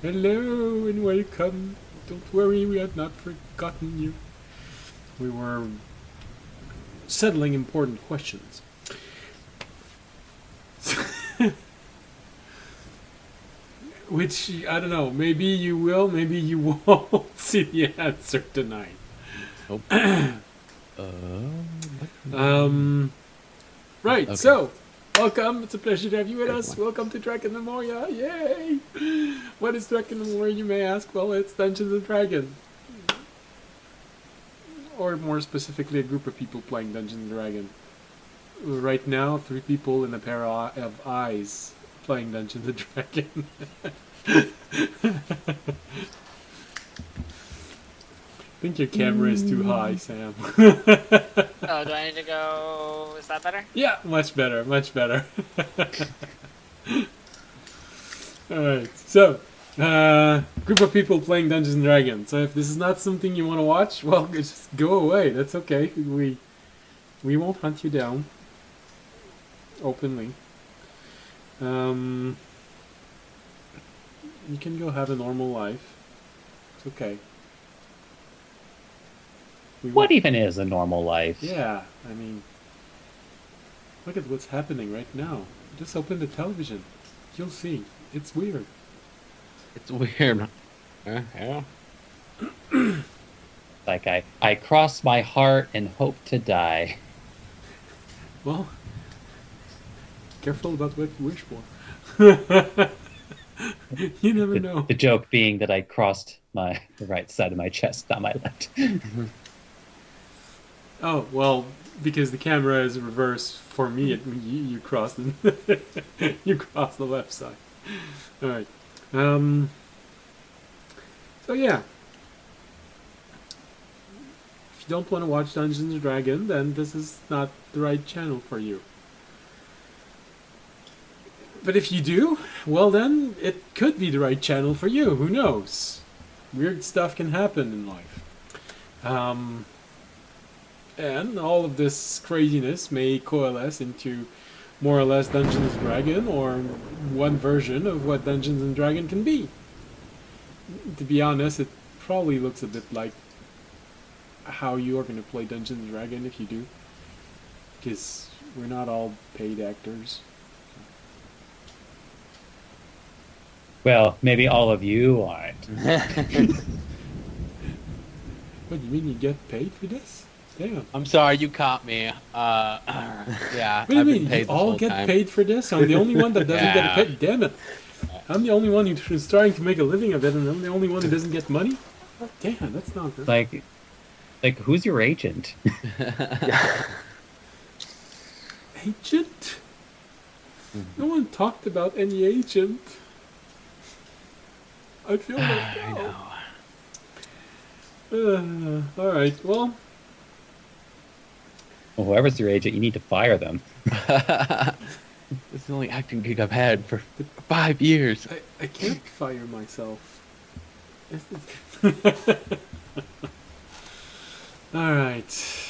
Hello and welcome. Don't worry, we have not forgotten you. We were settling important questions. Which, I don't know, maybe you will, maybe you won't see the answer tonight. Nope. Right, Okay. so, welcome. It's a pleasure to have you with us. Welcome to Drakenmemoria. Yay! What is Drakenmemoria, you may ask? Well, it's Dungeons and Dragons. Or more specifically, a group of people playing Dungeons and Dragons. Right now, 3 people in a pair of eyes playing Dungeons and Dragons. I think your camera is too high, Sam. Oh, do I need to go? Is that better? Yeah, much better, much better. Alright, so, group of people playing Dungeons and Dragons. So if this is not something you want to watch, well, just go away. That's okay. We won't hunt you down. Openly. You can go have a normal life. It's okay. What even is a normal life? Yeah, I mean, look at what's happening right now. Just open the television. You'll see. It's weird. It's weird. Yeah. Like I cross my heart and hope to die. Well, careful about what you wish for. You never know. The joke being that I crossed the right side of my chest, not my left. Oh, well, because the camera is reversed for me, you cross the you cross the left side. All right. So yeah. If you don't want to watch Dungeons and Dragons, then this is not the right channel for you. But if you do, well then, it could be the right channel for you. Who knows? Weird stuff can happen in life. And all of this craziness may coalesce into more or less Dungeons and Dragons, or one version of what Dungeons and Dragons can be. To be honest, it probably looks a bit like how you are going to play Dungeons and Dragons if you do. Because we're not all paid actors. Well, maybe all of you aren't. What, you mean you get paid for this? Damn. I'm sorry, you caught me. Yeah. What do you I've mean? been paid You this all whole get time. paid for this? I'm the only one that doesn't get Yeah. paid. Damn it. I'm the only one who's trying to make a living of it, and I'm the only one who doesn't get money? Damn, that's not good. Like who's your agent? Agent? No one talked about any agent. I feel left I out. know. Alright, well, Well, whoever's your agent, you need to fire them. This is the only acting gig I've had for 5 years. I can't fire myself. Alright.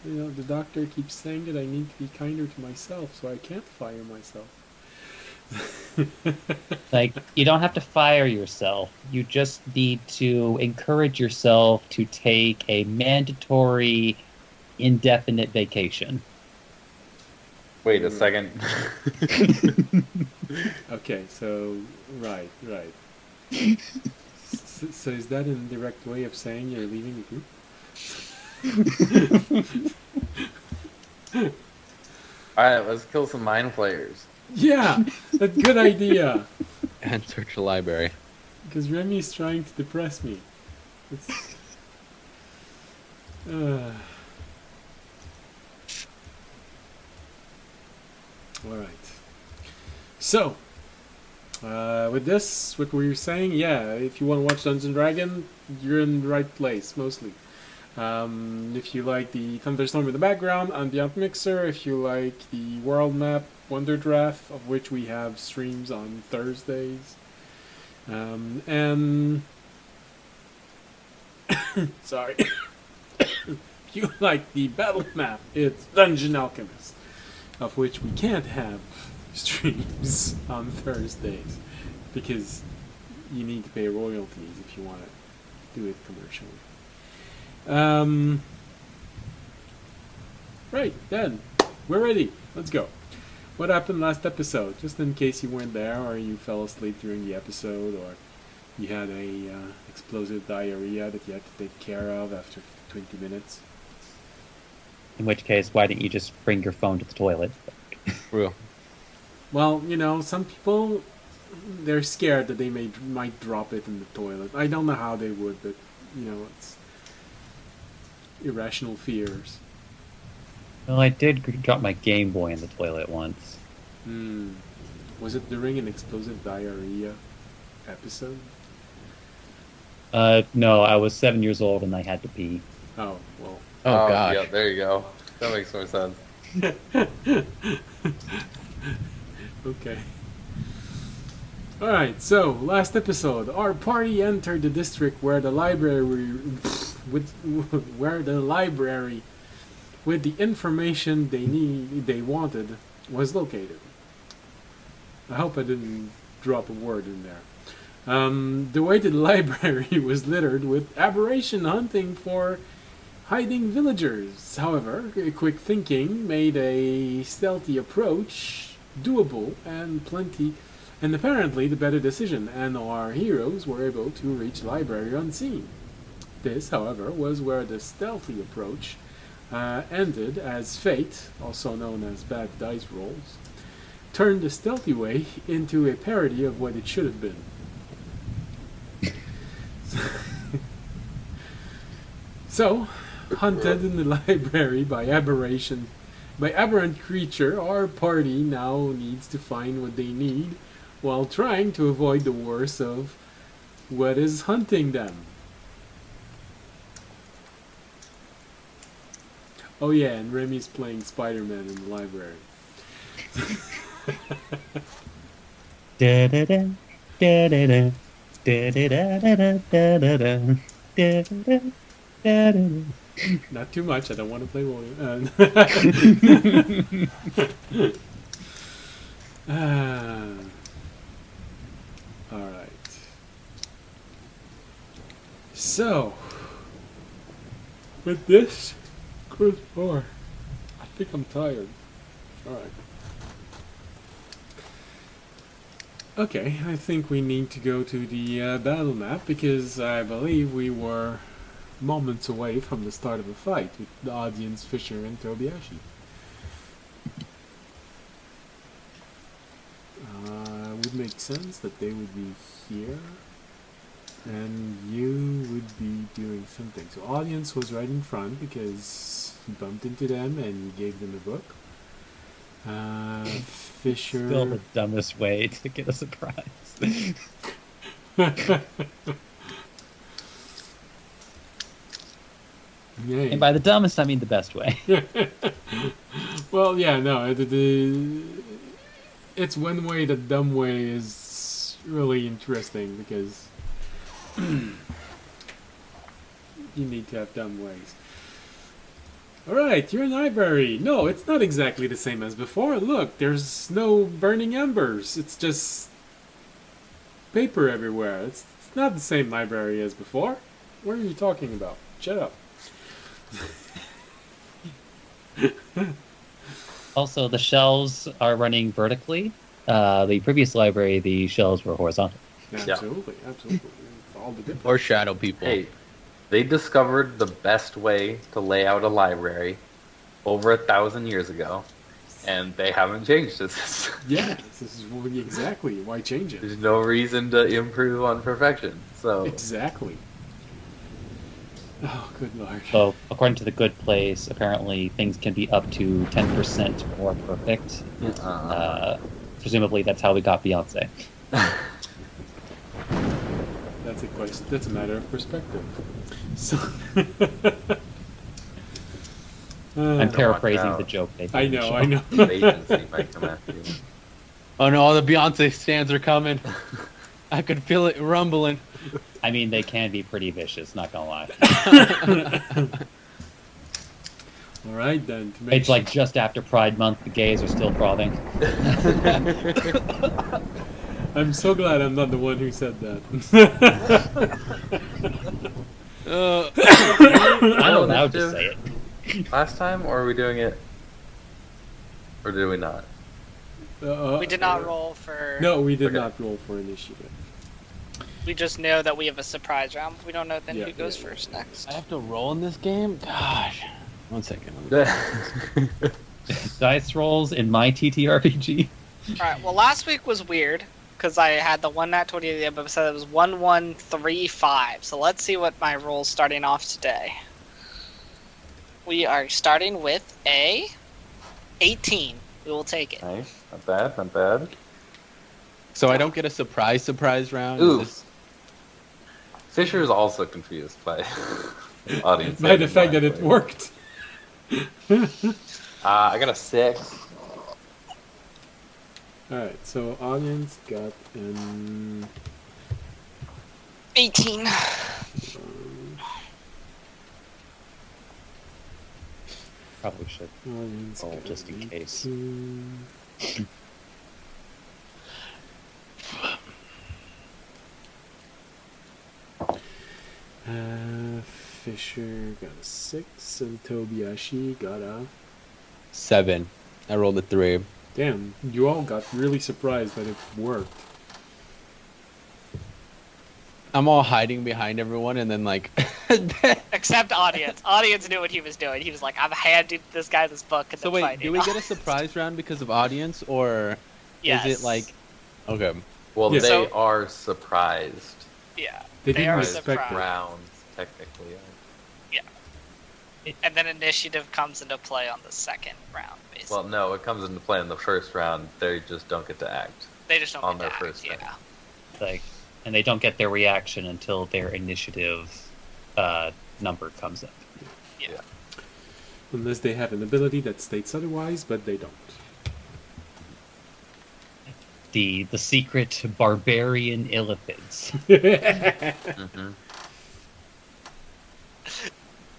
You know, the doctor keeps saying that I need to be kinder to myself, so I can't fire myself. Like, you don't have to fire yourself. You just need to encourage yourself to take a mandatory, indefinite vacation. Wait a second. Okay, so, right. So is that an indirect way of saying you're leaving the group? Alright, let's kill some mind flayers. Yeah, that's a good idea. And search the library. Because Remy's trying to depress me. It's... Alright. So, with this, what we were saying, yeah, if you want to watch Dungeons and Dragons, you're in the right place, mostly. If you like the Thunderstorm in the background, ambient mixer, if you like the world map, Wonder Draft, of which we have streams on Thursdays. And sorry. If you like the battle map, it's Dungeon Alchemist, of which we can't have streams on Thursdays. because you need to pay royalties if you want to do it commercially. Right, then, we're ready. Let's go. What happened last episode? Just in case you weren't there, or you fell asleep during the episode, or you had a explosive diarrhea that you had to take care of after 20 minutes. In which case, why didn't you just bring your phone to the toilet? Real. Well, some people, they're scared that they might drop it in the toilet. I don't know how they would, but, it's irrational fears. Well, I did drop my Game Boy in the toilet once. Was it during an explosive diarrhea episode? No, I was 7 years old and I had to pee. Oh, well. Oh, gosh. Yeah, there you go. That makes more sense. Okay. Alright, so, last episode. Our party entered the district where the library with the information they wanted was located. I hope I didn't drop a word in there. The way to the library was littered with aberration hunting for hiding villagers. However, quick thinking made a stealthy approach doable and apparently the better decision, and our heroes were able to reach the library unseen. This, however, was where the stealthy approach ended, as fate, also known as bad dice rolls, turned the stealthy way into a parody of what it should have been. So, hunted in the library by aberrant creature, our party now needs to find what they need while trying to avoid the worst of what is hunting them. Oh yeah, and Remy's playing Spider-Man in the library. Da-da-da, da-da-da, da-da-da, da-da-da, da-da-da, da-da-da. Not too much, I don't want to play William. Alright. So, with this, Chris Moore, I think I'm tired. Alright. Okay, I think we need to go to the battle map because I believe we were moments away from the start of a fight with the audience, Fisher, and Tobiashi. Would make sense that they would be here and you would be doing something. So audience was right in front because you bumped into them and you gave them a book. Fisher... Still the dumbest way to get a surprise. Yay. And by the dumbest, I mean the best way. Well, yeah, no, it's one way. The dumb way is really interesting because you need to have dumb ways. Alright, you're in the library. No, it's not exactly the same as before. Look, there's no burning embers. It's just paper everywhere. It's not the same library as before. What are you talking about? Shut up. Also, the shelves are running vertically. The previous library, the shelves were horizontal. Absolutely. It's all the difference. Or shadow people. Hey, they discovered the best way to lay out a library over 1,000 years ago, and they haven't changed it. Yeah, this is exactly why change it. There's no reason to improve on perfection. So Exactly. Oh, good lord. So, according to the good place, apparently things can be up to 10% more perfect. Presumably, that's how we got Beyonce. That's a question. That's a matter of perspective. So, I'm paraphrasing out. the joke. They did I in the know. show. I know. the agency might come after you. Oh no, all the Beyonce stands are coming. I could feel it rumbling. I mean, they can be pretty vicious, not gonna lie. All right then. To make It's like just after Pride Month, the gays are still frothing. I'm so glad I'm not the one who said that. I'm allowed to say it. Last time, or are we doing it? Or did we not? We did not roll for. No, we did Okay. not roll for initiative. We just know that we have a surprise round. We don't know then Yeah, who goes yeah. first next. I have to roll in this game? Gosh. 1 second. Dice rolls in my TTRPG. Alright, well, last week was weird because I had the one nat 20 at the end, but said it was 1135. So let's see what my roll's starting off today. We are starting with a 18. We will take it. Nice. Not bad, not bad. So I don't get a surprise round? Ooh. This- Fisher is also confused by audience. By the fact that it worked. I got a 6. Alright, so audience got an 18. Probably should. audience Roll got just in an case. 18. Fisher got a 6 and Tobiashi got a 7. I rolled a 3. damn, you all got really surprised that it worked. I'm all hiding behind everyone, and then like, Except audience. Audience knew what he was doing. He was like, I'm handing this guy this book and so then wait, fighting. do we get a surprise round because of audience, or Yes. is it like, okay, Well, Yeah. they So- are surprised. Yeah. They They didn't are expect surprised. it. Rounds, technically. And then initiative comes into play on the second round, basically. Well, no, it comes into play in the first round. They just don't get to act. They just don't on get their to first act, turn. yeah. Like, and they don't get their reaction until their initiative number comes up. Unless they have an ability that states otherwise, but they don't. The secret barbarian illithids. Mm-hmm.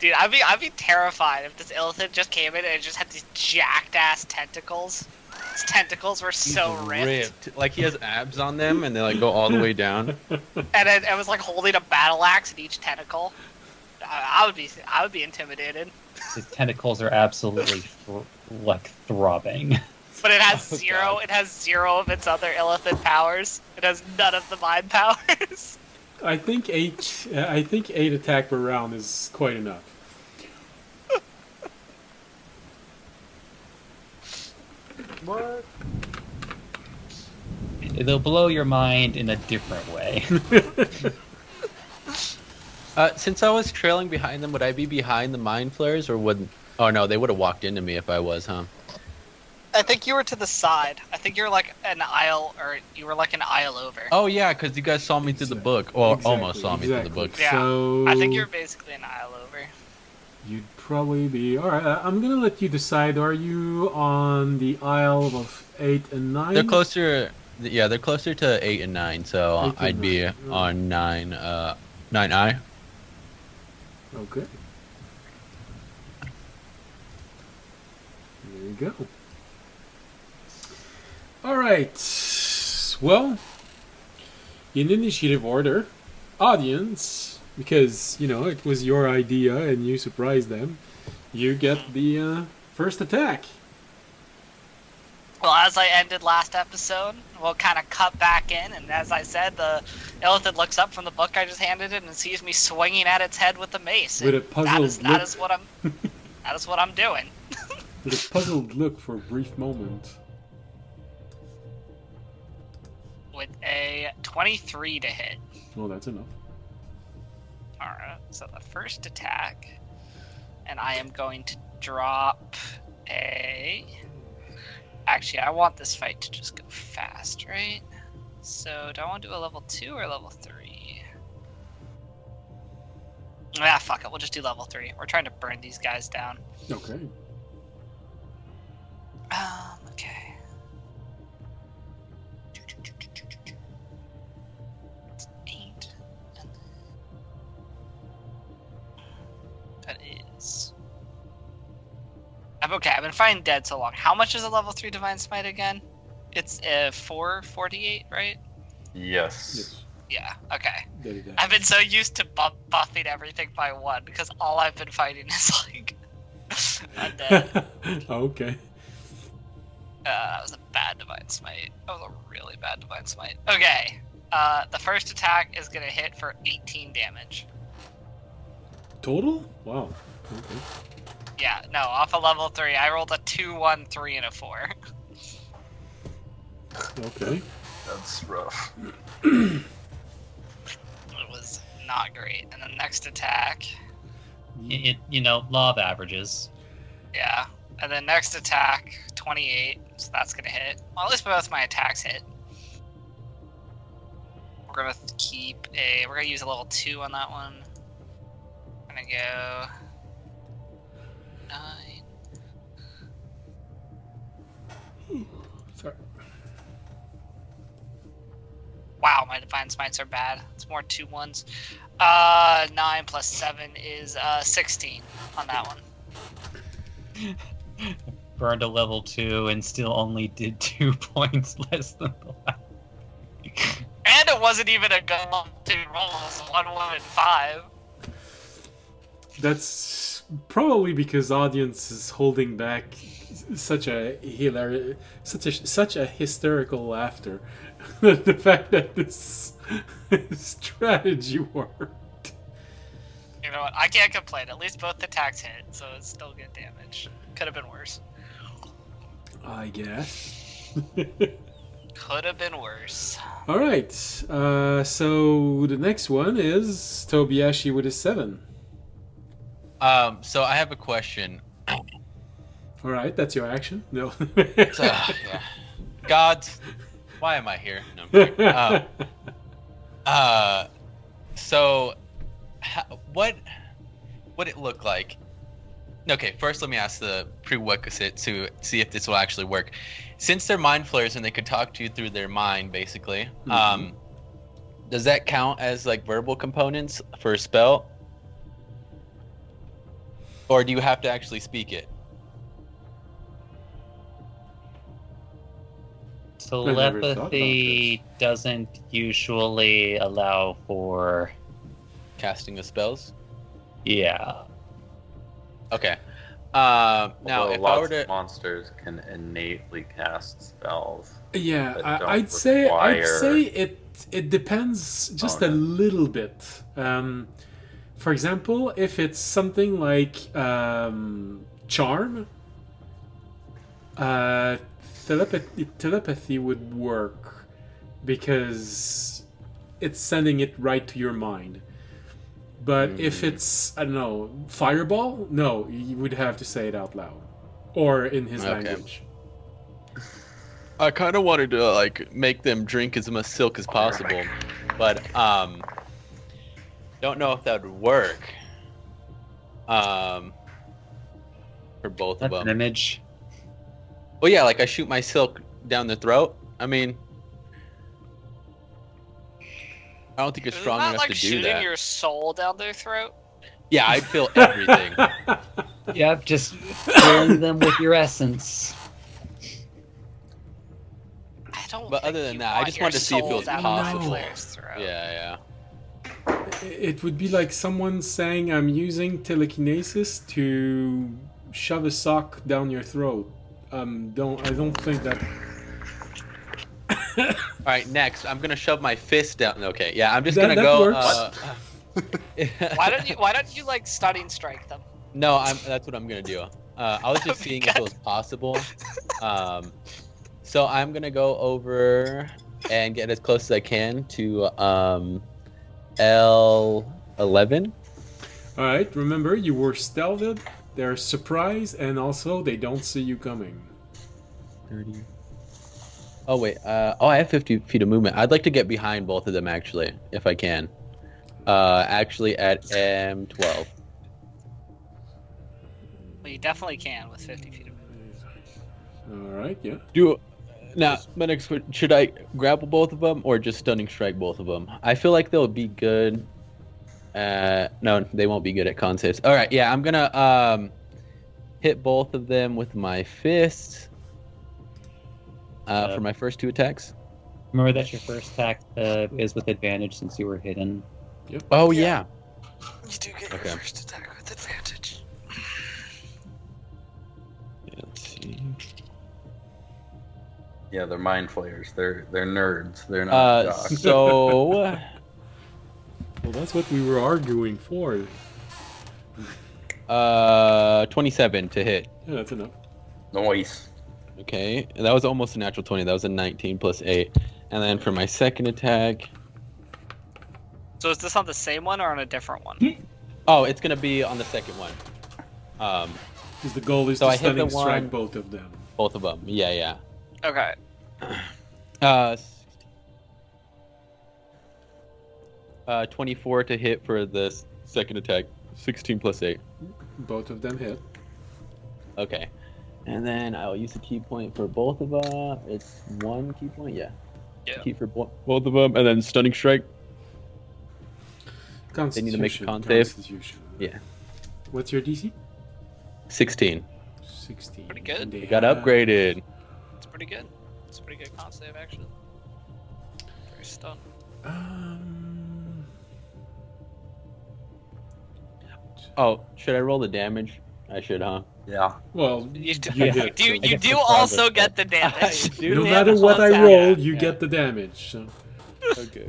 Dude, I'd be terrified if this illithid just came in and it just had these jacked ass tentacles. His tentacles were so ripped. Like he has abs on them, and they like go all the way down. And it was like holding a battle axe in each tentacle. I would be intimidated. His tentacles are absolutely throbbing. But it has Oh, zero. God. It has zero of its other illithid powers. It has none of the mind powers. I think 8 attack per round is quite enough. What? They'll blow your mind in a different way. Since I was trailing behind them, would I be behind the mind flares, or would? Oh no, they would have walked into me if I was, huh? I think you were to the side. I think you were like an aisle, or you were like an aisle over. Oh yeah, because you guys saw me through the book, or almost saw me through the book. Yeah, So I think you're basically an aisle over. You'd probably be alright. I'm gonna let you decide. Are you on the aisle of 8 and 9? They're closer. Yeah, they're closer to 8 and 9, so 8 and I'd be 9, oh. on 9I. Okay. There you go. Alright. Well, in initiative order, audience, because, it was your idea and you surprised them, you get the first attack. Well, as I ended last episode, we'll kind of cut back in, and as I said, the illithid looks up from the book I just handed it and sees me swinging at its head with the mace. With a and puzzled that look. is what I'm. That is what I'm doing. With a puzzled look for a brief moment. With a 23 to hit. Oh, that's enough. Alright, so the first attack, and I am going to drop a... Actually, I want this fight to just go fast, right? So, do I want to do a level 2 or level 3? Ah, fuck it, we'll just do level 3. We're trying to burn these guys down. Okay. Okay. It's 8. That is... Okay, I've been fighting dead so long. How much is a level 3 Divine Smite again? It's 448, right? Yes. Yeah, okay. Daily damage. I've been so used to buffing everything by 1 because all I've been fighting is like undead. Okay. That was a bad Divine Smite. That was a really bad Divine Smite. Okay. The first attack is gonna hit for 18 damage. Total? Wow. Okay. Yeah, no, off a level 3. I rolled a 2, 1, 3, and a 4. Okay. That's rough. It was not great. And then next attack, Law of averages. yeah. And then next attack, 28. So that's gonna hit. Well, at least both my attacks hit. We're gonna we're gonna use a level 2 on that one. I'm gonna go 9. Sorry. Wow, my Divine Smites are bad. It's more 2 1s. 9 plus 7 is 16 on that one. Burned a level 2 and still only did 2 points less than the last. And it wasn't even a good level 2 roll. It was 1, 1, and 5. That's probably because audience is holding back such a hysterical laughter. The fact that this strategy worked. You know what? I can't complain. At least both attacks hit, so it's still good damage. Could have been worse. I guess. Could have been worse. All right. So the next one is Tobiyashi with a 7. So I have a question. All right, that's your action. No. Yeah. Gods, why am I here? No, I'm kidding. So, what would it look like? Okay, first let me ask the prerequisite to see if this will actually work. Since they're mind flayers and they could talk to you through their mind, basically, does that count as like verbal components for a spell? Or do you have to actually speak it? Telepathy doesn't usually allow for... Casting of spells? Yeah. Okay. Now, Although if I lots were to... of monsters can innately cast spells. Yeah, that don't I'd say require- it depends just a bonus. little bit. For example, if it's something like charm, telepathy would work because it's sending it right to your mind. But if it's, I don't know, fireball, no, you would have to say it out loud or in his language. I kind of wanted to like make them drink as much silk as possible, but don't know if that would work. For both That's of an them. image. Well, yeah, like I shoot my silk down their throat. I mean, I don't think it's Isn't strong that enough like to do shooting that. your soul down their throat? Yeah, I'd feel everything. Yep, just filling them with your essence. I don't. But think other than you that, I want just your wanted to see if it soul was down possible. a player's throat. Yeah. It would be like someone saying, "I'm using telekinesis to shove a sock down your throat." I don't think that. All right, next, I'm gonna shove my fist down. Okay, yeah, I'm just That gonna go. works. Why don't you like stunning strike them? No, that's what I'm gonna do. I was just seeing if it was possible. So I'm gonna go over and get as close as I can to L11. All right, remember you were stealthed. They're surprised, and also they don't see you coming. 30. Oh wait. I have 50 feet of movement. I'd like to get behind both of them actually, if I can. Actually at M12. Well, you definitely can with 50 feet of movement. All right, yeah. Now, my next question, should I grapple both of them or just stunning strike both of them? I feel like they'll be good. No, they won't be good at con saves. All right, yeah, I'm gonna hit both of them with my fist for my first 2 attacks. Remember that your first attack is with advantage since you were hidden. Oh Yeah. yeah. You do get Okay. your first attack with advantage. Let's see. Yeah, they're mind flayers. They're nerds. They're not jocks. So Well, that's what we were arguing for. 27 to hit. Yeah, that's enough. Noise. Okay, that was almost a natural 20. That was a 19 plus 8. And then for my second attack, So is this on the same one or on a different one? oh, it's gonna be on the second one. Because the goal is So to I hit the stunning strike one- both of them. Both of them. Yeah. Okay. 24 to hit for the second attack. 16 plus 8. Both of them hit. Okay. And then I'll use a key point for both of them. It's one key point, yeah. Yeah. Key for both of them, and then stunning strike. They need to make a con save. Constitution. Yeah. What's your DC? 16. 16. Pretty good. And they It got have- upgraded. It's pretty good. It's a pretty good con save, actually. Very stunned. Oh, should I roll the damage? I should, huh? Yeah. Well, You do, you you hit, do, so- you guess do the also progress get the damage. Do no damage matter what I on roll, that. you Yeah. get the damage. So. Okay.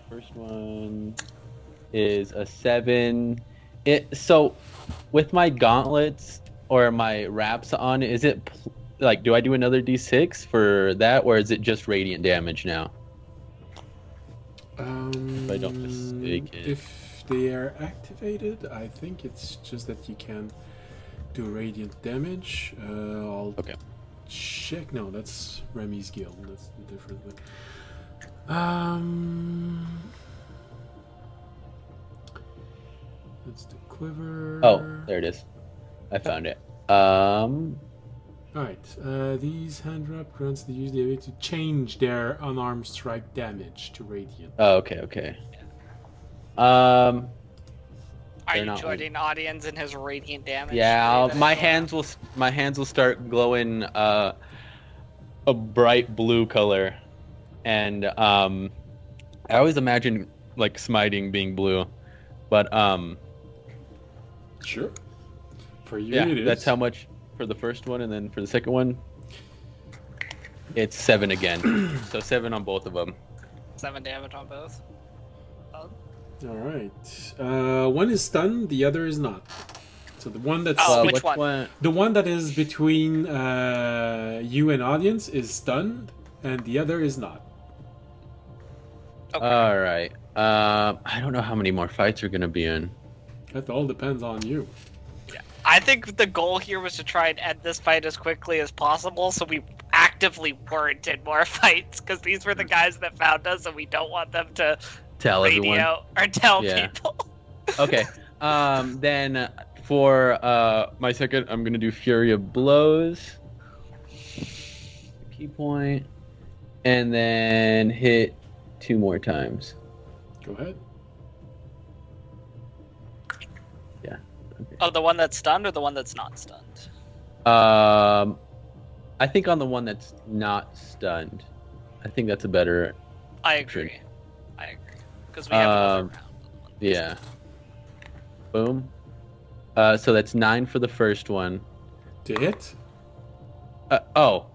First one is a 7. So with my gauntlets or my wraps on, is it like, do I do another d6 for that, or is it just radiant damage now? If I don't mistake it. If they are activated, I think it's just that you can do radiant damage. I'll Okay. check. No, that's Remy's guild. That's a different thing. That's the quiver. Oh, there it is. I found it. Alright, these hand wrap grants the user the ability to change their unarmed strike damage to radiant. Oh, okay. Are They're you not joining audience in his radiant damage? Yeah, That my is hands will start glowing a bright blue color, and I always imagine like smiting being blue, but Sure. For you, yeah, it is. that's how much for the first one, and then for the second one, it's 7 again. So 7 on both of them. 7 damage on both. Alright. One is stunned, the other is not. So the one that's Oh, Well, which one? the one that is between you and audience is stunned, and the other is not. Okay. All right. I don't know how many more fights are gonna be in. That all depends on you. I think the goal here was to try and end this fight as quickly as possible, so we actively weren't in more fights, because these were the guys that found us, and we don't want them to Tell everyone. radio or tell Yeah. people. Okay. Then for my second, I'm gonna do Fury of Blows. Key point, and then hit 2 more times. Go ahead. Okay. Oh, the one that's stunned or the one that's not stunned? I think on the one that's not stunned. I think that's a better. I agree. Because we have another round. Yeah. Boom. So that's 9 for the first one. To hit? Oh,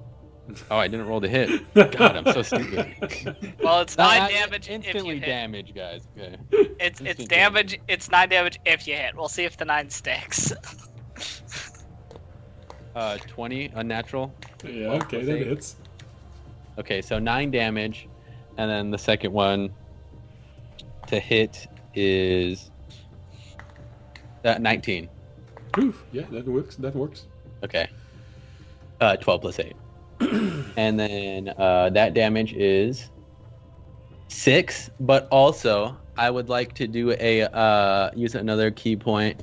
I didn't roll the hit. God, I'm so stupid. Well, it's 9 damage if you Instantly hit. damage, guys. Okay. It's instant damage. It's 9 damage if you hit. We'll see if the 9 sticks. 20 unnatural. Yeah, Well, okay, let's that see. hits. Okay, so 9 damage, and then the second one to hit is 19. Oof, yeah, that works. Okay. 12 plus 8. And then that damage is 6, but also I would like to do a use another key point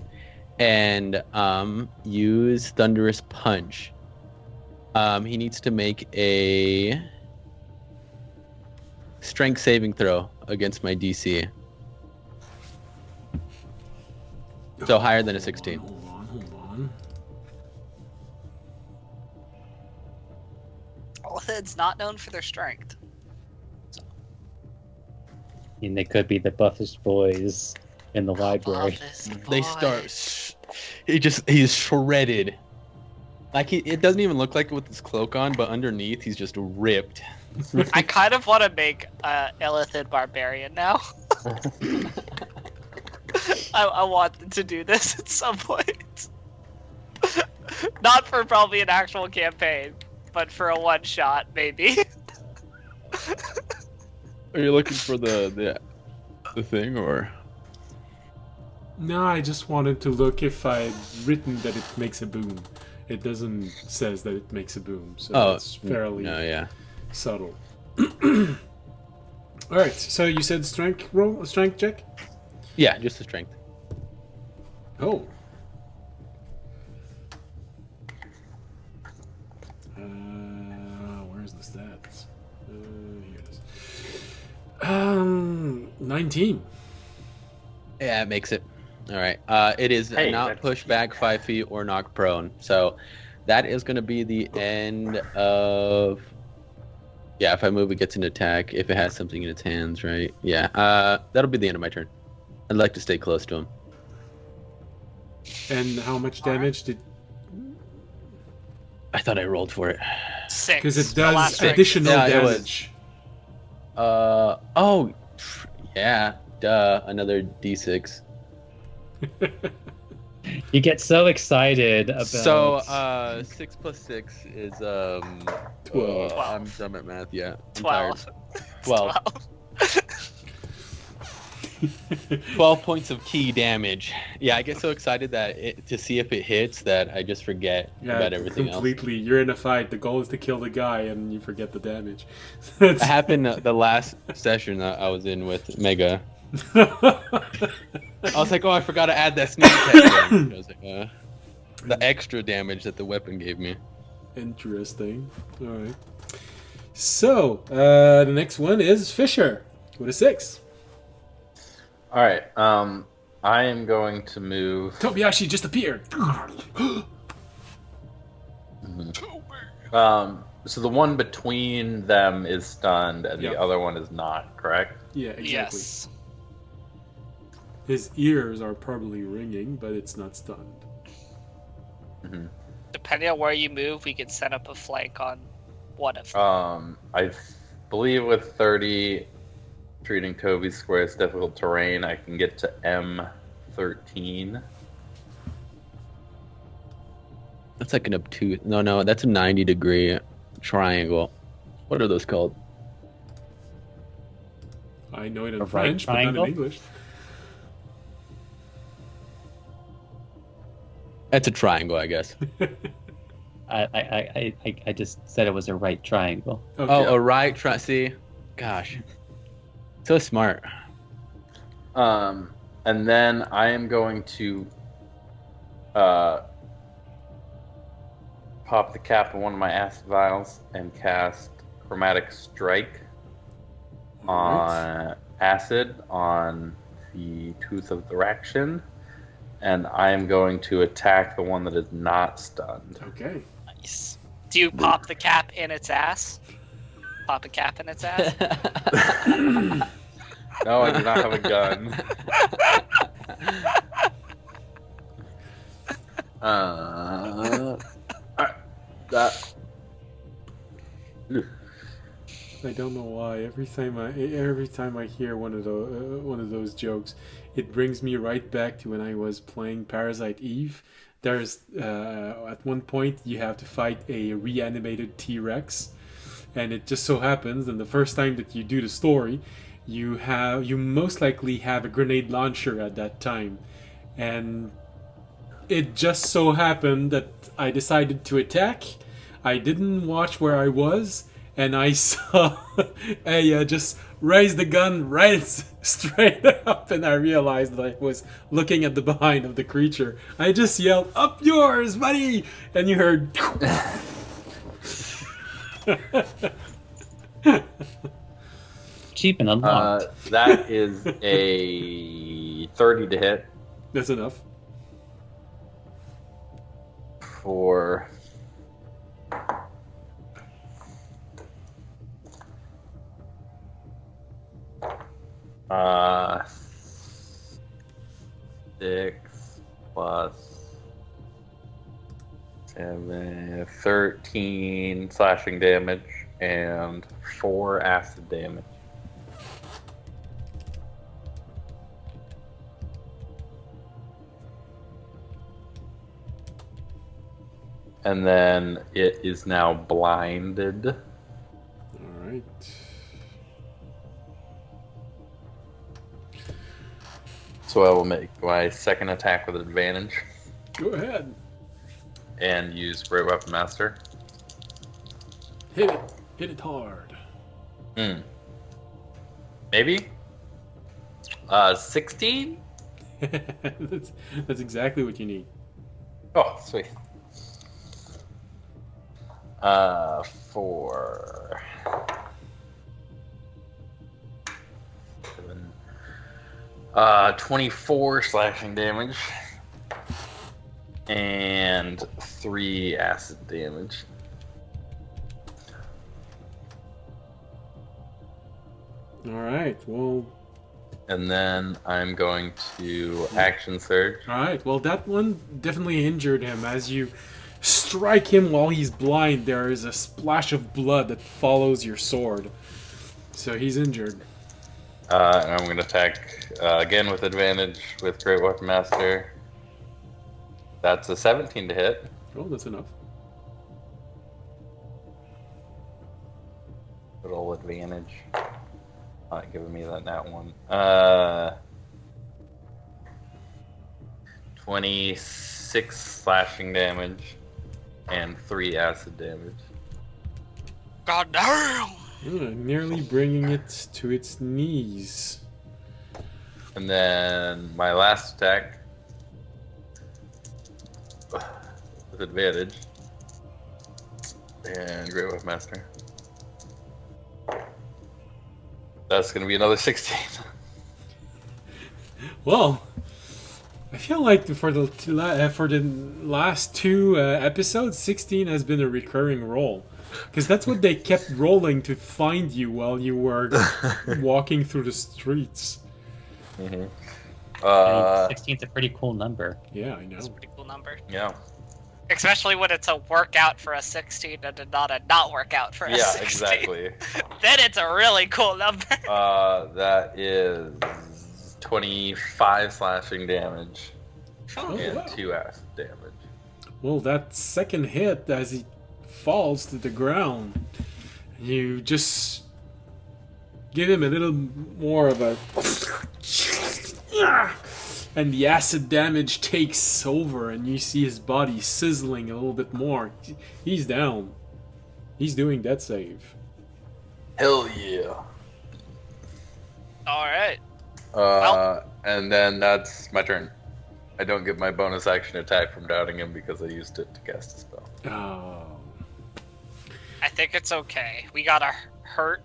and use Thunderous Punch. He needs to make a strength saving throw against my DC. So higher than a 16. Hold on. Elithid's not known for their strength. And they could be the buffest boys in the library. They start. He's shredded. Like it doesn't even look like it with his cloak on, but underneath he's just ripped. I kind of want to make Elithid barbarian now. I want to do this at some point. Not for probably an actual campaign, but for a one shot maybe. Are you looking for the thing or? No, I just wanted to look if I'd written that it makes a boom. It doesn't says that it makes a boom, so it's fairly subtle. All right, so you said strength roll, a strength check? Yeah, just the strength. Oh. Where's the stats? Here it is. 19. Yeah, it makes it. All right. It is Hey, not that's push back 5 feet or knock prone. So that is going to be the end of. Yeah, if I move, it gets an attack. If it has something in its hands, right? Yeah. That'll be the end of my turn. I'd like to stay close to him. And how much damage did? I thought I rolled for it. 6. Because it The last does strength additional Yeah, it was. damage. Oh, yeah. Duh. Another D6. You get so excited about. So 6 plus 6 is 12. I'm dumb at math. Yeah. I'm 12. tired. 12. 12 points of key damage. Yeah, I get so excited that to see if it hits that I just forget about everything completely. You're in a fight. The goal is to kill the guy, and you forget the damage. else. It happened the last session that I was in with Mega. I was like, oh, I forgot to add that sneak attack damage. I was like, the extra damage that the weapon gave me. Interesting. All right. So the next one is Fisher with a 6. All right. I am going to move. Tobiyashi just appeared. So the one between them is stunned, and Yep. the other one is not. Correct? Yeah, exactly. Yes. His ears are probably ringing, but it's not stunned. Mm-hmm. Depending on where you move, we could set up a flank on one of them. I believe with 30, treating Toby Square as difficult terrain, I can get to M13. That's like an obtuse. No, that's a 90-degree triangle. What are those called? I know it in A right French, but not triangle? in English. That's a triangle, I guess. I just said it was a right triangle. Okay. Oh, a right triangle. See? Gosh. So smart. And then I am going to pop the cap on one of my acid vials and cast Chromatic Strike on acid on the Tooth of Thraction. And I am going to attack the one that is not stunned. Okay. Nice. Do you pop the cap in its ass? Pop a cap in its ass? No, I do not have a gun. That. I don't know why. Every time I hear one of those jokes, it brings me right back to when I was playing Parasite Eve. There's at one point you have to fight a reanimated T-Rex, and it just so happens, and the first time that you do the story, you most likely have a grenade launcher at that time, and it just so happened that I decided to attack. I didn't watch where I was, and I saw I just raised the gun right straight up, and I realized that I was looking at the behind of the creature. I just yelled, "Up yours, buddy!" And you heard. Cheap and unlocked. That is a 30 to hit That's enough. for plus 7, 13 slashing damage and 4 acid damage. And then it is now blinded. Alright. So I will make my second attack with advantage Go ahead. and use Great Weapon Master. Hit it. Hit it hard. Maybe? 16? that's exactly what you need. Oh, sweet. 4. 7. 24 slashing damage. And 3 acid damage. Alright, well... And then I'm going to action surge. Alright, well that one definitely injured him. As you strike him while he's blind, there is a splash of blood that follows your sword. So he's injured. And I'm going to attack again with advantage with Great Weapon Master. That's a 17 to hit. Oh, that's enough. Good old advantage. Not giving me that one. 26 slashing damage and 3 acid damage. God damn! Nearly bringing it to its knees. And then my last attack with advantage and Great Weapon Master. That's going to be another 16. Well, I feel like for the last 2 episodes, 16 has been a recurring roll. Because that's what they kept rolling to find you while you were walking through the streets. Mm-hmm. 16's a pretty cool number. Yeah, I know. That's a pretty cool number. Yeah. Especially when it's a workout for a 16 and not a not workout for a Yeah, 16. exactly. Then it's a really cool number. That is 25 slashing damage Oh, and wow. 2 acid damage. Well, that second hit as he falls to the ground, you just give him a little more of a... And the acid damage takes over, and you see his body sizzling a little bit more. He's down. He's doing death save. Hell yeah. Alright. And then that's my turn. I don't get my bonus action attack from doubting him because I used it to cast a spell. Oh. I think it's okay. We got a hurt,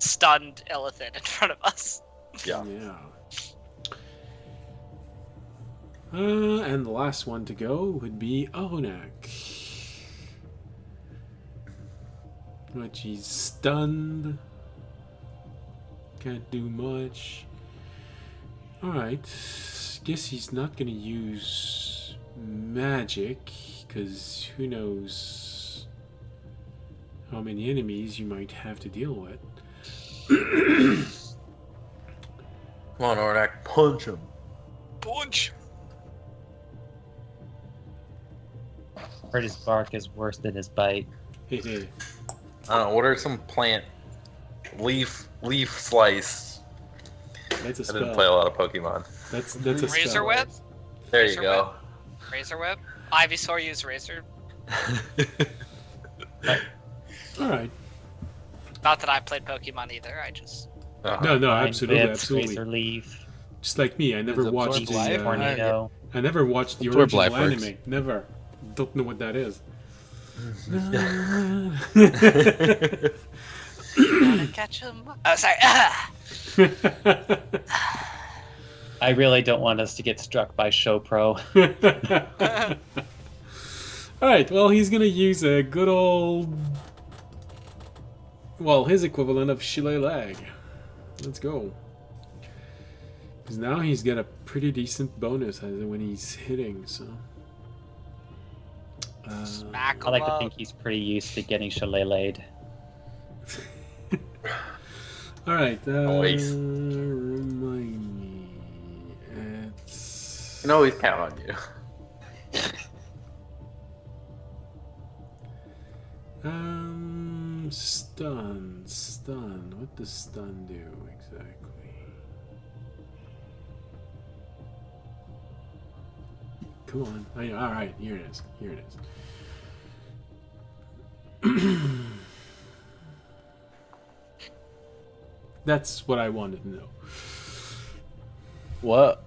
stunned Illithid in front of us. Yeah. Yeah. And the last one to go would be Onak. But he's stunned. Can't do much. Alright. Guess he's not gonna use magic, because who knows how many enemies you might have to deal with. Come on, Ornak, punch him. Punch! Heard his bark is worse than his bite. I don't know, what are some plant leaf slice? That's a I spell. didn't play a lot of Pokemon. That's a Razor spell. Whip? There Razor you go. Razor Whip? Ivysaur used Razor. Alright. Not that I played Pokemon either, I just... No, Vine absolutely, Whip, absolutely. Razor Leaf, Just like me, I never Is watched Absorb the Life? Tornado. I never watched the Absorb original Life works. anime. Never. Don't know what that is. Gotta catch him. Oh, sorry. I really don't want us to get struck by Show Pro. Alright, well, he's gonna use a good old... Well, his equivalent of Shillelagh. Let's go. Because now he's got a pretty decent bonus when he's hitting, so. Smack I like him to up. think he's pretty used to getting shillelagh'd. Alright, Nice. remind me. It's. You can always count on you. Stun. What does stun do exactly? Come on. All right, here it is. That's what I wanted to know. What?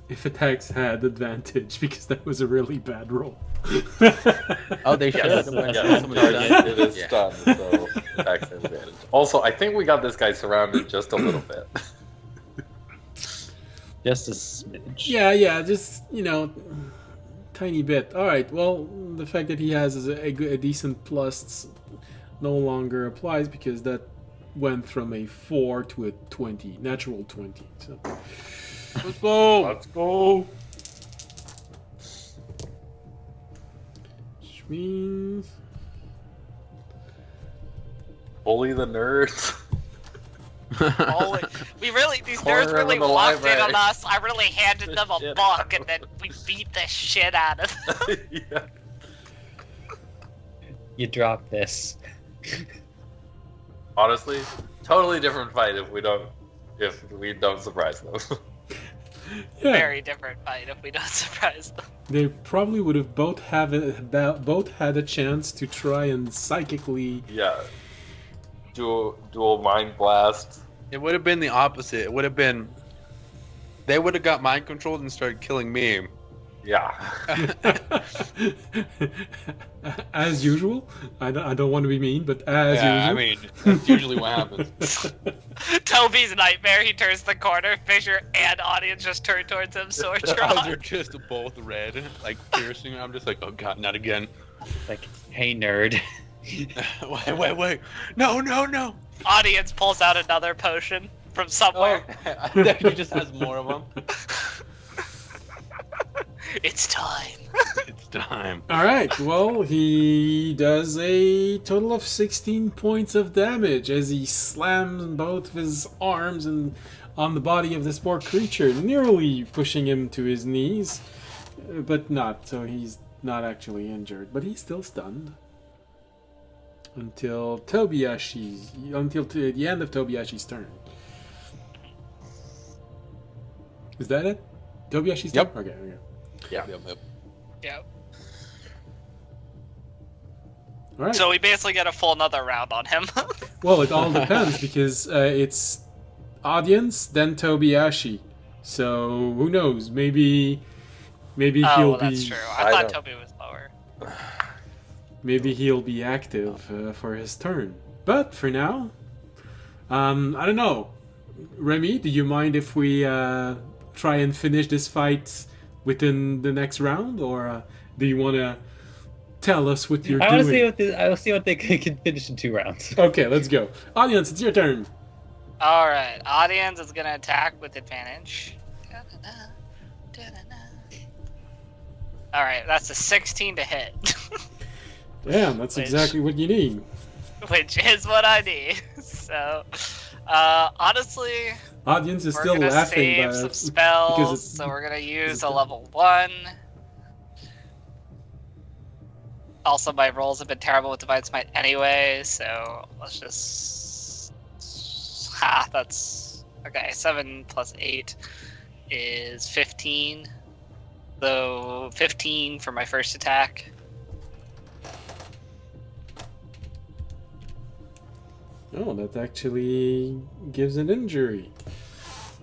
If attacks had advantage, because that was a really bad roll. Oh, they should. Yes, Someone yes, done. it is Yeah. stunned, so attacks have advantage. Also, I think we got this guy surrounded just a little bit. Just a smidge. Yeah, just, tiny bit. Alright, well, the fact that he has a decent plus no longer applies because that went from a 4 to a 20, natural 20. So. Let's go. Let's go. Which means... Bully the nerds. These Corner nerds really of the walked in library. on us. I really handed them a Shit. book, and then we beat the shit out of them. Yeah. You drop this. Honestly, totally different fight if we don't surprise them. Yeah, Very different fight if we don't surprise them. they probably would have both had a chance to try and psychically... Yeah. Dual mind blast. It would have been the opposite. It would have been. They would have got mind controlled and started killing me. Yeah. As usual. I don't want to be mean, but as Yeah, usual. I mean, that's usually what happens. Toby's nightmare. He turns the corner. Fisher and audience just turn towards him. Sword Eyes drawn. are just both red, like piercing. I'm just like, oh god, not again. Like, hey, nerd. Wait. No. Audience pulls out another potion from somewhere. I think he just has more of them. It's time. It's time. Alright, well, he does a total of 16 points of damage as he slams both of his arms and on the body of this poor creature, nearly pushing him to his knees, but not, so he's not actually injured, but he's still stunned. Until the end of Tobiashi's turn. Is that it? Tobiashi's Yep. turn? Okay. Yeah. Yep. Alright. So we basically get a full another round on him. Well, it all depends because it's audience, then Tobiashi. So who knows? Maybe he'll well, that's be true. I I thought don't- Toby was lower. maybe he'll be active for his turn. But for now, I don't know. Remy, do you mind if we try and finish this fight within the next round, or do you want to tell us what you're I doing? will see what they can finish in 2 rounds. Okay, let's go. Audience, it's your turn. All right, audience is gonna attack with advantage. All right, that's a 16 to hit, Damn, that's Which- exactly what you need. which is what I need. So, honestly, Audience is we're still gonna laughing save by some because spells. it's- So we're gonna use it's a done. level 1. Also, my rolls have been terrible with Divine Smite anyway, so let's just... that's... Okay, 7 plus 8 is 15. So, 15 for my first attack. Oh, that actually gives an injury.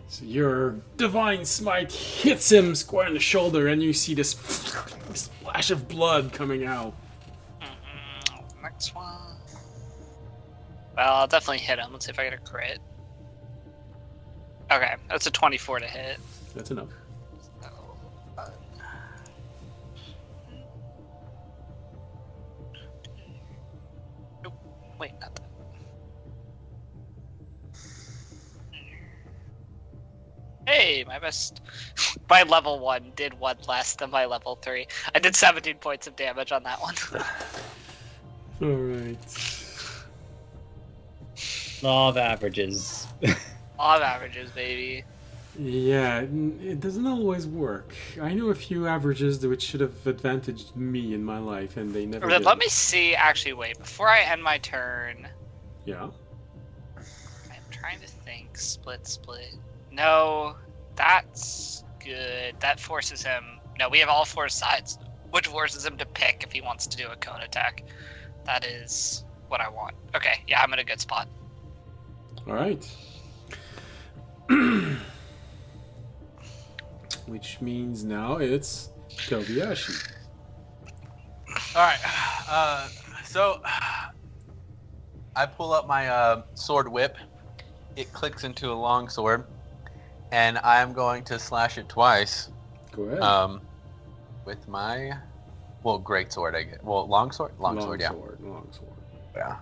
So your divine smite hits him square in the shoulder, and you see this splash of blood coming out. Next one. Well, I'll definitely hit him. Let's see if I get a crit. Okay, that's a 24 to hit. That's enough. Nope. Wait, not that. Hey, My best, my level 1 did 1 less than my level 3. I did 17 points of damage on that one. Alright. Law of averages. Law of averages, baby. Yeah, it doesn't always work. I know a few averages which should have advantaged me in my life, and they never did. Let me see. Actually, wait. Before I end my turn, Yeah. I'm trying to think. Split. No, that's good. That forces him. No, we have all 4 sides, which forces him to pick if he wants to do a cone attack. That is what I want. Okay, yeah, I'm in a good spot. Alright. Which means now it's Kobayashi. All right. So I pull up my sword whip. It clicks into a long sword, and I'm going to slash it twice. Go ahead. With my great sword. I get long sword. Long sword. Yeah. Long sword. Yeah.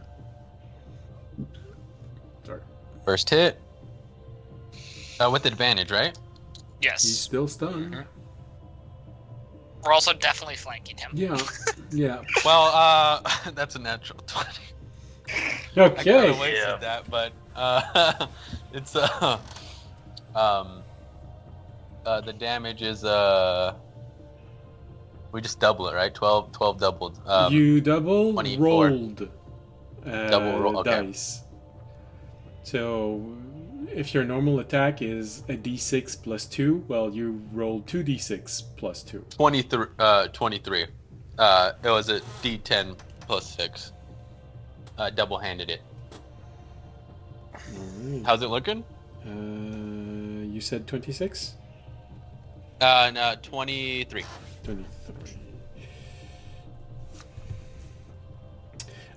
Sorry. First hit. With advantage, right? Yes. He's still stunned. Mhm. We're also definitely flanking him. Yeah. Yeah. Well, that's a natural 20. I Okay. kind of wasted that, but it's the damage is we just double it, right? 12 doubled. You double 24. rolled Double roll, okay. dice. So if your normal attack is a d6 plus 2, well, you roll 2d6 plus 2. 23. 23. It was a D10 plus 6. Double-handed it. Alright. How's it looking? You said 26? No, 23. 23.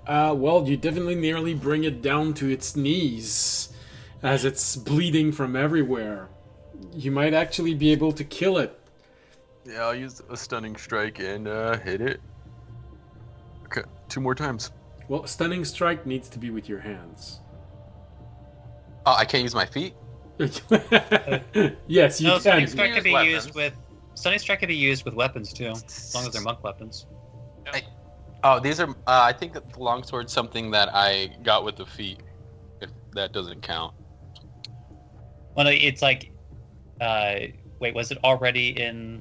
Well, you definitely nearly bring it down to its knees as it's bleeding from everywhere. You might actually be able to kill it. Yeah, I'll use a stunning strike and hit it. Okay, 2 more times. Well, stunning strike needs to be with your hands. Oh, I can't use my feet? Yes, you No, can. stunning strike could be Use used with weapons too, as long as they're monk weapons. Oh, these are. I think the longsword's something that I got with the feet. If that doesn't count. Well, no, it's like, wait, was it already in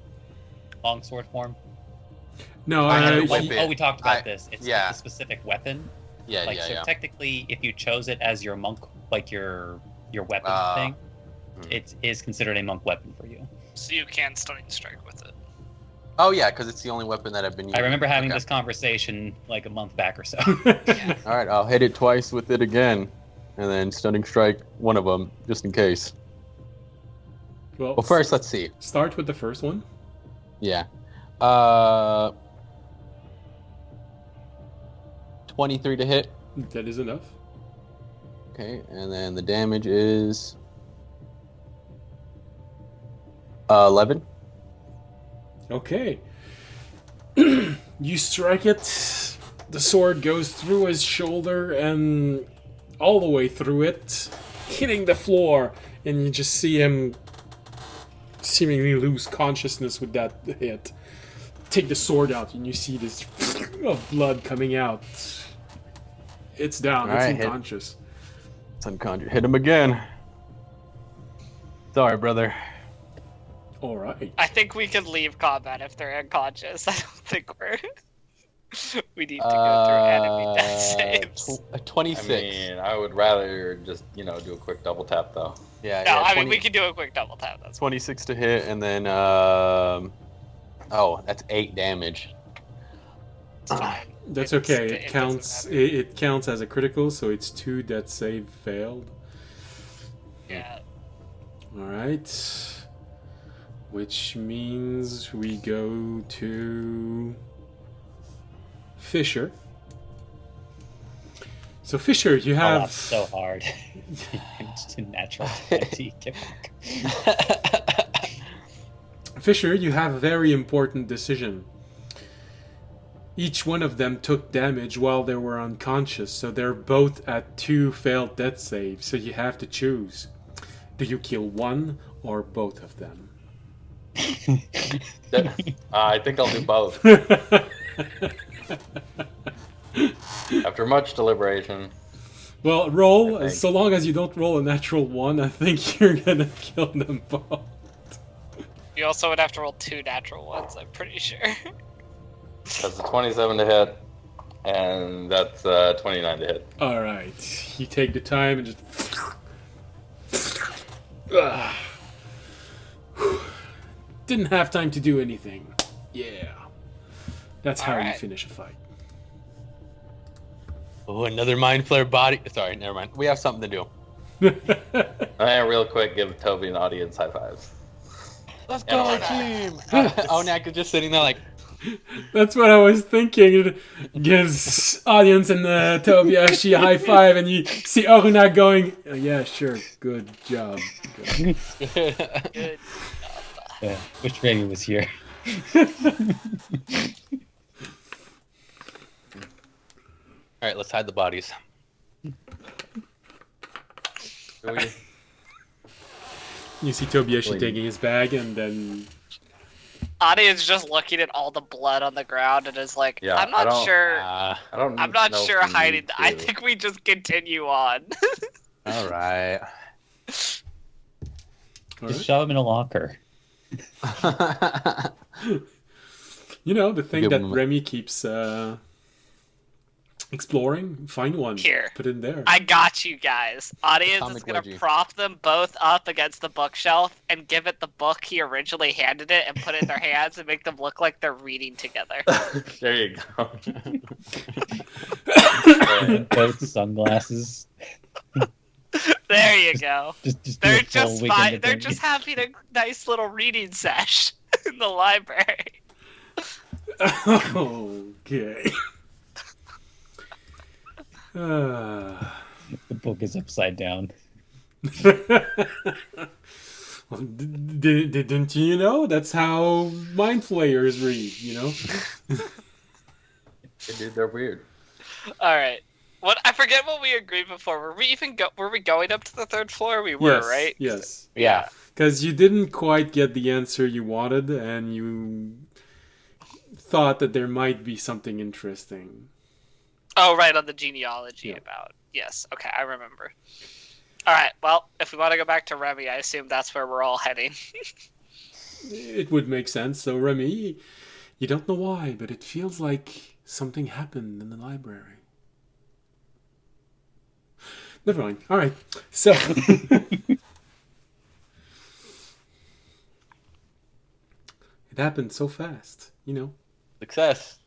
longsword form? No, I had a Oh, whip it. we talked about this. It's yeah. a specific weapon. Yeah, Like, yeah, so yeah. technically, if you chose it as your monk, like your weapon thing, it is considered a monk weapon for you. So you can stunning strike with it. Oh yeah, because it's the only weapon that I've been using. I remember having Okay. this conversation like a month back or so. All right, I'll hit it twice with it again, and then stunning strike one of them just in case. Well, First, let's see. start with the first one. Yeah. 23 to hit. That is enough. Okay, and then the damage is 11. Okay. You strike it. The sword goes through his shoulder and all the way through it, hitting the floor, and you just see him seemingly lose consciousness with that hit. Take the sword out, and you see this of blood coming out. It's down. All right, it's hit. unconscious. It's unconscious. Hit him again. Sorry, brother. All right. I think we can leave combat if they're unconscious. I don't think we need to go through enemy death saves. 26. I mean, I would rather just, do a quick double tap, though. Yeah, No, yeah, I 20 mean we can do a quick double tap. That's 26 to hit, and then Oh, that's 8 damage. fine. That's It's- okay. it It doesn't counts. matter. It counts as a critical, so it's 2 death save failed. Yeah. All right. Which means we go to Fisher. So Fisher, you Oh, have that's so hard. It's a natural 20. Get back. Fisher, you have a very important decision. Each one of them took damage while they were unconscious, so they're both at 2 failed death saves, so you have to choose. Do you kill one or both of them? I think I'll do both. After much deliberation. Well, I roll. think. So long as you don't roll a natural 1, I think you're gonna kill them both. You also would have to roll 2 natural ones, I'm pretty sure. That's a 27 to hit, and that's 29 to hit. All right, you take the time and just. Ugh. Didn't have time to do anything. Yeah, that's how you Alright. finish a fight. Oh, another mind flare body. Sorry, never mind. We have something to do. Real quick, give Toby an audience high fives. Let's go, go, team! Onak is just sitting there like, That's what I was thinking. It gives audience and Tobiashi a high five, and you see Oruna going, "Oh, yeah, sure, good job. Good." Good. Yeah, wish Remy was here. all right, let's hide the bodies. Do we- You see Tobiashi Wait. taking his bag, and then Adi is just looking at all the blood on the ground and is like, Yeah, I'm I not don't- sure. I don't I'm not know if sure we hiding. need I to. think we just continue on. All right. all Just right. shove him in a locker. You know, the thing Give that him- Remy keeps exploring, find one. Here. Put it in there. I got you guys. Audience is Atomic gonna wedgie. prop them both up against the bookshelf and give it the book he originally handed it and put it in their hands and make them look like they're reading together. There you go. Both sunglasses. There you go. Just do They're a full just weekend fine. of They're them. just having a nice little reading sesh in the library. Okay. The book is upside down. Well, didn't you know? That's how mind flayers read, you know? Dude, they're weird. All right. What I forget what we agreed before. Were we going up to the 3rd floor? We were, Yes, right? yes. Yeah. Because you didn't quite get the answer you wanted, and you thought that there might be something interesting. Oh, right, on the genealogy Yeah. about. Yes. Okay, I remember. All right. Well, if we want to go back to Remy, I assume that's where we're all heading. It would make sense. So, Remy, you don't know why, but it feels like something happened in the library. Never mind. All right. So, it happened so fast, you know, Success.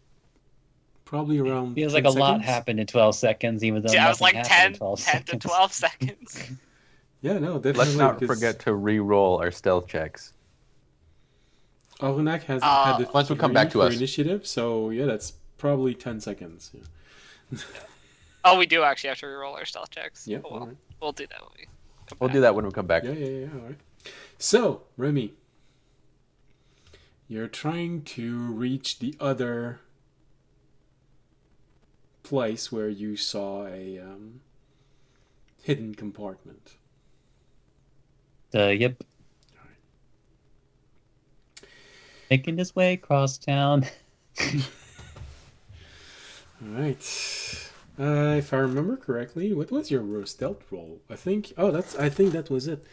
probably around Feels 10 like a lot seconds. happened in 12 seconds, even though Yeah, I was nothing like happened 10, in 12 10 to seconds. 12 seconds. Yeah, no, definitely. Let's not because forget to re-roll our stealth checks. Arunak has Uh, had the once we come 3 back to for us. initiative, so yeah, that's probably 10 seconds. Yeah, Oh, we do actually have to reroll our stealth checks. yeah, Oh, all well, right. we'll do that when we come We'll back. do that when we come back. Yeah, all right. So, Remy, you're trying to reach the other place where you saw a hidden compartment. Yep. Making his way across town. All right. If I remember correctly, what was your stealth roll? I think that was it.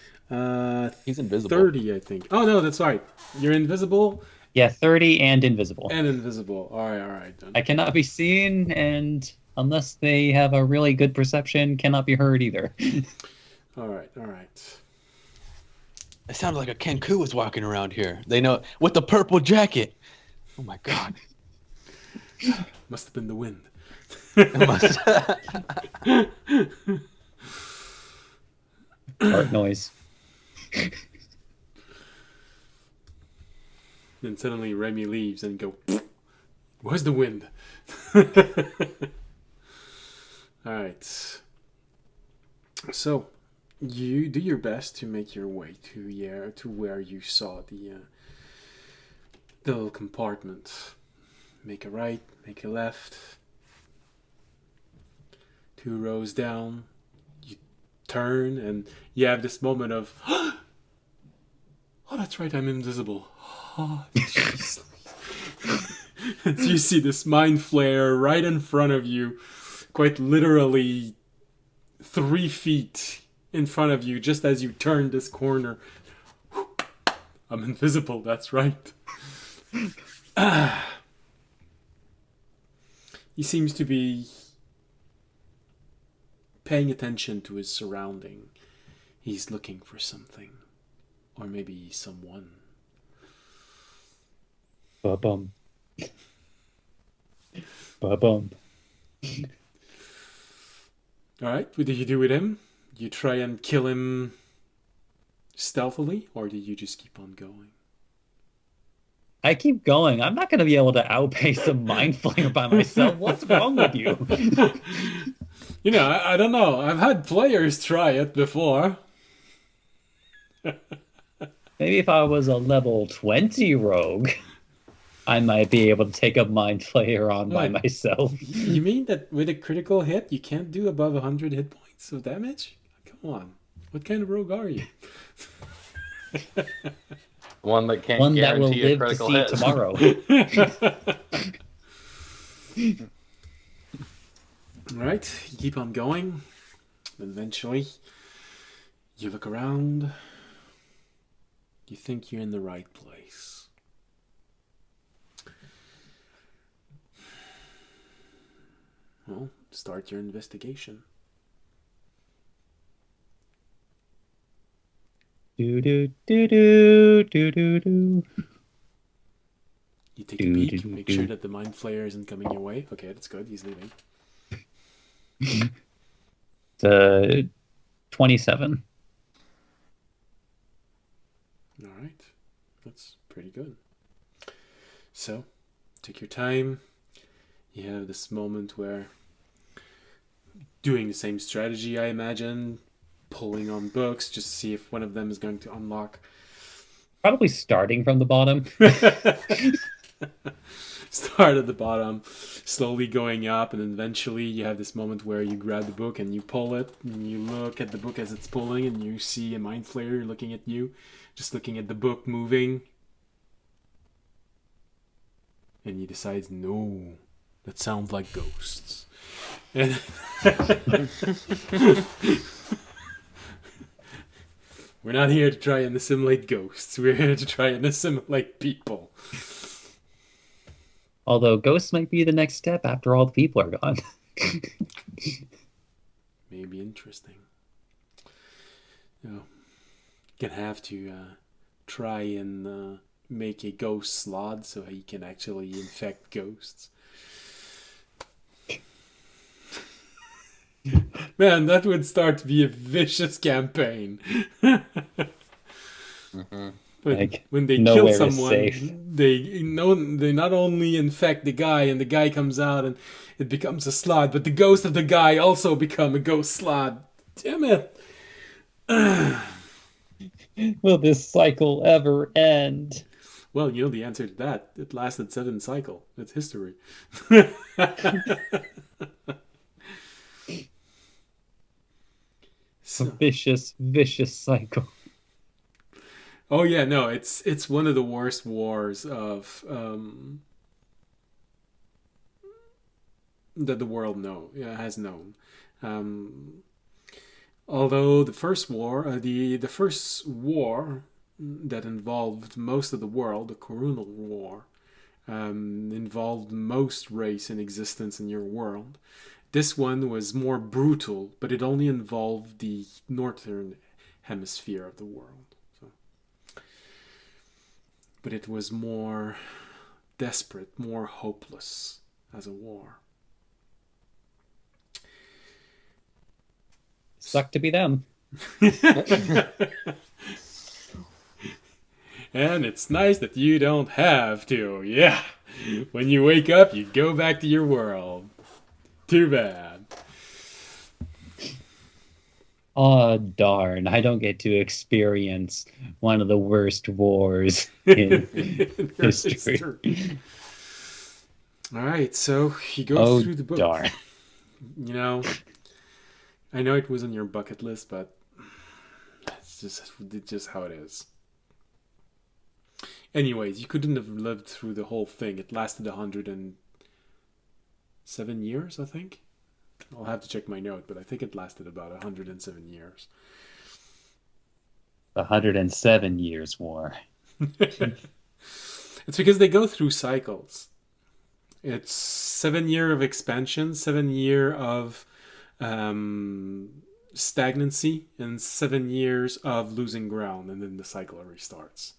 He's invisible. 30, I think. Oh no, that's right. You're invisible Yeah, 30 and invisible. and invisible. All right. Then. I cannot be seen, and unless they have a really good perception, cannot be heard either. All right. It sounded like a Kenku was walking around here. They know with the purple jacket. Oh my god. Must have been the wind. It must- Fart noise. Then suddenly Remy leaves and go, where's the wind? Alright. So, you do your best to make your way to where you saw the little compartment. Make a right, make a left. 2 rows down. You turn and you have this moment of Oh, that's right, I'm invisible. Oh, jeez. You see this mind flare right in front of you, quite literally 3 feet in front of you, just as you turn this corner. I'm invisible, that's right. He seems to be paying attention to his surrounding. He's looking for something. Or maybe someone. Ba-bum. Ba-bum. Alright, what did you do with him? You try and kill him stealthily, or did you just keep on going? I keep going. I'm not going to be able to outpace a mind flayer by myself. What's wrong with you? You know, I don't know. I've had players try it before. Maybe if I was a level 20 rogue, I might be able to take a mind flayer on by What? myself. You mean that with a critical hit, you can't do above 100 hit points of damage? Come on. What kind of rogue are you? One that can't One that will guarantee a live to critical see hit. tomorrow. Alright, you keep on going. Eventually, you look around. You think you're in the right place. Well, start your investigation. Do do do do do do do. You take a peek, make sure that the mind flayer isn't coming your way. Okay, that's good. He's leaving. 27. All right, that's pretty good. So, take your time. You have this moment where doing the same strategy, I imagine, pulling on books just to see if one of them is going to unlock. Probably starting from the bottom. Start at the bottom, slowly going up, and then eventually you have this moment where you grab the book and you pull it, and you look at the book as it's pulling, and you see a mind flayer looking at you, just looking at the book moving. And he decides, no, that sounds like ghosts. And we're not here to try and assimilate ghosts. We're here to try and assimilate people. Although ghosts might be the next step after all the people are gone. Maybe interesting. You know, gonna have to try and make a ghost slot so he can actually infect ghosts. Man, that would start to be a vicious campaign. Mm-hmm. But Like, when they nowhere kill is someone, safe. they not only infect the guy, and the guy comes out and it becomes a slot, but the ghost of the guy also become a ghost slot. Damn it! Will this cycle ever end? Well, you know the answer to that. It lasted 7 cycles. It's history. A vicious, vicious cycle. Oh yeah, no, it's one of the worst wars of that the world has known. Although the first war, the first war that involved most of the world, the Corunal War, involved most race in existence in your world. This one was more brutal, but it only involved the northern hemisphere of the world. But it was more desperate, more hopeless as a war. Sucked to be them. And it's nice that you don't have to. Yeah. When you wake up, you go back to your world. Too bad. Oh, darn. I don't get to experience one of the worst wars in history. All right, so you go Oh, through the book. darn. You know, I know it was on your bucket list, but it's just how it is. Anyways, you couldn't have lived through the whole thing. It lasted 107 years, I think. I'll have to check my note, but I think it lasted about 107 years. 107 Years War. It's because they go through cycles. It's 7 year of expansion, 7 year of stagnancy, and 7 years of losing ground, and then the cycle restarts.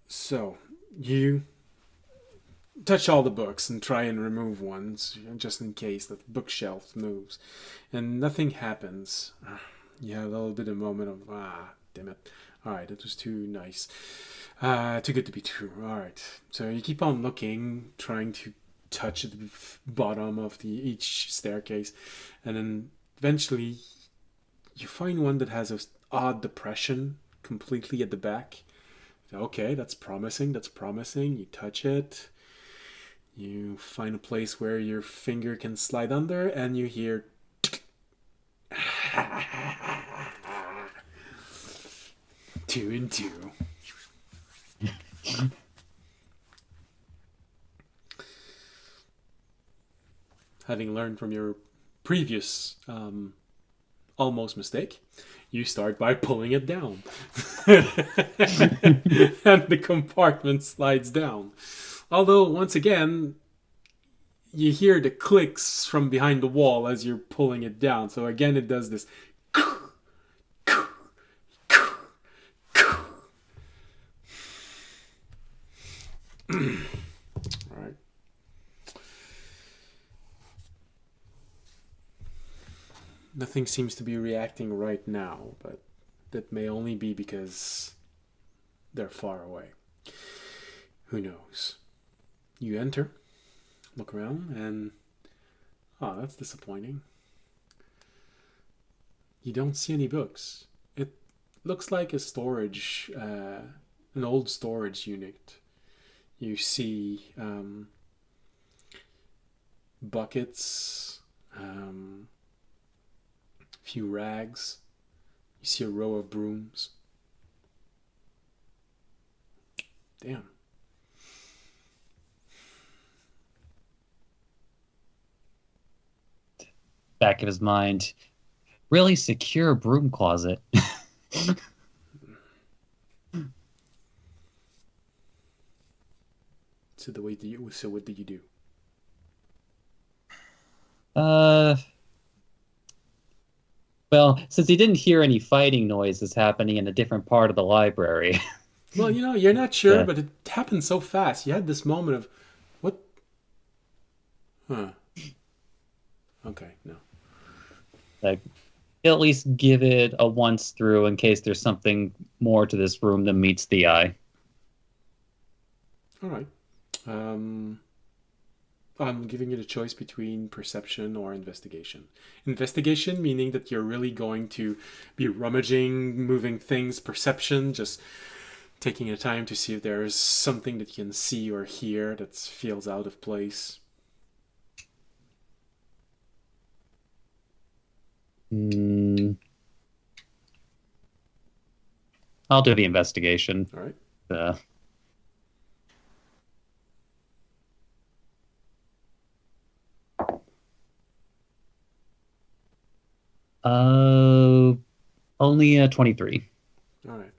So you touch all the books and try and remove ones just in case the bookshelf moves, and nothing happens. You have a little bit of moment of damn it. All right, it was too nice, too good to be true. All right, so you keep on looking, trying to touch the bottom of each staircase, and then eventually you find one that has an odd depression completely at the back. Okay, that's promising. That's promising. You touch it. You find a place where your finger can slide under, and you hear. Two and two. Having learned from your previous almost mistake, you start by pulling it down. And the compartment slides down. Although, once again, you hear the clicks from behind the wall as you're pulling it down. So again, it does this. Alright. Nothing seems to be reacting right now, but that may only be because they're far away. Who knows? You enter, look around, and that's disappointing. You don't see any books. It looks like a storage, an old storage unit. You see buckets, few rags. You see a row of brooms. Damn. Back of his mind, really secure broom closet. So what did you do? Well, since he didn't hear any fighting noises happening in a different part of the library. Well, you're not sure, but it happened so fast. You had this moment of, what? Huh. Okay, no. Like, at least give it a once through in case there's something more to this room than meets the eye. All right. I'm giving you the choice between perception or investigation. Investigation meaning that you're really going to be rummaging, moving things. Perception, just taking the time to see if there's something that you can see or hear that feels out of place. I'll do the investigation. All right. Only 23. All right.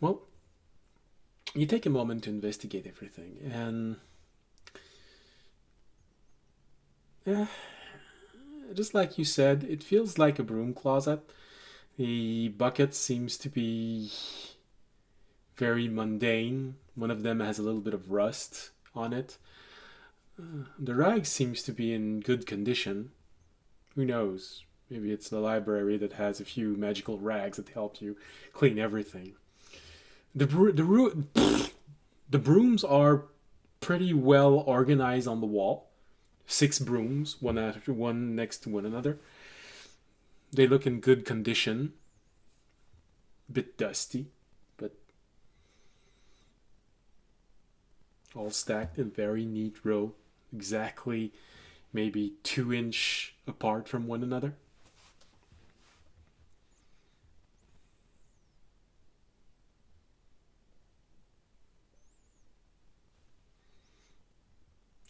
Well, you take a moment to investigate everything, and just like you said, it feels like a broom closet. The bucket seems to be very mundane. One of them has a little bit of rust on it. The rag seems to be in good condition. Who knows? Maybe it's the library that has a few magical rags that help you clean everything. The brooms are pretty well organized on the wall. 6 brooms, one after one next to one another. They look in good condition. A bit dusty, but all stacked in very neat row. Exactly maybe 2 inch apart from one another.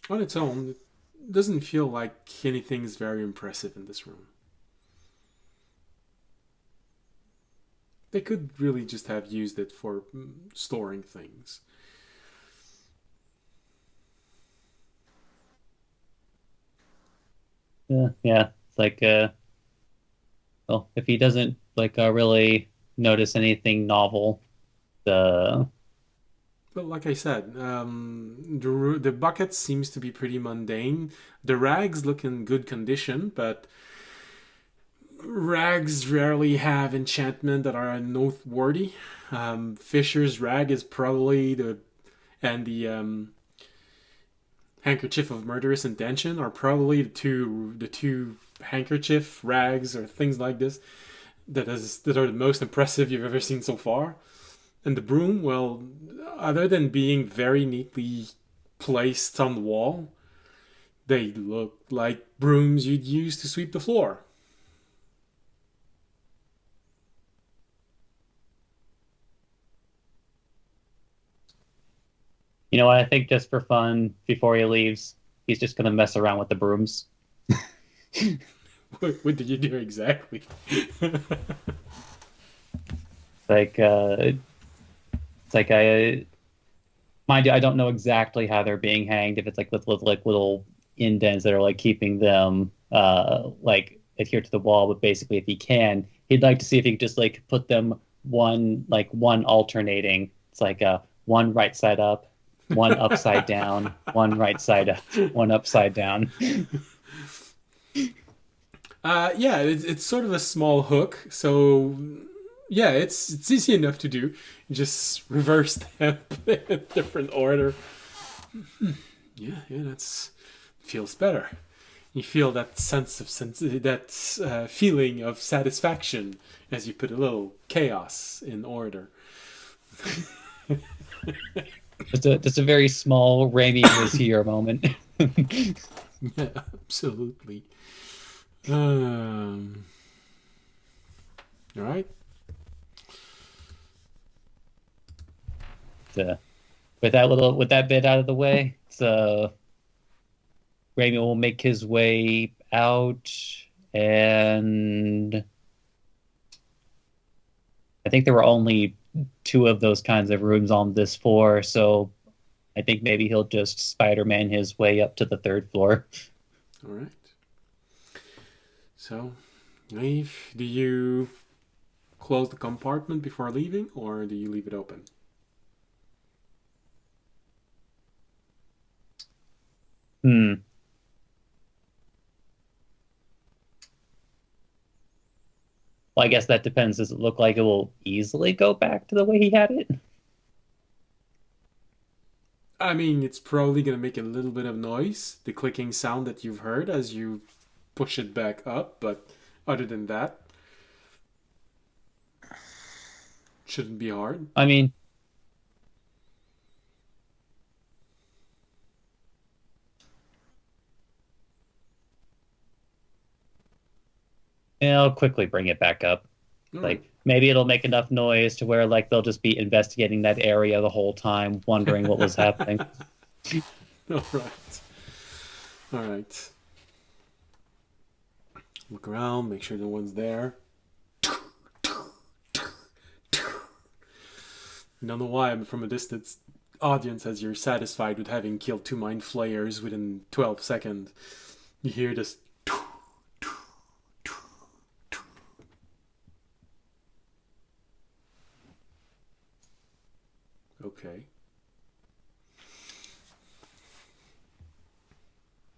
On its own, it doesn't feel like anything's very impressive in this room. They could really just have used it for storing things. Yeah. It's like, well, if he doesn't like really notice anything novel, the But like I said, the bucket seems to be pretty mundane. The rags look in good condition, but rags rarely have enchantment that are noteworthy. Fisher's rag is probably the handkerchief of murderous intention are probably the two handkerchief rags or things like this that are the most impressive you've ever seen so far. And the broom, well, other than being very neatly placed on the wall, they look like brooms you'd use to sweep the floor. you know what I think just for fun before he leaves, he's just gonna mess around with the brooms. What did you do exactly? Like it's like I mind you, I don't know exactly how they're being hanged. If it's like with like little indents that are like keeping them like adhered to the wall, but basically if he can, he'd like to see if he could just like put them one alternating. It's like one right side up, one upside down, one right side up, one upside down. Yeah, it's sort of a small hook, so yeah, it's easy enough to do. You just reverse them in a different order. Yeah, that's feels better. You feel that feeling of satisfaction as you put a little chaos in order. Just a very small Raimi was here moment. Yeah, absolutely. All right. With that bit out of the way, so Raimi will make his way out, and I think there were only two of those kinds of rooms on this floor, so I think maybe he'll just Spider-Man his way up to the third floor. All right. So, leave. Do you close the compartment before leaving, or do you leave it open? Hmm. Well, I guess that depends. Does it look like it will easily go back to the way he had it? I mean, it's probably going to make a little bit of noise, the clicking sound that you've heard as you push it back up, but other than that, shouldn't be hard. I mean, yeah, I'll quickly bring it back up. All Like right. maybe it'll make enough noise to where like they'll just be investigating that area the whole time, wondering what was happening. All right. All right. Look around, make sure no one's there. I don't know why I'm from a distance audience as you're satisfied with having killed two mind flayers within 12 seconds. You hear this. Okay.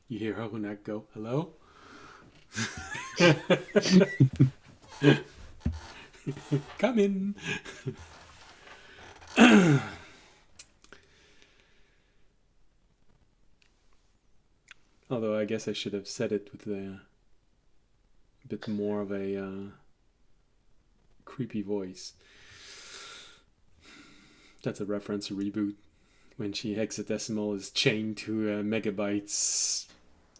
You hear Hogunak go, hello? Come in. Although I guess I should have said it with a bit more of a creepy voice. That's a reference to Reboot, when she hexadecimal is chained to a Megabyte's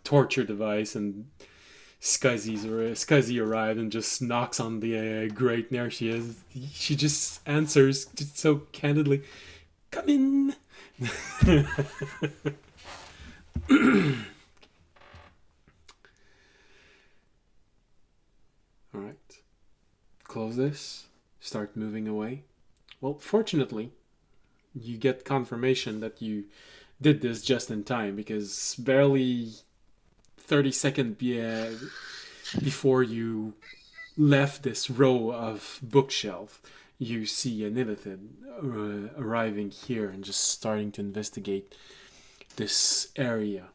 torture device, and Scuzzy arrives and just knocks on the grate near she is. She just answers just so candidly, "Come in." All right. Close this. Start moving away. Well, fortunately, you get confirmation that you did this just in time, because barely 30 seconds before you left this row of bookshelf, you see an illithid arriving here and just starting to investigate this area.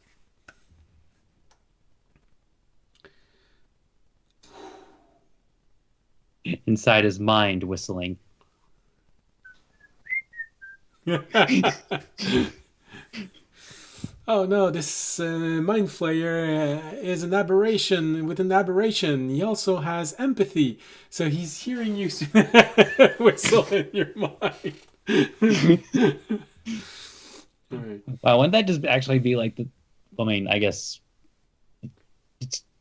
Inside his mind, whistling. Oh no, this mind flayer is an aberration with an aberration. He also has empathy, so he's hearing you whistle in your mind. All right. Wow, wouldn't that just actually be like the? I mean, I guess.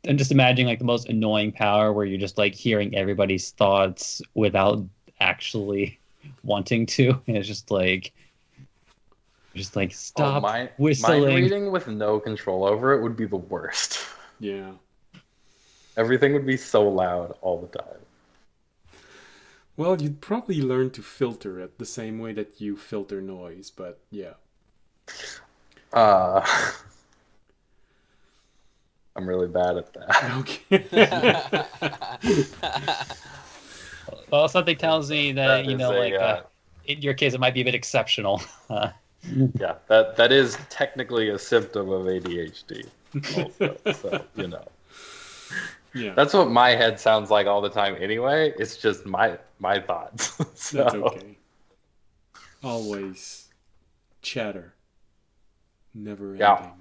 I'm just imagining like the most annoying power where you're just like hearing everybody's thoughts without actually wanting to, and it's just like stop whistling. Mind reading with no control over it would be the worst. Yeah. Everything would be so loud all the time. Well, you'd probably learn to filter it the same way that you filter noise, but yeah. I'm really bad at that. Okay. Well, something tells me that That is in your case, it might be a bit exceptional. Yeah, that is technically a symptom of ADHD. Also, so Yeah. that's what my head sounds like all the time. Anyway, it's just my thoughts. So, That's okay. Always chatter. Never ending. Yeah.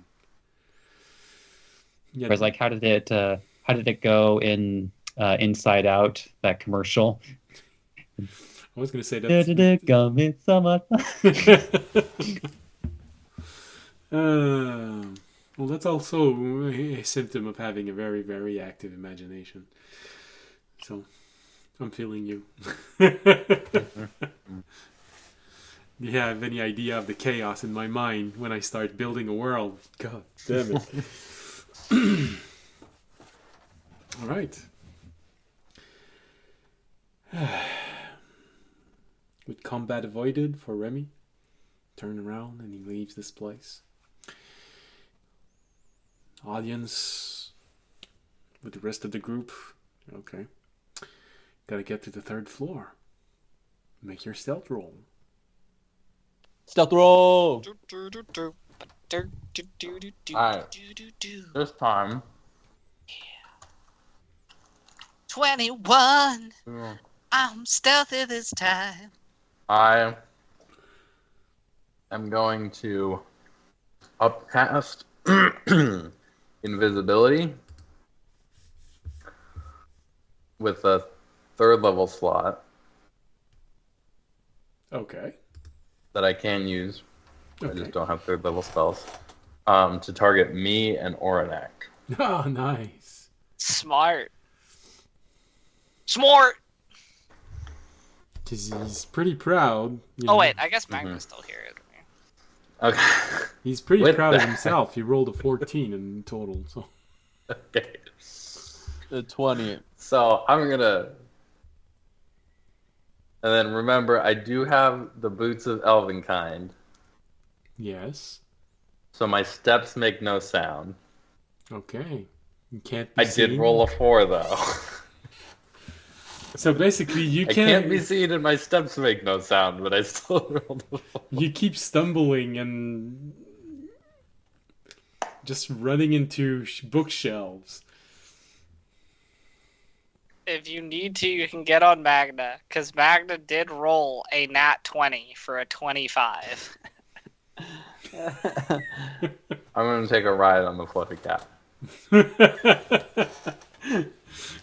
Yeah. Whereas, like, how did it go in Inside Out, that commercial? I was going to say Come in summer. well, that's also a symptom of having a very, very active imagination. So, I'm feeling you. Do you have any idea of the chaos in my mind when I start building a world? God damn it. All right. With combat avoided for Remy, turn around and he leaves this place. Audience with the rest of the group. Okay. Gotta get to the 3rd floor. Make your stealth roll. Stealth roll. Alright. This time, 21. I'm stealthy this time. I am going to upcast invisibility with a 3rd level slot Okay. that I can use. I Okay. just don't have 3rd level spells. To target me and Oranak. Oh, nice. Smart. Smart. Because he's pretty proud. you Oh know. wait, I guess Magna's still here. Isn't he? Okay. He's pretty With proud of that- himself. He rolled a 14 in total. So Okay. The 20. So I'm gonna. And then remember, I do have the boots of Elvenkind, yes. so my steps make no sound. Okay. You can't be I did seen. roll a 4 though. So basically, you I can't be seen and my steps make no sound, but I still rolled a 4. You keep stumbling and just running into bookshelves. If you need to, you can get on Magna, because Magna did roll a nat 20 for a 25. I'm gonna take a ride on the fluffy cat.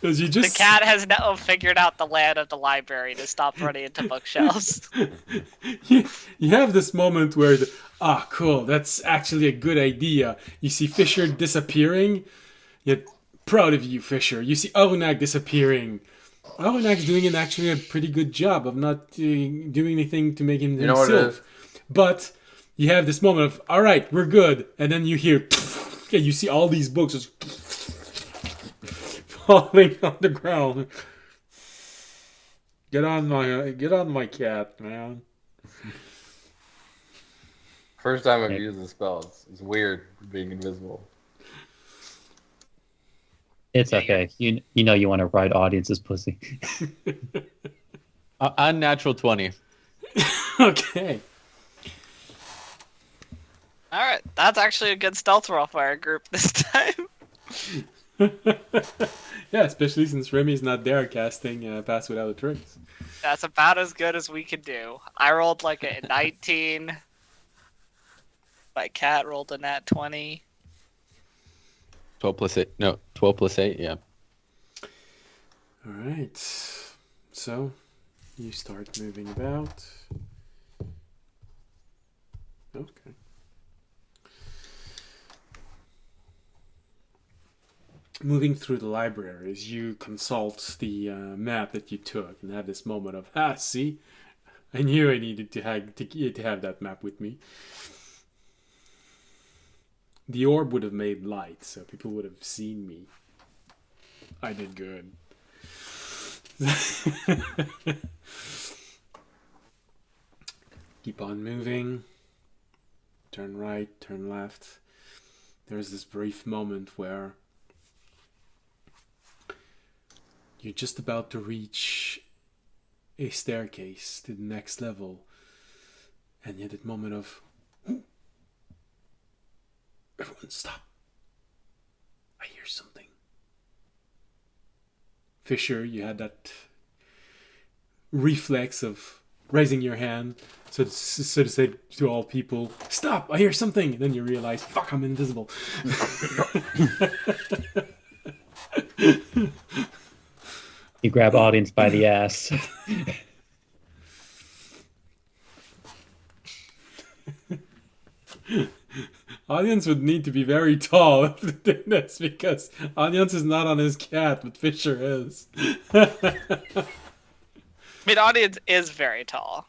Because you The just cat has now figured out the land of the library to stop running into bookshelves. you have this moment where cool, that's actually a good idea. You see Fisher disappearing. You're proud of you, Fisher. You see Arunak disappearing. Arunak's doing actually a pretty good job of not doing anything to make him You know what it himself. But you have this moment of, all right, we're good, and then you hear, and you see all these books just falling on the ground. Get on my cat, man. First time I've used the spell. It's weird being invisible. It's okay. You know you want to ride audience's pussy. Unnatural 20. Okay. All right, that's actually a good stealth roll for our group this time. Yeah, especially since Remy's not there casting Pass Without a Trace. That's about as good as we could do. I rolled like a 19. My cat rolled a nat 20. 12 plus 8. No, 12 plus 8, yeah. All right. So, you start moving about. Okay. Moving through the libraries, you consult the map that you took and have this moment of, see? I knew I needed to have that map with me. The orb would have made light, so people would have seen me. I did good. Keep on moving. Turn right, turn left. There's this brief moment where you're just about to reach a staircase to the next level, and yet that moment of, everyone stop. I hear something. Fisher, you had that reflex of raising your hand so to say to all people, stop, I hear something. And then you realize, fuck, I'm invisible. You grab audience by the ass. Audience would need to be very tall to do this because Audience is not on his cat, but Fisher is. I mean, audience is very tall,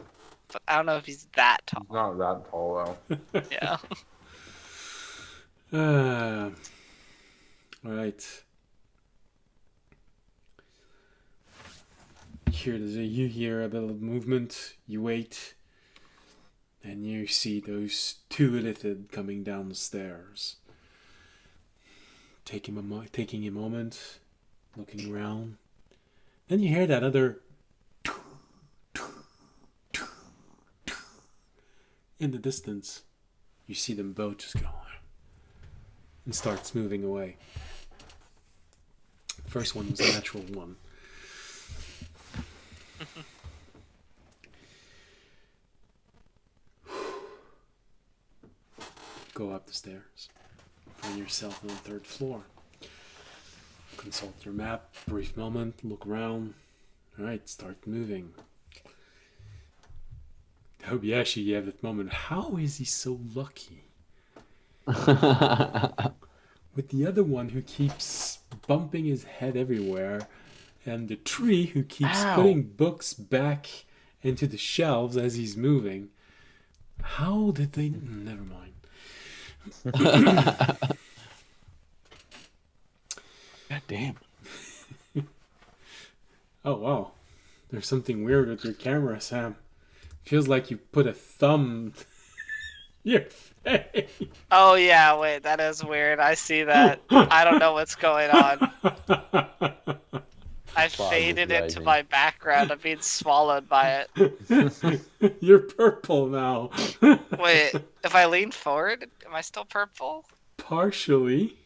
but I don't know if he's that tall. Not that tall though. Yeah. Right. You hear a bit of movement, you wait, and you see those two littered coming down the stairs. Taking a moment, looking around. Then you hear that other in the distance. You see them both just go and starts moving away. The first one was a natural one. Go up the stairs. Find yourself on the third floor. Consult your map. Brief moment. Look around. Alright, start moving. Tobiashi, you have that moment. How is he so lucky? With the other one who keeps bumping his head everywhere, and the tree who keeps putting books back into the shelves as he's moving. How did they... Never mind. God damn. Oh, wow. There's something weird with your camera, Sam. Feels like you put a thumb in your face. Oh yeah, wait, that is weird. I see that. I don't know what's going on. I faded into my background. I'm being swallowed by it. You're purple now. Wait, if I lean forward, am I still purple? Partially.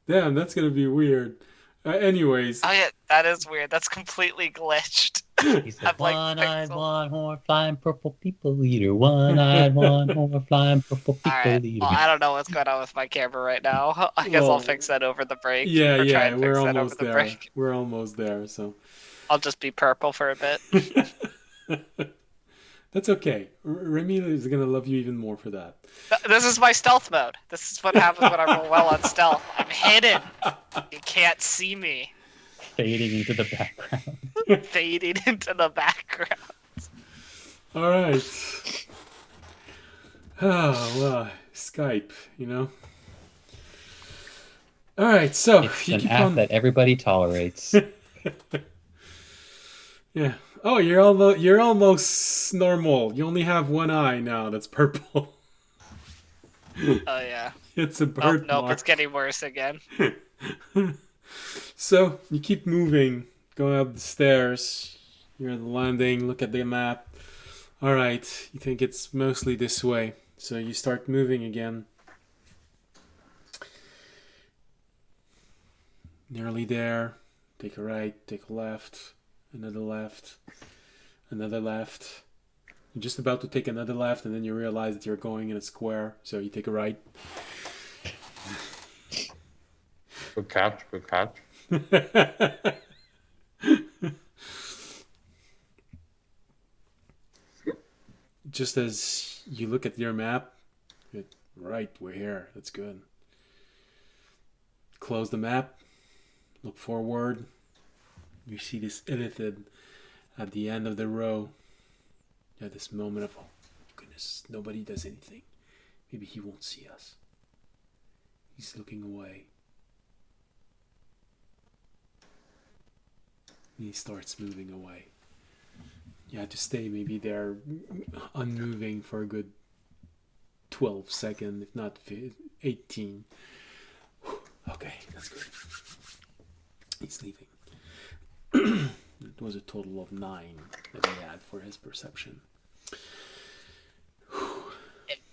Damn, that's gonna be weird. Anyways. Oh yeah, that is weird. That's completely glitched. He's a one-eyed, one-horn, flying purple people eater. One-eyed, one-horn, flying purple people Alright, eater. well, I don't know what's going on with my camera right now. I guess I'll fix that over the break. Yeah, or try yeah, and we're fix that over almost the there. break. We're almost there, so. I'll just be purple for a bit. That's okay. Remy is gonna love you even more for that. This is my stealth mode. This is what happens when I roll well on stealth. I'm hidden. You can't see me. Fading into the background. Fading into the background. All right. Oh, well, Skype, you know. All right, so It's you an keep app on. that everybody tolerates. Yeah. Oh, you're almost normal. You only have one eye now. That's purple. Oh yeah. It's a Oh nope, birthmark. it's getting worse again. So you keep moving, going up the stairs. You're at the landing. Look at the map. All right, you think it's mostly this way. So you start moving again. Nearly there. Take a right, take a left, another left, another left. You're just about to take another left, and then you realize that you're going in a square. So you take a right. Good catch. Good catch. Just as you look at your map, right, we're here. That's good. Close the map. Look forward. You see this illithid at the end of the row. You have this moment of, oh goodness, nobody does anything. Maybe he won't see us. He's looking away. And he starts moving away. You have to stay maybe there unmoving for a good 12 seconds, if not 18. Okay, that's good. He's leaving. It was a total of 9 that he had for his perception.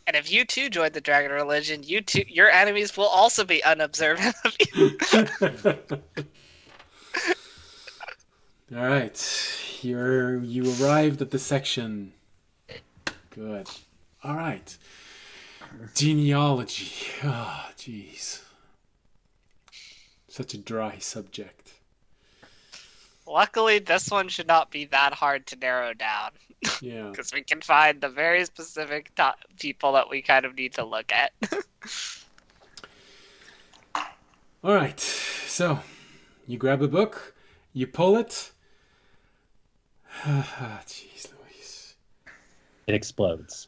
And if you too join the dragon religion, your enemies will also be unobservant of you. All right, you arrived at the section. Good. All right. Genealogy. Ah, jeez. Such a dry subject. Luckily, this one should not be that hard to narrow down. Yeah. Because we can find the very specific people that we kind of need to look at. All right. So, you grab a book, you pull it. Jeez Louise. It explodes.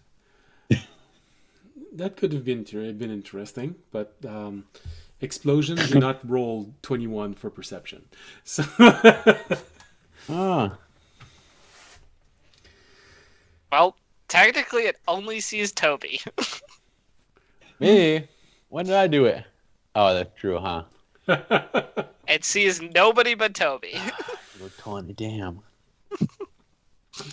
That could have been interesting, but explosions do not roll 21 for perception. So Ah. Well, technically, it only sees Toby. Me? When did I do it? Oh, that's true, huh? It sees nobody but Toby. Little 20, damn.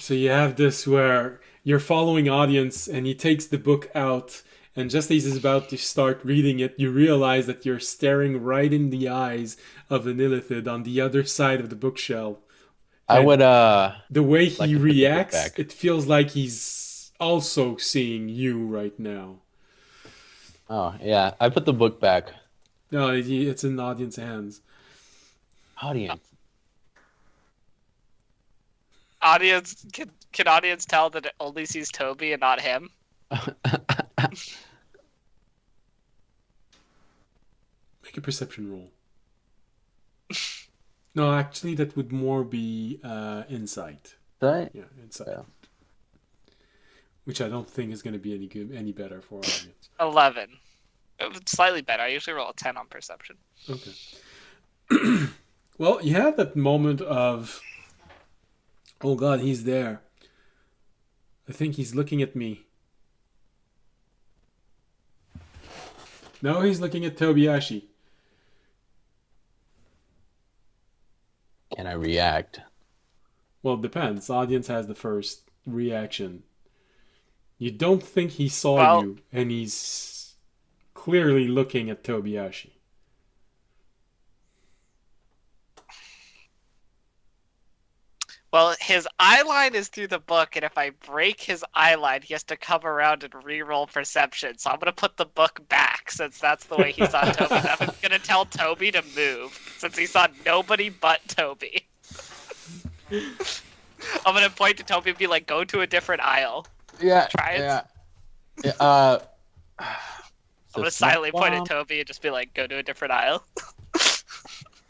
So you have this where you're following audience and he takes the book out, and just as he's about to start reading it, you realize that you're staring right in the eyes of an illithid on the other side of the bookshelf. I would, The way like he to put the book reacts, back. it feels like he's also seeing you right now. oh, yeah, I put the book back. No, it's in the audience hands. Audience. Audience can audience tell that it only sees Toby and not him? Make a perception roll. No, actually, that would more be insight. Right? Yeah, insight. Yeah. Which I don't think is going to be any better for our audience. 11. It's slightly better. I usually roll a 10 on perception. Okay. Well, you have that moment of, oh God, he's there. I think he's looking at me. No, he's looking at Tobiyashi. Can I react? Well, it depends. Audience has the first reaction. You don't think he saw Well- you, and he's clearly looking at Tobiyashi. Well, his eye line is through the book, and if I break his eye line, he has to come around and re-roll perception. So I'm going to put the book back, since that's the way he saw Toby. I'm going to tell Toby to move, since he saw nobody but Toby. I'm going to point to Toby and be like, go to a different aisle. Yeah. Try it. Yeah. Yeah, I'm going to silently point at Toby and just be like, go to a different aisle.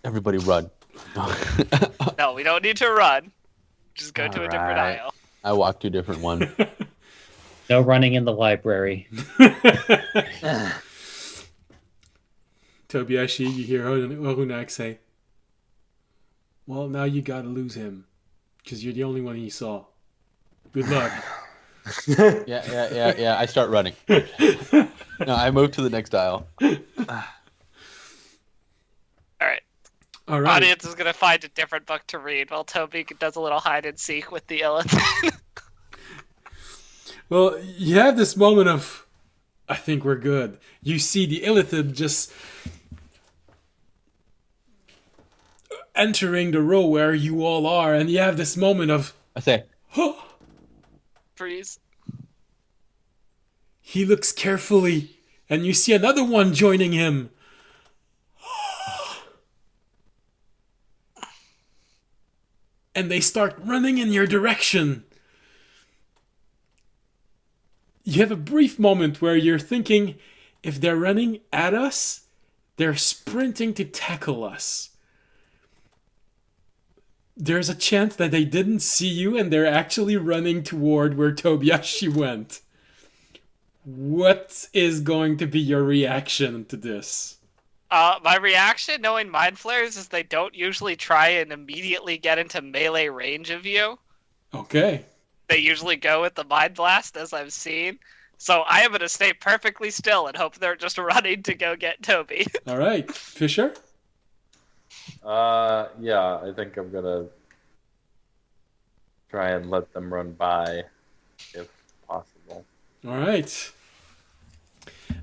Everybody run. No, we don't need to run. Just go to a different Alright. aisle. I walked to a different one. No running in the library. Tobiashi, you hear Orunak say, well, now you gotta lose him, because you're the only one he saw. Good luck. Yeah. I start running. No, I move to the next aisle. Alright. All right. Audience is gonna find a different book to read while Toby does a little hide and seek with the illithid. Well, you have this moment of, I think we're good. You see the illithid just entering the row where you all are, and you have this moment of, I say, Freeze. he looks carefully, and you see another one joining him. And they start running in your direction. You have a brief moment where you're thinking, if they're running at us, they're sprinting to tackle us. There's a chance that they didn't see you and they're actually running toward where Tobiashi went. What is going to be your reaction to this? My reaction, knowing Mind Flayers, is they don't usually try and immediately get into melee range of you. Okay. They usually go with the Mind Blast, as I've seen. So I am going to stay perfectly still and hope they're just running to go get Toby. All right. Fisher? Yeah, I think I'm gonna try and let them run by, if possible. All right.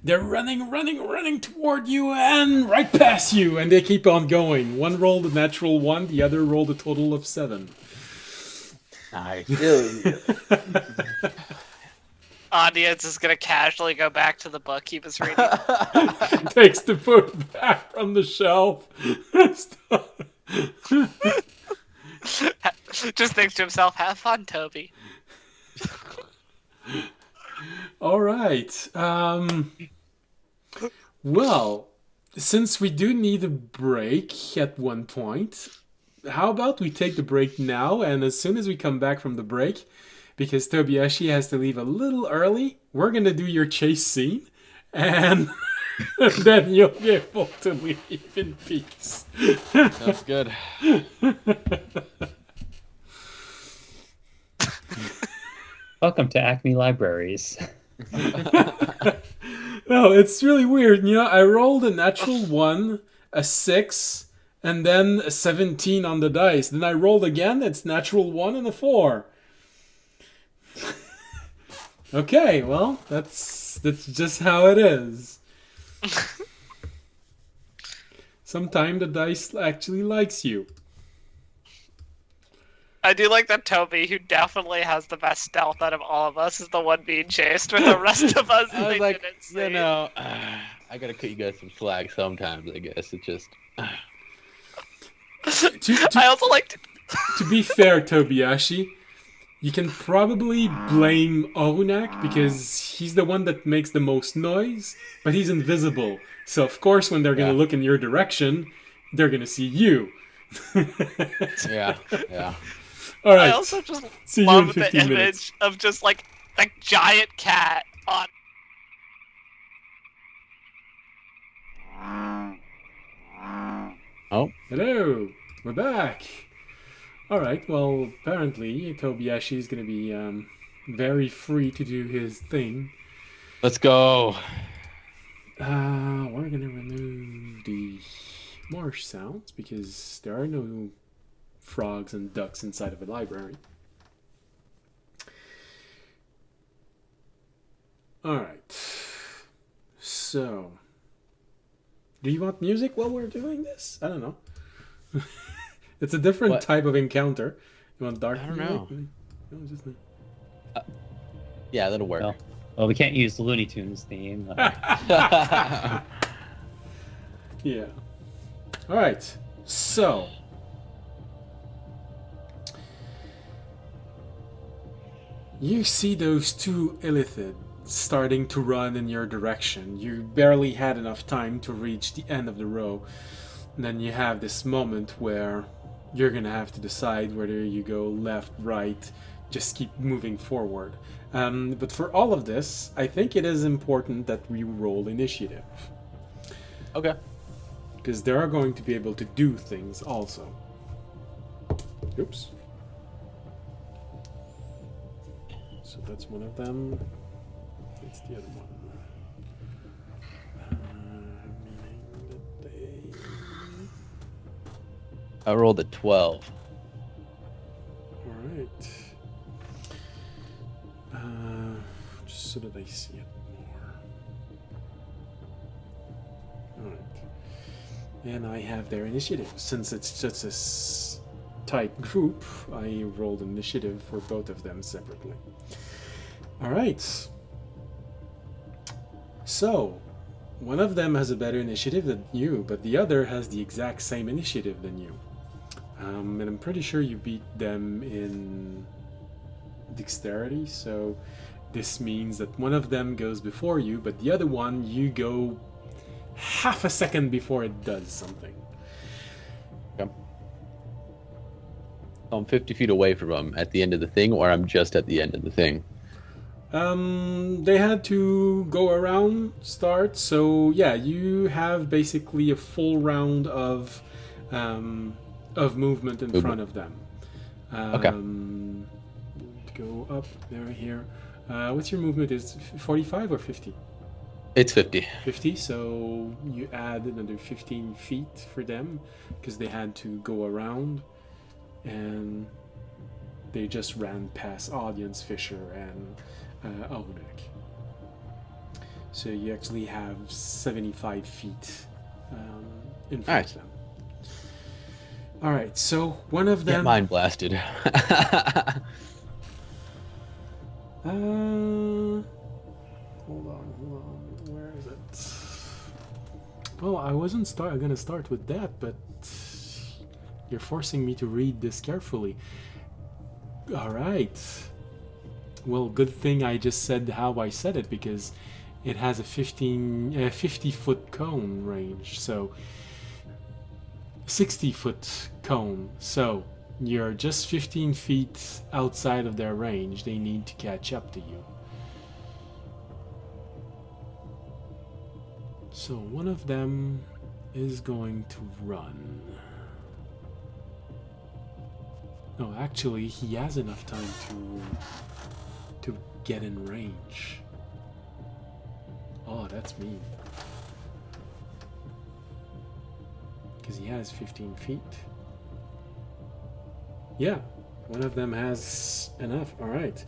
They're running toward you and right past you, and they keep on going. One rolled a natural 1, the other rolled a total of 7. nice. Audience is going to casually go back to the book he was reading. Takes the book back from the shelf. Just thinks to himself, have fun, Toby. All right. Well, since we do need a break at one point, how about we take the break now, and as soon as we come back from the break, because Tobiashi has to leave a little early, we're going to do your chase scene, and then you'll be able to leave in peace. Sounds good. Welcome to Acme Libraries. No, it's really weird. You know, I rolled a natural 1, a 6, and then a 17 on the dice. Then I rolled again, it's natural 1 and a 4. Okay, well, that's just how it is. Sometimes the dice actually likes you. I do like that Toby, who definitely has the best stealth out of all of us, is the one being chased with the rest of us. I was they like, didn't see. you know, I gotta cut you guys some slack sometimes, I guess. It just... I also like To be fair, Tobiashi, you can probably blame Orunak because he's the one that makes the most noise, but he's invisible. So of course when they're going to look in your direction, they're going to see you. Yeah. All right. I also just See you in love the 15 image minutes. of just like a giant cat on. Oh, Hello, we're back. All right. Well, apparently Tobiashi is going to be very free to do his thing. let's go. We're going to remove the marsh sounds because there are no frogs and ducks inside of a library. All right. So, do you want music while we're doing this? I don't know. It's a different What? type of encounter. You want dark I don't music? know. No, just me. Yeah, that'll work. Well, well, we can't use the Looney Tunes theme. Yeah. All right. So, you see those two illithid starting to run in your direction. You barely had enough time to reach the end of the row. And then you have this moment where you're gonna have to decide whether you go left, right, just keep moving forward. But for all of this, I think it is important that we roll initiative, Okay. because they are going to be able to do things also. Oops. So that's one of them. It's the other one. Meaning that they... I rolled a 12. Alright. Just so that I see it more. Alright. And I have their initiative. Since it's just a tight group, I rolled initiative for both of them separately. Alright. So, one of them has a better initiative than you, but the other has the exact same initiative than you. And I'm pretty sure you beat them in dexterity, so this means that one of them goes before you, but the other one, you go half a second before it does something. Okay. So I'm 50 feet away from them at the end of the thing, or I'm just at the end of the thing. They had to go around, start, so yeah, you have basically a full round of movement in front of them. Okay. Go up, there, here. What's your movement? Is 45 or 50? It's 50. 50, so you add another 15 feet for them, because they had to go around, and they just ran past Audience, Fisher, and Oleg. So you actually have 75 feet in front of them. Alright, so one of them... Get mind blasted. Hold on. Where is it? Well, I wasn't gonna start with that, but you're forcing me to read this carefully. Alright. Well, good thing I just said how I said it, because it has a 50-foot cone range, so 60-foot cone. So you're just 15 feet outside of their range. They need to catch up to you. So one of them is going to run. No, actually, he has enough time to get in range. Oh, that's mean. Because he has 15 feet. Yeah, one of them has enough. All right.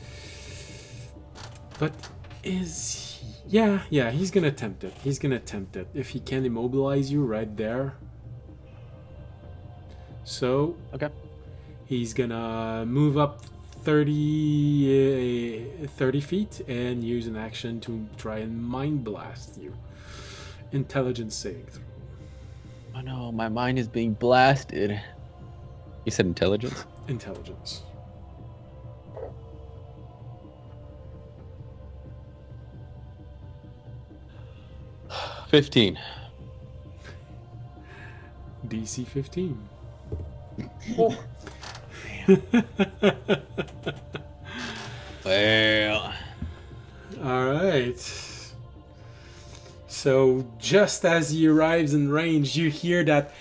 But is he... Yeah, he's gonna attempt it. He's gonna attempt it. If he can immobilize you right there. So... Okay. He's gonna move up 30 feet and use an action to try and mind blast you. Intelligence saving throw. Oh no, my mind is being blasted. You said intelligence? Intelligence. $15. DC 15. Well, All right. So just as he arrives in range, you hear that.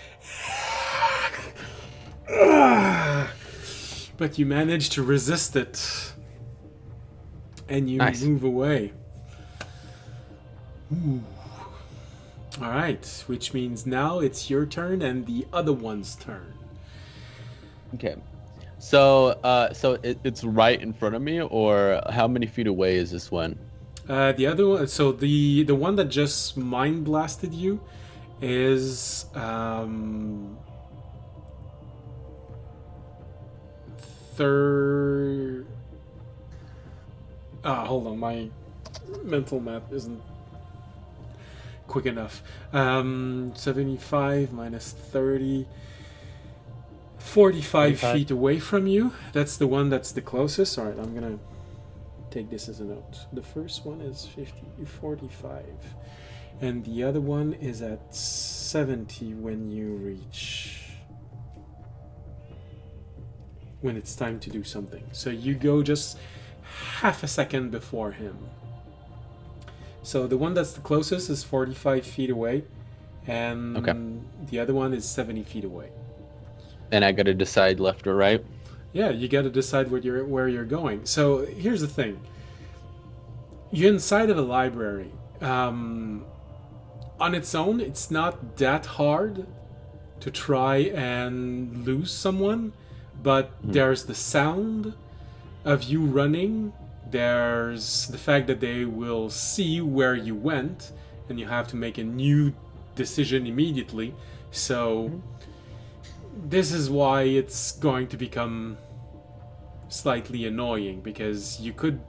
But you manage to resist it, and you Nice. move away. Ooh. All right, which means now it's your turn and the other one's turn. okay. So, it's right in front of me, or how many feet away is this one? The other one, so the one that just mind blasted you is third. Hold on, my mental math isn't quick enough. 75 minus 30. 45 feet away from you. That's the one that's the closest. Alright, I'm gonna take this as a note. The first one is 45. And the other one is at 70 when you reach when it's time to do something. So you go just half a second before him. So the one that's the closest is 45 feet away, and Okay. the other one is 70 feet away. And I gotta decide left or right. Yeah, you got to decide where you're going. So here's the thing: you're inside of a library. On its own, it's not that hard to try and lose someone, but there's the sound of you running. There's the fact that they will see where you went, and you have to make a new decision immediately. So this is why it's going to become slightly annoying, because you could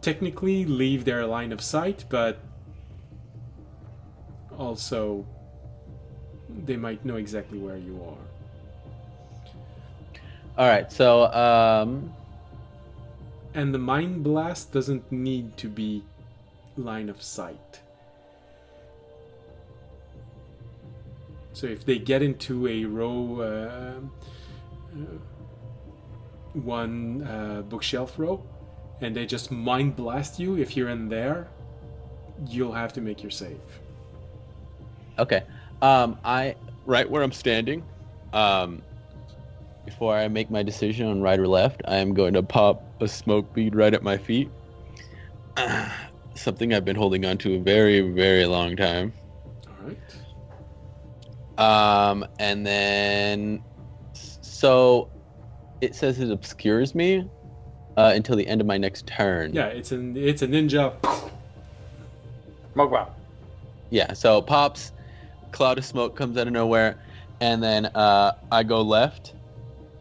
technically leave their line of sight, but also they might know exactly where you are. All right, so And the mind blast doesn't need to be line of sight. So if they get into a row, one bookshelf row, and they just mind blast you, if you're in there, you'll have to make your save. okay. I right where I'm standing. Before I make my decision on right or left, I am going to pop a smoke bead right at my feet. Something I've been holding on to a very, very long time. All right. And then, so it says it obscures me until the end of my next turn. Yeah, it's a ninja. Smoke bomb. Yeah. So pops, cloud of smoke comes out of nowhere, and then I go left.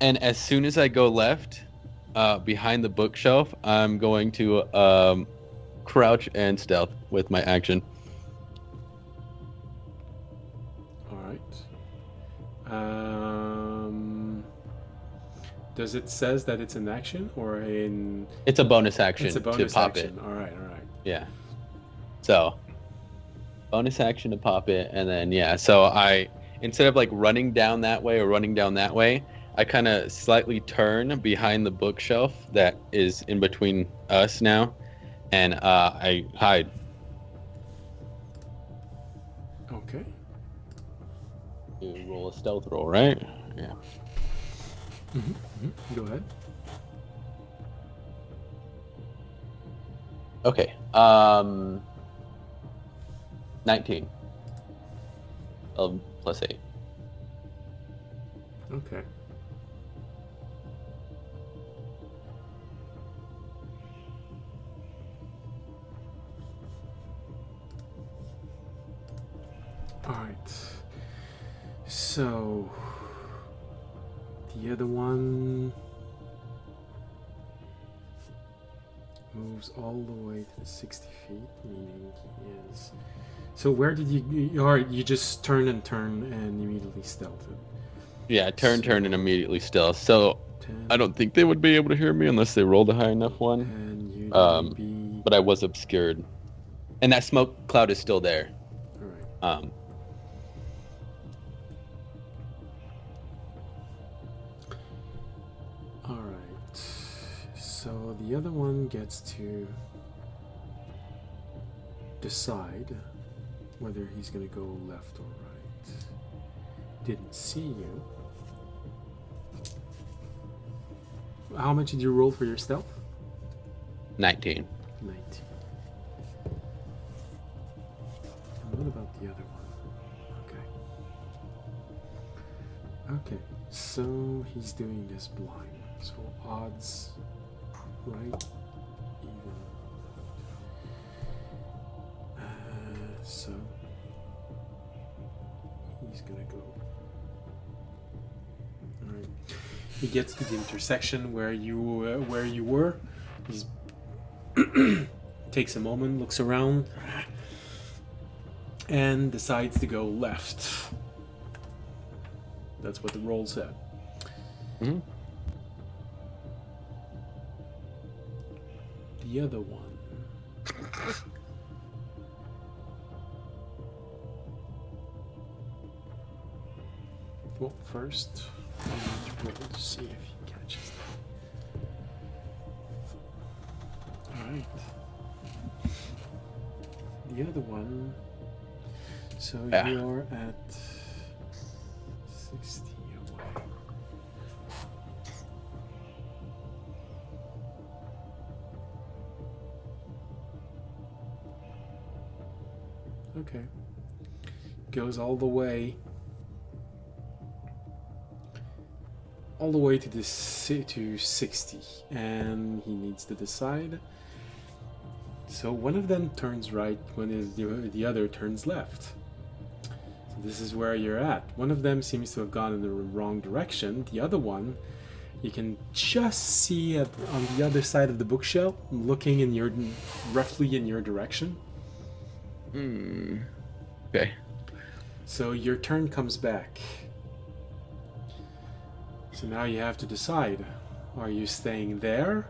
And as soon as I go left, behind the bookshelf, I'm going to crouch and stealth with my action. All right. Does it says that it's an action or in? It's a bonus action It's a bonus to pop action. it. All right. All right. Yeah. So, bonus action to pop it, and then yeah. So I, instead of like running down that way or running down that way, I kind of slightly turn behind the bookshelf that is in between us now, and I hide. Okay. You roll a stealth roll, right? Yeah. Go ahead. Okay. 19. Plus 8. Okay. All right. So the other one moves all the way to the 60 feet, meaning he is. So where did you? Or you just turn and immediately stealthed. Yeah, turn, and immediately stealth. So 10, I don't think they would be able to hear me unless they rolled a high enough one. and you be. But I was obscured, and that smoke cloud is still there. All right. All right. So the other one gets to decide whether he's going to go left or right. Didn't see you. How much did you roll for your stealth? 19. 19. And what about the other one? Okay. Okay. So he's doing this blind. So odds, right? Even. So he's gonna go. All right. He gets to the intersection where you were. He's takes a moment, looks around, and decides to go left. That's what the roll said. Mm-hmm. The other one. Well, first, I need to roll to see if he catches Alright. The other one. So Yeah. you're at 60 away. Okay. Goes all the way to to 60, and he needs to decide. So one of them turns right when the other turns left. So this is where you're at. One of them seems to have gone in the wrong direction. The other one, you can just see it on the other side of the bookshelf, looking in roughly in your direction. Okay. So your turn comes back. So now you have to decide. Are you staying there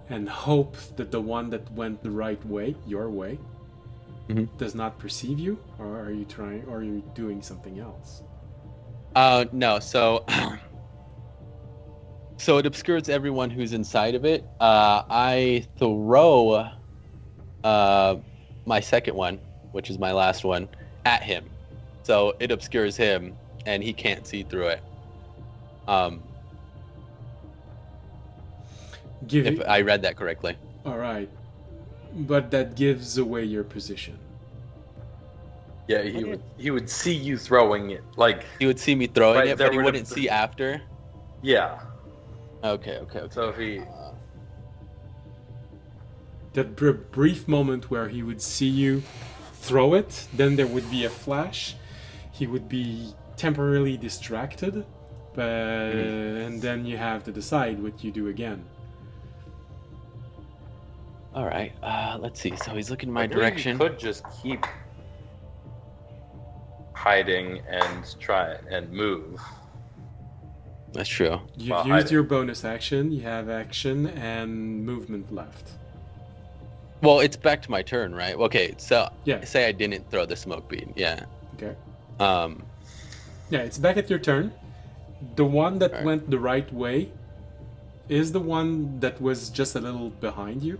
and hope that the one that went the right way, your way, does not perceive you? Or are you doing something else? No, so so it obscures everyone who's inside of it. I throw my second one, which is my last one, at him. So it obscures him and he can't see through it. If I read that correctly. All right, but that gives away your position. Yeah, he would see you throwing it. Like, He would see me throwing Right, it, there but he would have wouldn't been- see after. yeah. Okay. So if he, That brief moment where he would see you throw it, then there would be a flash. He would be temporarily distracted, but and then you have to decide what you do again. All right. Let's see. So he's looking my I believe direction. you could just keep hiding and try and move. That's true. You've Well, used your bonus action. You have action and movement left. Well, it's back to my turn, right? Okay. So Yeah. say I didn't throw the smoke bead. Yeah. Okay. Um. Yeah, it's back at your turn. The one that Alright. went the right way is the one that was just a little behind you.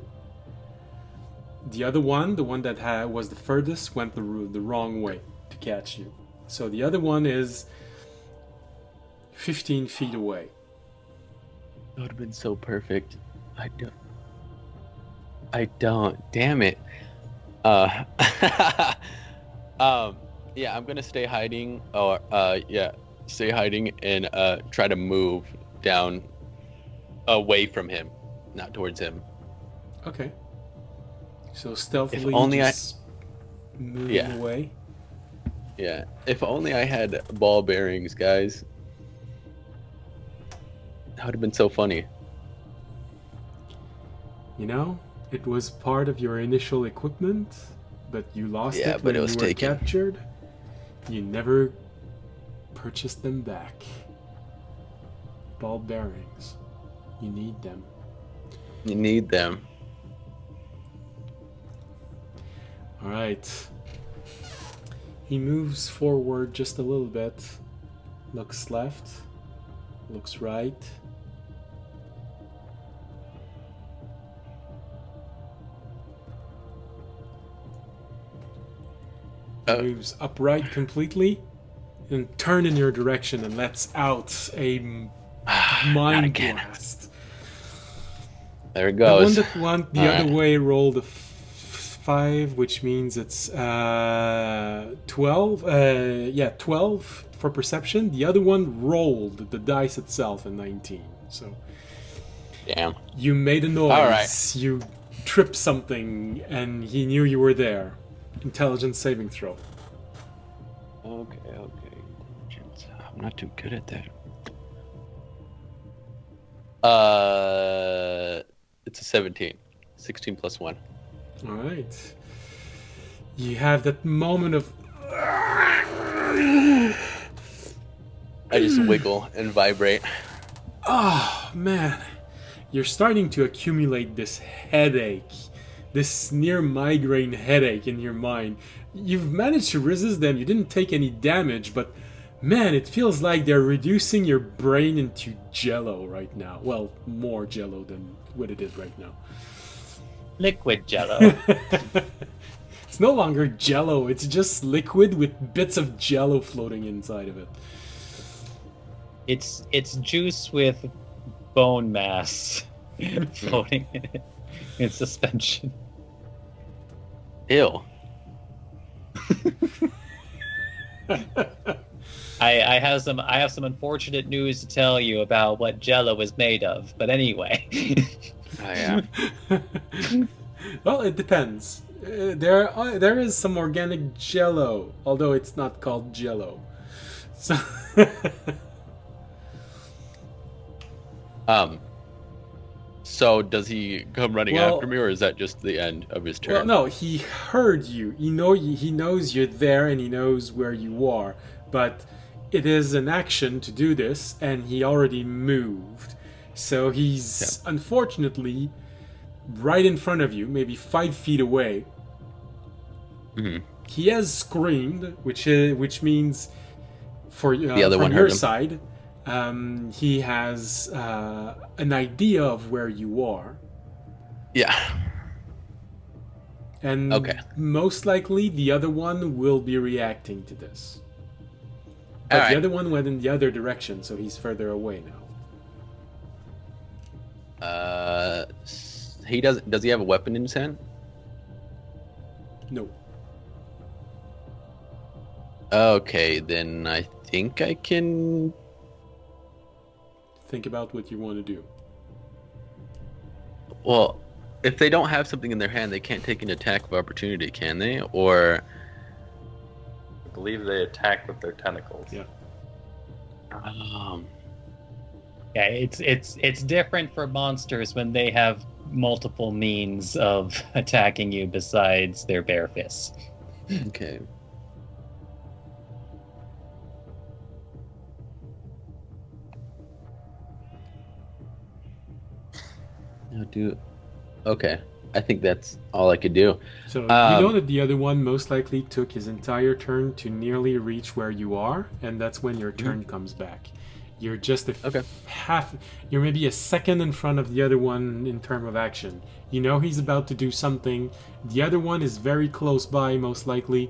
The other one, the one that was the furthest, went the wrong way to catch you. So the other one is 15 feet away. That would have been so perfect. I don't. Damn it. Yeah, I'm gonna stay hiding, or stay hiding and try to move down away from him, not towards him. Okay. So stealthily only just move Yeah. away. Yeah. If only I had ball bearings, guys. That would have been so funny. You know, it was part of your initial equipment, but you lost Yeah, it but when it was you were taken. captured. You never purchased them back. Ball bearings. You need them. You need them. Alright. He moves forward just a little bit. Looks left. Looks right. Moves upright completely and turn in your direction and lets out a Not mind again. blast. There it The one goes. that went the All other right. way rolled a 5, which means it's 12. 12 for perception. The other one rolled the dice itself in 19. So Damn. you made a noise. All right. You tripped something, and he knew you were there. Intelligence saving throw. Okay. Intelligence. I'm not too good at that. It's a 17. 16 plus 1. All right. You have that moment of. I just wiggle and vibrate. Oh, man. You're starting to accumulate this headache. This near migraine headache in your mind. You've managed to resist them. You didn't take any damage, but man, it feels like they're reducing your brain into jello right now. Well, more jello than what it is right now. Liquid Jello. It's no longer Jello. It's just liquid with bits of Jello floating inside of it. It's juice with bone mass floating in it in suspension. Ew. I have some unfortunate news to tell you about what Jello is made of. But anyway, Oh, yeah. Well, it depends. There is some organic Jello, although it's not called Jello. So So does he come running Well- after me, or is that just the end of his turn? well, no, he heard you. He knows you're there, and he knows where you are. But it is an action to do this, and he already moved. So he's unfortunately right in front of you, maybe 5 feet away. Mhm. He has screamed, which means for The other from one your heard him. side, he has an idea of where you are, Yeah. and Okay. most likely the other one will be reacting to this. But Alright. the other one went in the other direction, so he's further away now. He doesn't. Does he have a weapon in his hand? No. Okay, then I think I can. Think about what you want to do. Well, if they don't have something in their hand, they can't take an attack of opportunity, can they? Or I believe they attack with their tentacles. Yeah. yeah, it's different for monsters when they have multiple means of attacking you besides their bare fists. okay. Now do. Okay, I think that's all I could do. So you know that the other one most likely took his entire turn to nearly reach where you are, and that's when your turn comes back. You're just Okay. You're maybe a second in front of the other one in term of action. You know he's about to do something. The other one is very close by, most likely.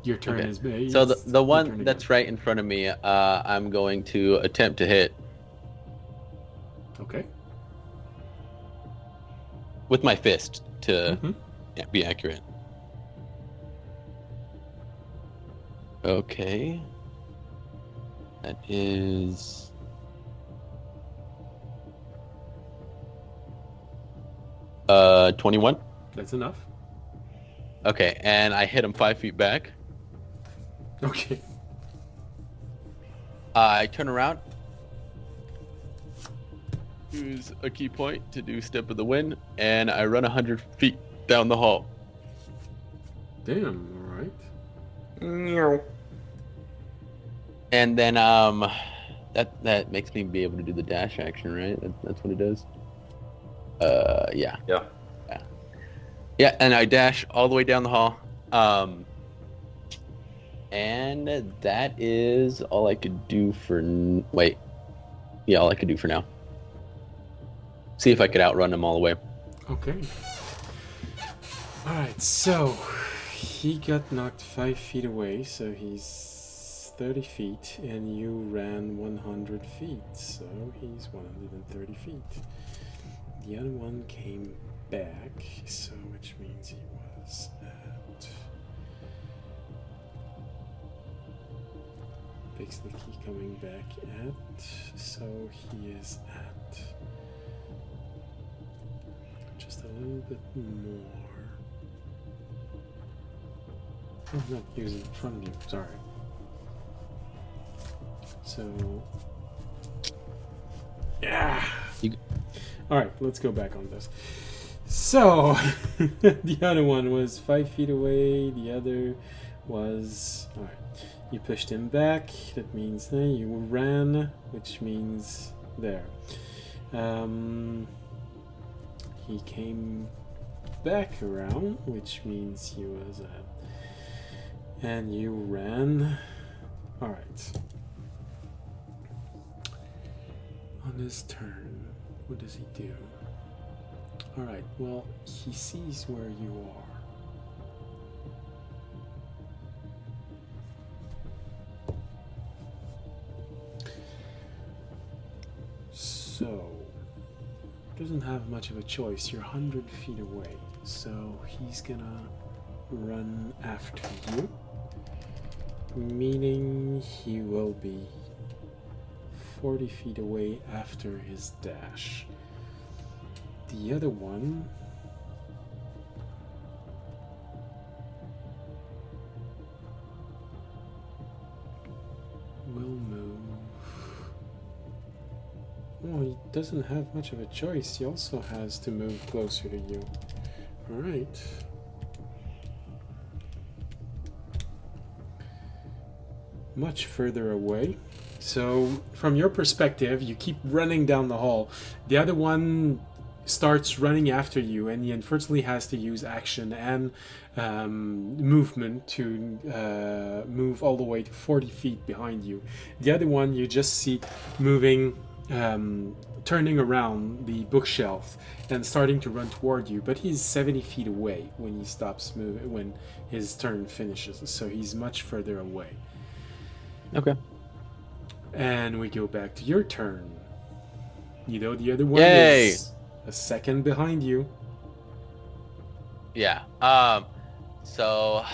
Your turn Okay. is. So it's the your one turn that's again. right in front of me, I'm going to attempt to hit Okay. with my fist to Mhm. be accurate. Okay. That is 21. That's enough. Okay, and I hit him 5 feet back. Okay. I turn around. Use a key point to do Step of the Wind, and I run 100 feet down the hall. Damn. All right. And then that makes me be able to do the dash action, right? That's what it does. Yeah. Yeah. Yeah, and I dash all the way down the hall. And that is all I could do for wait. Yeah, all I could do for now. See if I could outrun him all the way. Okay. Alright, so he got knocked 5 feet away, so he's 30 feet, and you ran 100 feet, so he's 130 feet. The other one came back, so which means he was at. Basically coming back at, so he is at. Just a little bit more. I'm not using it from you, sorry. So. Yeah! Alright, let's go back on this. So, the other one was 5 feet away, the other was. Alright. You pushed him back, that means there. You ran, which means there. He came back around, which means he was at. And you ran. Alright. On his turn, what does he do? Alright, well, he sees where you are. So, doesn't have much of a choice. You're 100 feet away, so he's gonna run after you, meaning he will be 40 feet away after his dash. The other one will move. Oh, he doesn't have much of a choice. He also has to move closer to you. Alright. Much further away. So, from your perspective, you keep running down the hall. The other one starts running after you, and he unfortunately has to use action and movement to move all the way to 40 feet behind you. The other one you just see moving, turning around the bookshelf and starting to run toward you, but he's 70 feet away when he stops moving, when his turn finishes, so he's much further away. Okay. And we go back to your turn. You know, the other one Yay! is a second behind you. Yeah. So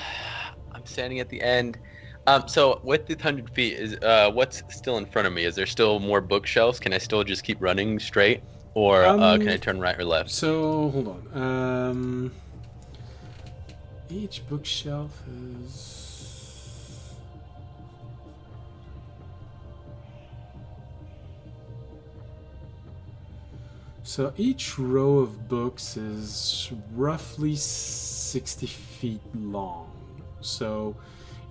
I'm standing at the end. So with the 100 feet, is what's still in front of me? Is there still more bookshelves? Can I still just keep running straight, or can I turn right or left? So hold on. Each bookshelf is. So each row of books is roughly 60 feet long. So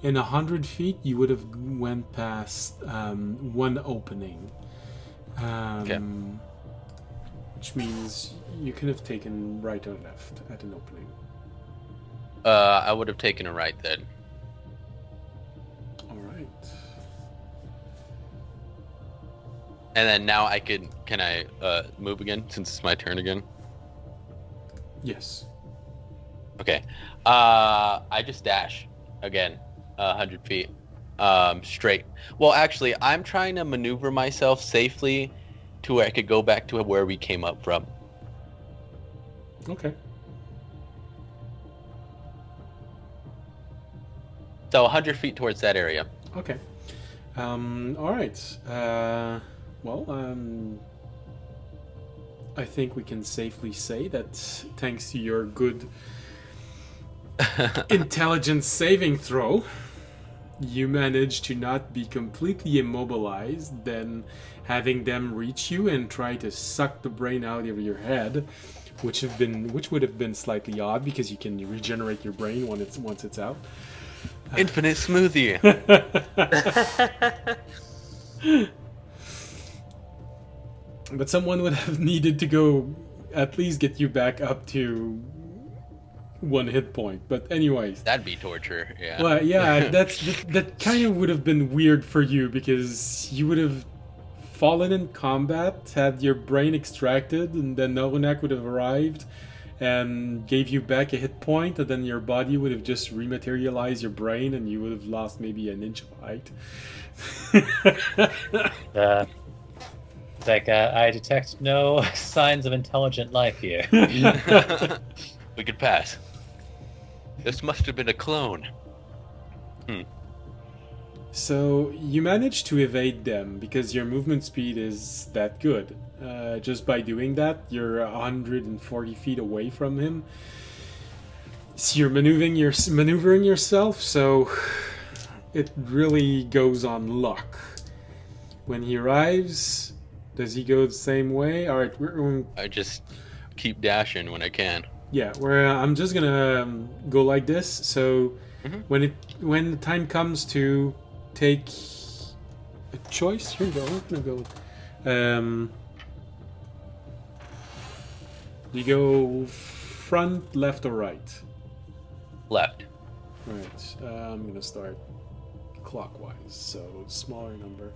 in 100 feet, you would have went past one opening. Okay. Which means you could have taken right or left at an opening. I would have taken a right then. All right. And then now can I move again since it's my turn again? Yes. Okay. I just dash again, 100 feet, straight. Well, actually, I'm trying to maneuver myself safely to where I could go back to where we came up from. Okay. So 100 feet towards that area. Okay. All right. I think we can safely say that thanks to your good intelligence saving throw, you managed to not be completely immobilized, then having them reach you and try to suck the brain out of your head, which would have been slightly odd because you can regenerate your brain once it's out. Infinite smoothie. But someone would have needed to go at least get you back up to 1 hit point. But anyways. That'd be torture, yeah. Well, yeah, that kind of would have been weird for you because you would have fallen in combat, had your brain extracted, and then Norunak would have arrived and gave you back a hit point, and then your body would have just rematerialized your brain, and you would have lost maybe an inch of height. I detect no signs of intelligent life here. We could pass. This must have been a clone. So you managed to evade them because your movement speed is that good. Just by doing that, you're 140 feet away from him. So you're maneuvering yourself, so it really goes on luck. When he arrives, does he go the same way? All right, I just keep dashing when I can. yeah. I'm just gonna go like this. So when the time comes to take a choice, here you go. I'm gonna go. You go front, left, or right? Left. Right. I'm gonna start clockwise, so smaller number.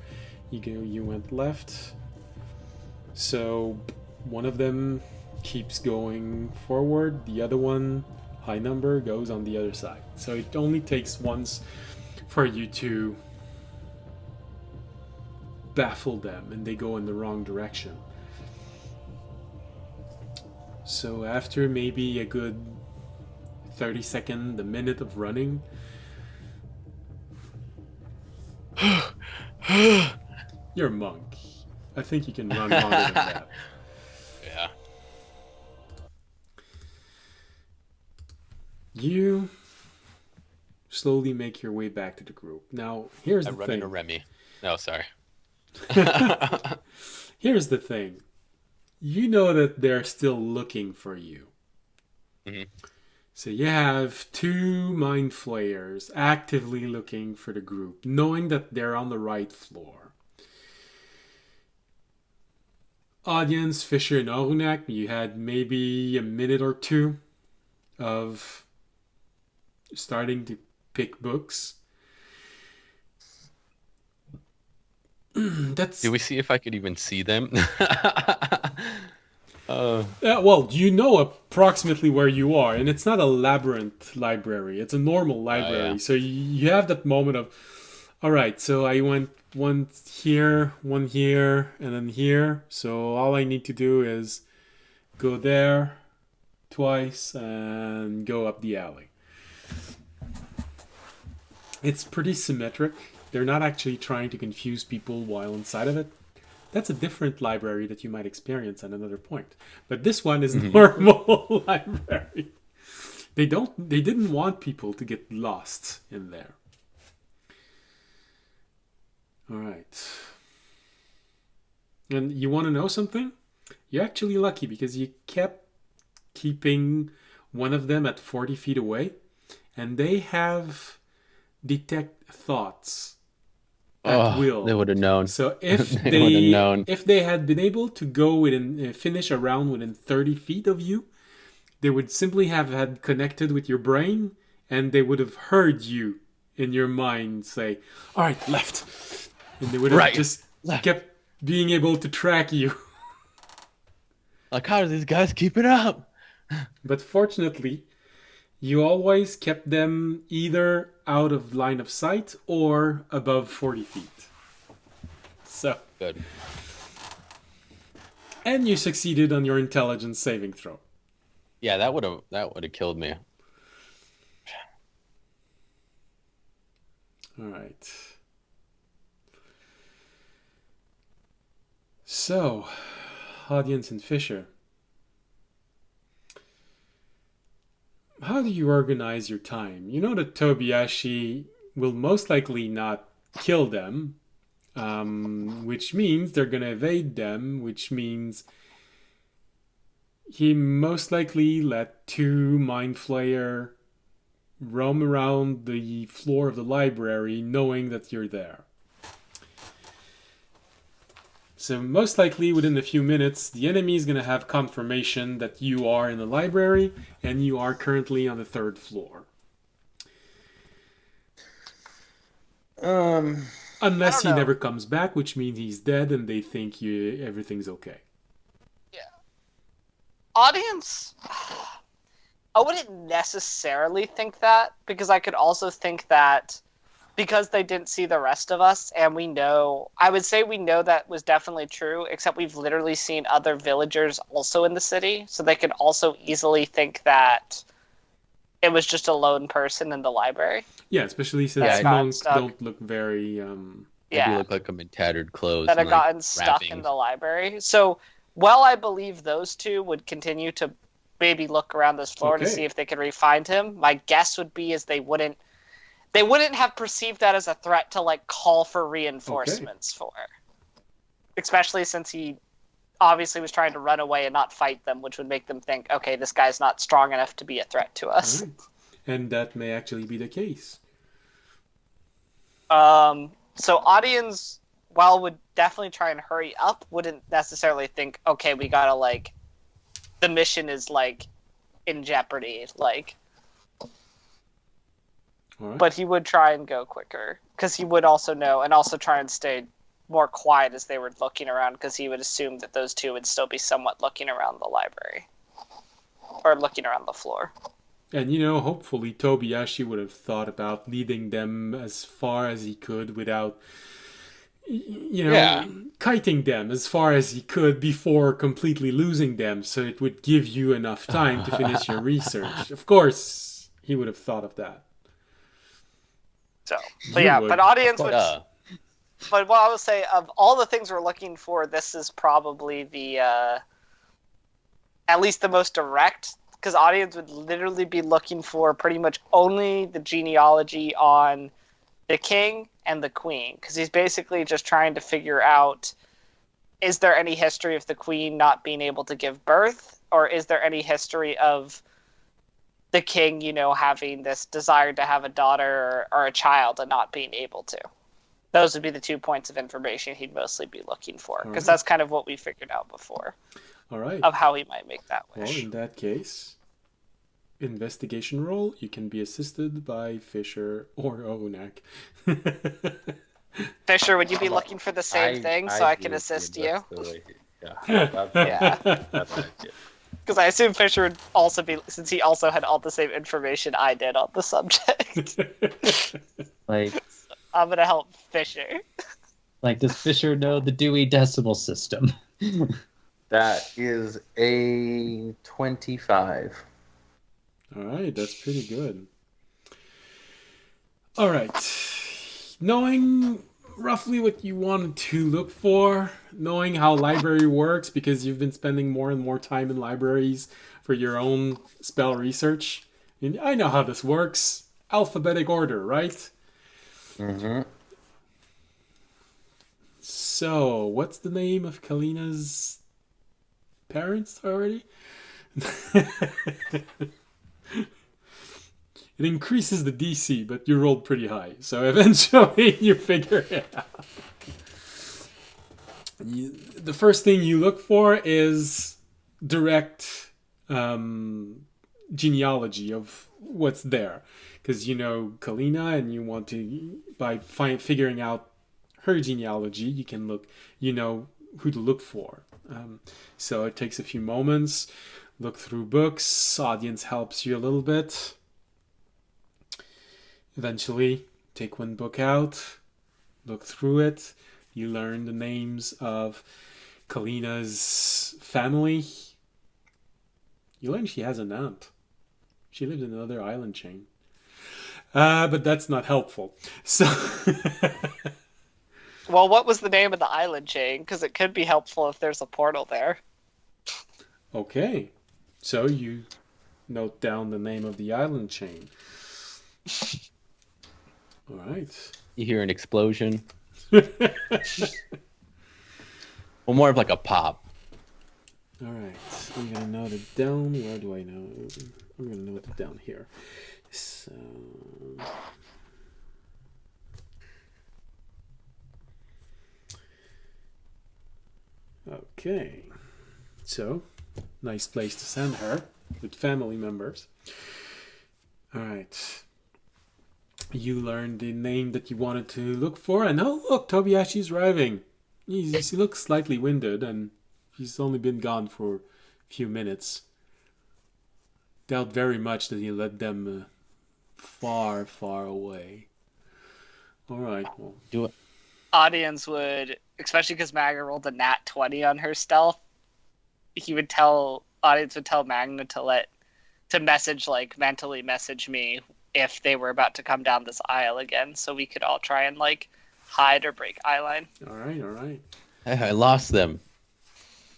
You went left. So one of them keeps going forward. The other one, high number, goes on the other side. So it only takes once for you to baffle them and they go in the wrong direction. So after maybe a good 30-second, a minute of running, you're a monk. I think you can run longer than that. Yeah. You slowly make your way back to the group. Now, here's I the run thing. into Remy. No, sorry. Here's the thing. You know that they're still looking for you. Mhm. So you have two mind flayers actively looking for the group, knowing that they're on the right floor. Audience, Fisher, and Orunak, you had maybe a minute or two of starting to pick books. That's Do we see if I could even see them? well, you know approximately where you are, and it's not a labyrinth library. It's a normal library. yeah. So you have that moment of, all right, so I went one here, and then here. So all I need to do is go there twice and go up the alley. It's pretty symmetric. They're not actually trying to confuse people while inside of it. That's a different library that you might experience at another point. But this one is normal library. They didn't want people to get lost in there. All right. And you want to know something? You're actually lucky because you kept keeping one of them at 40 feet away, and they have detect thoughts at will. They would have known. So if They would've known. if they had been able to go within finish a round within 30 feet of you, they would simply have had connected with your brain, and they would have heard you in your mind say, "All right, left," and they would have Right, just left. kept being able to track you. Like, how do these guys keep it up? But fortunately, you always kept them either out of line of sight or above 40 feet. So, Good. and you succeeded on your intelligence saving throw. Yeah, that would have killed me. All right. So, audience and Fisher, how do you organize your time? You know that Tobiashi will most likely not kill them, which means they're going to evade them, which means he most likely let two Mind Flayer roam around the floor of the library knowing that you're there. So most likely within a few minutes, the enemy is going to have confirmation that you are in the library and you are currently on the third floor. Unless he know. never comes back, which means he's dead and they think everything's okay. Audience, I wouldn't necessarily think that, because I could also think that because they didn't see the rest of us, and I would say we know that was definitely true, except we've literally seen other villagers also in the city, so they could also easily think that it was just a lone person in the library. Yeah, especially since That's gotten monks stuck. don't look very... I do Yeah, look like I'm in tattered clothes. that and, have like, gotten stuck in wrappings. the library. So, while I believe those two would continue to maybe look around this floor to Okay. see if they could re-find him, my guess would be is they wouldn't have perceived that as a threat to like call for reinforcements for, especially since he obviously was trying to run away and not fight them, which would make them think, okay, this guy's not strong enough to be a threat to us. Alright. And that may actually be the case. So audience, while would definitely try and hurry up, wouldn't necessarily think, okay, we gotta like, the mission is like in jeopardy, like. Alright. But he would try and go quicker, because he would also know, and also try and stay more quiet as they were looking around, because he would assume that those two would still be somewhat looking around the library. or looking around the floor. And hopefully Tobiyashi would have thought about leading them as far as he could without, Yeah. kiting them as far as he could before completely losing them, so it would give you enough time to finish your research. Of course, he would have thought of that. So, You but yeah, would. but audience would. Duh. But what I would say, of all the things we're looking for, this is probably the at least the most direct, because audience would literally be looking for pretty much only the genealogy on the king and the queen, because he's basically just trying to figure out, is there any history of the queen not being able to give birth, or is there any history of the king, having this desire to have a daughter or a child and not being able to. Those would be the 2 points of information he'd mostly be looking for, because that's kind of what we figured out before. All right. Of how he might make that wish. Well, in that case, investigation roll, you can be assisted by Fisher or Onak. Fisher, would you be looking for the same thing so I can assist you? Yeah. That's an idea. Because I assume Fisher would also be, since he also had all the same information I did on the subject. Like, I'm going to help Fisher. does Fisher know the Dewey Decimal System? That is a 25. All right, that's pretty good. All right. Knowing roughly what you wanted to look for, knowing how library works, because you've been spending more and more time in libraries for your own spell research. And I know how this works. Alphabetic order, right? Mm-hmm. So, what's the name of Kalina's parents already? It increases the DC, but you rolled pretty high. So eventually you figure it out. The first thing you look for is direct genealogy of what's there. Because you know Kalina and you want to, by figuring out her genealogy, you can look, you know who to look for. So it takes a few moments. Look through books. Audience helps you a little bit. Eventually, take one book out, look through it. You learn the names of Kalina's family. You learn she has an aunt. She lives in another island chain. But that's not helpful. So, Well, what was the name of the island chain? Because it could be helpful if there's a portal there. okay. So you note down the name of the island chain. All right. You hear an explosion. Well, more of like a pop. All right. I'm going to note it down. Where do I know? I'm going to note it down here. So... Okay. So, nice place to send her with family members. All right. You learned the name that you wanted to look for, and oh look, Tobiyashi's arriving. He looks slightly winded, and he's only been gone for a few minutes. Doubt very much that he led them far, far away. All right. Well, Do it. Audience would, especially because Magna rolled a nat 20 on her stealth, audience would tell Magna to message, like, mentally message me if they were about to come down this aisle again, so we could all try and, like, hide or break eyeline. all right, all right. I lost them.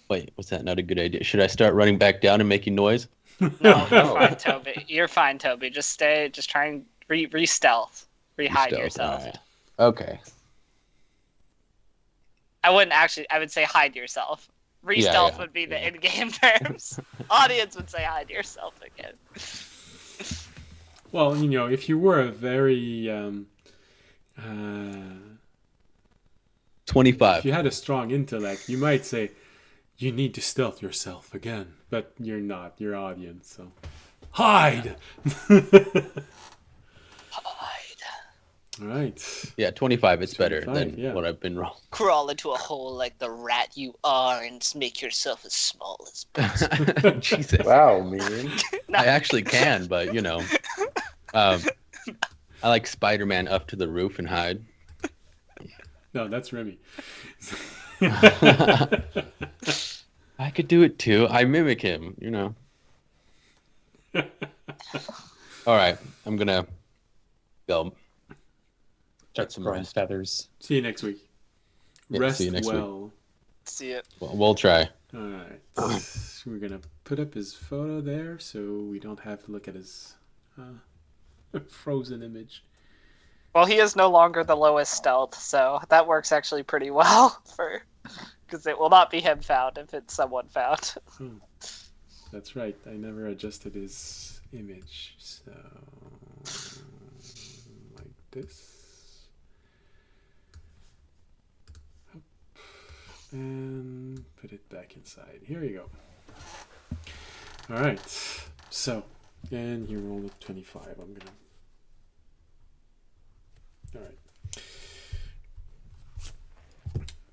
Wait, was that not a good idea? Should I start running back down and making noise? No, you're fine, Toby. You're fine, Toby. Just try and re-stealth. Re-hide Stealth, yourself. alright. Okay. I would say hide yourself. Re-stealth yeah, would be the yeah. in-game terms. Audience would say hide yourself again. Well, you know, if you were a very 25. if you had a strong intellect, you might say, you need to stealth yourself again. But you're not. You're audience, so... Hide! Hide. All right. Yeah, 25. It's better 25, than yeah. what I've been wrong. Crawl into a hole like the rat you are and make yourself as small as possible. Jesus. Wow, man. I actually can, but I like Spider-Man up to the roof and hide. No, that's Remy. I could do it too. I mimic him, All right, I'm gonna go. Get some Burn rest. feathers. See you next week. Yeah, Rest see you next week. well. See it. Well, we'll try. All right. We're gonna put up his photo there, so we don't have to look at his frozen image. Well, he is no longer the lowest stealth, so that works actually pretty well because it will not be him found if it's someone found. That's right. I never adjusted his image, so like this. And put it back inside. Here you go. All right. So, and you roll a 25. I'm gonna. All right.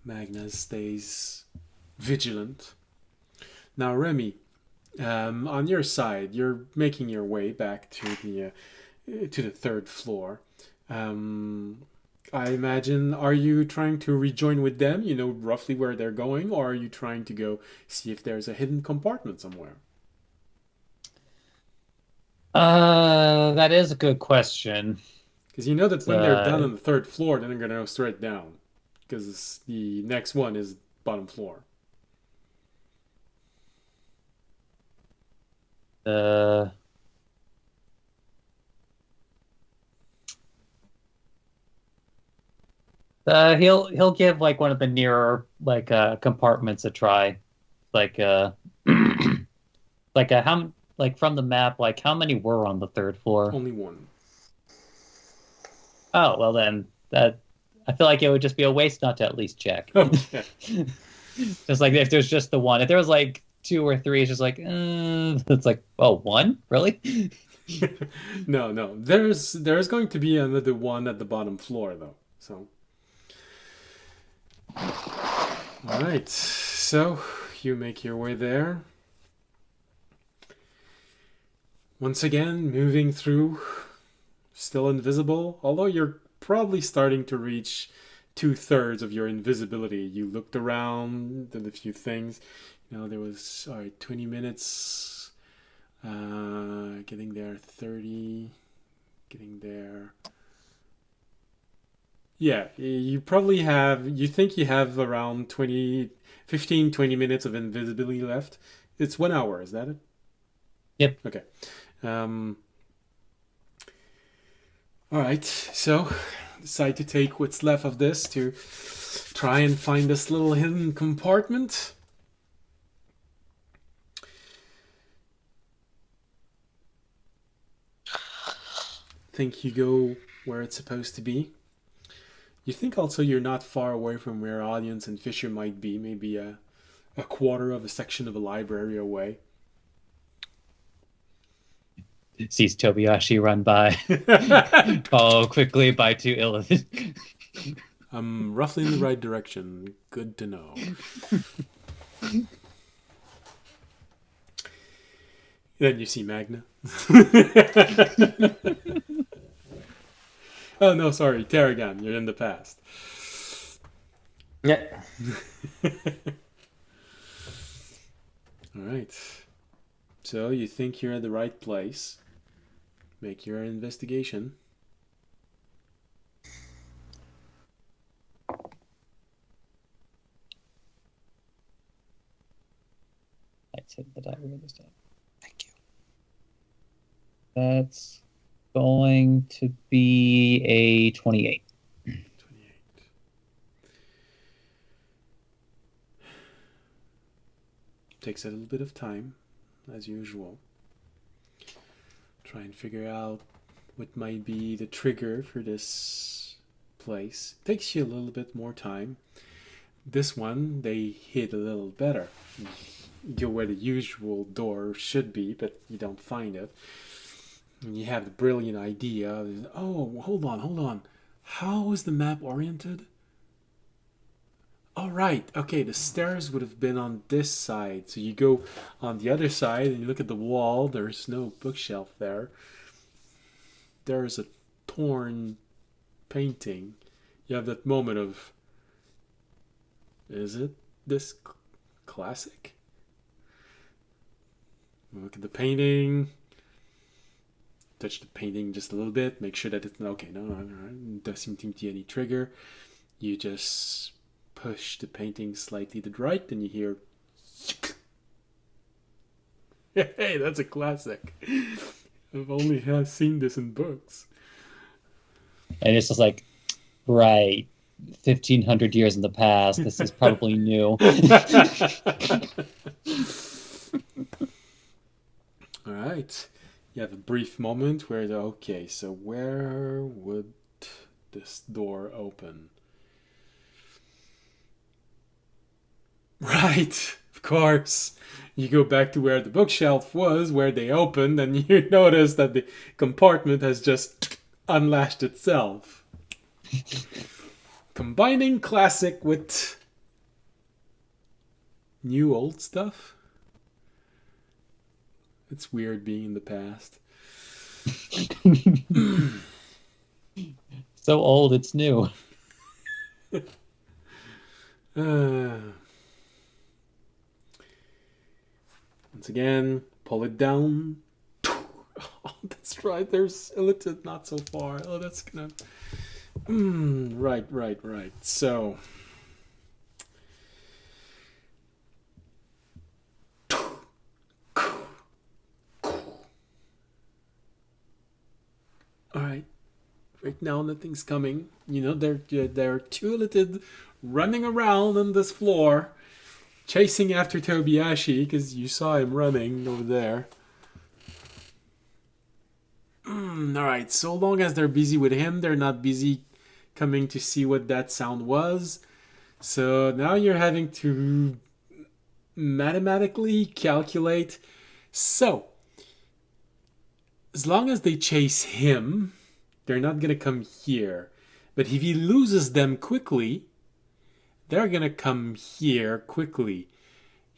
Magna stays vigilant. Now, Remy, on your side, you're making your way back to the third floor. I imagine, are you trying to rejoin with them? You know roughly where they're going, or are you trying to go see if there's a hidden compartment somewhere? That is a good question. Because you know that when they're done on the third floor, then they're going to go straight down. Because the next one is bottom floor. He'll give like one of the nearer compartments a try, like like from the map, like how many were on the third floor? Only one. Oh well, then that I feel like it would just be a waste not to at least check. Okay. Just like if there's just the one, if there was like 2 or 3, it's just like it's like, oh, one really? No. There's going to be another one at the bottom floor though. So. All right, so you make your way there. Once again, moving through, still invisible, although you're probably starting to reach 2/3 of your invisibility. You looked around, did a few things. There was 20 minutes, getting there 30, getting there. Yeah, you think you have around 15, 20 minutes of invisibility left. It's 1 hour, is that it? Yep. Okay. All right, so decide to take what's left of this to try and find this little hidden compartment. Think you go where it's supposed to be. You think also you're not far away from where audience and Fisher might be, maybe a quarter of a section of a library away. Sees Tobiyashi run by, follow quickly by 2 Illithid. I'm roughly in the right direction. Good to know. Then you see Magna. Oh, no, sorry. Tarragon, you're in the past. Yeah. All right. So you think you're at the right place. Make your investigation. Let's hit the diary this time. Thank you. That's going to be a 28. 28. Takes a little bit of time, as usual. Try and figure out what might be the trigger for this place. Takes you a little bit more time. This one, they hit a little better. You go where the usual door should be, but you don't find it. And you have the brilliant idea. Oh, hold on. How was the map oriented? Oh, right. Okay, the stairs would have been on this side. So you go on the other side and you look at the wall. There's no bookshelf there. There's a torn painting. You have that moment of, is it this classic? Look at the painting. Touch the painting just a little bit. Make sure that it's okay. No, doesn't seem to be any trigger. You just push the painting slightly to the right, and you hear. Hey, that's a classic. I've only seen this in books. And it's just like, right, 1,500 years in the past. This is probably new. All right. You have a brief moment where, okay, so where would this door open? Right, of course. You go back to where the bookshelf was, where they opened, and you notice that the compartment has just unlatched itself. Combining classic with new old stuff. It's weird being in the past. So old, it's new. Once again, pull it down. Oh, that's right. There's littered not so far. Oh, that's gonna. Right. So. All right. Right now, nothing's coming. You know, they're two littered running around on this floor, chasing after Tobiyashi because you saw him running over there. All right. So long as they're busy with him, they're not busy coming to see what that sound was. So now you're having to mathematically calculate. So, as long as they chase him, they're not going to come here. But if he loses them quickly, they're going to come here quickly.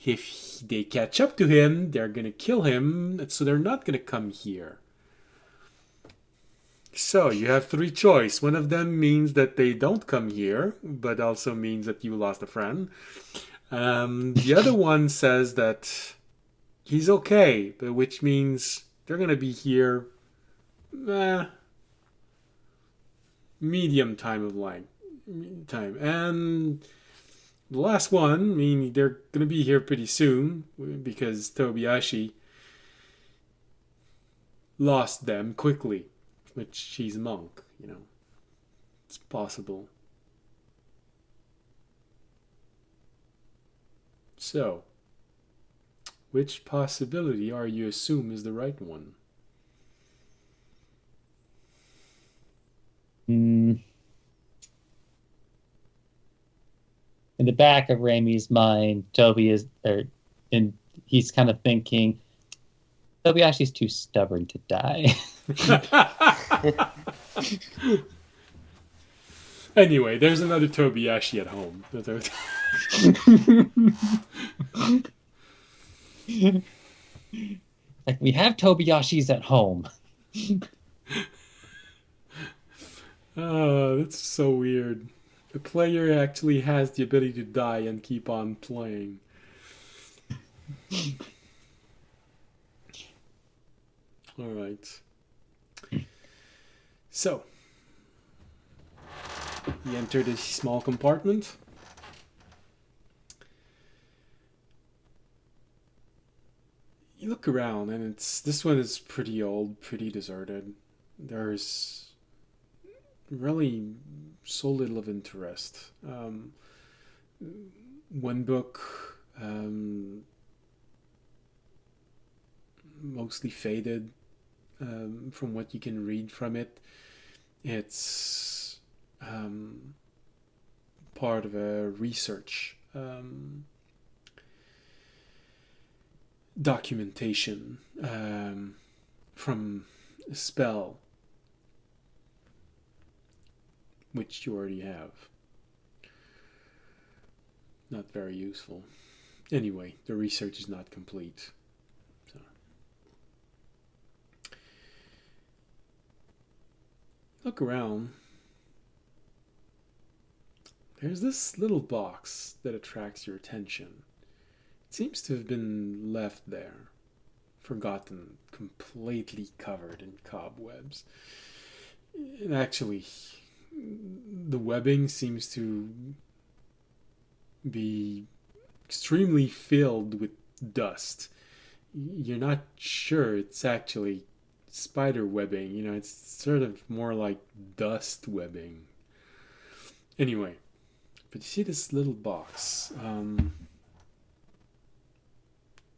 If they catch up to him, they're going to kill him, so they're not going to come here. So you have three choices. One of them means that they don't come here, but also means that you lost a friend. The other one says that he's okay, but which means they're going to be here medium time. And the last one, meaning they're going to be here pretty soon because Tobiyashi lost them quickly, which he's a monk, you know. It's possible. So, which possibility are you assume is the right one? In the back of Rami's mind, he's kind of thinking, Tobayashi's too stubborn to die. Anyway, there's another Tobiyashi at home. Like, we have Tobayashis at home. Oh, that's so weird. The player actually has the ability to die and keep on playing. All right. So, you enter this small compartment. You look around, and this one is pretty old, pretty deserted. There's really so little of interest. One book, mostly faded. From what you can read from it, it's part of a research documentation from a spell which you already have. Not very useful. Anyway, the research is not complete. So. Look around. There's this little box that attracts your attention. It seems to have been left there, forgotten, completely covered in cobwebs. And actually, the webbing seems to be extremely filled with dust. You're not sure it's actually spider webbing, you know, it's sort of more like dust webbing. Anyway, but you see this little box,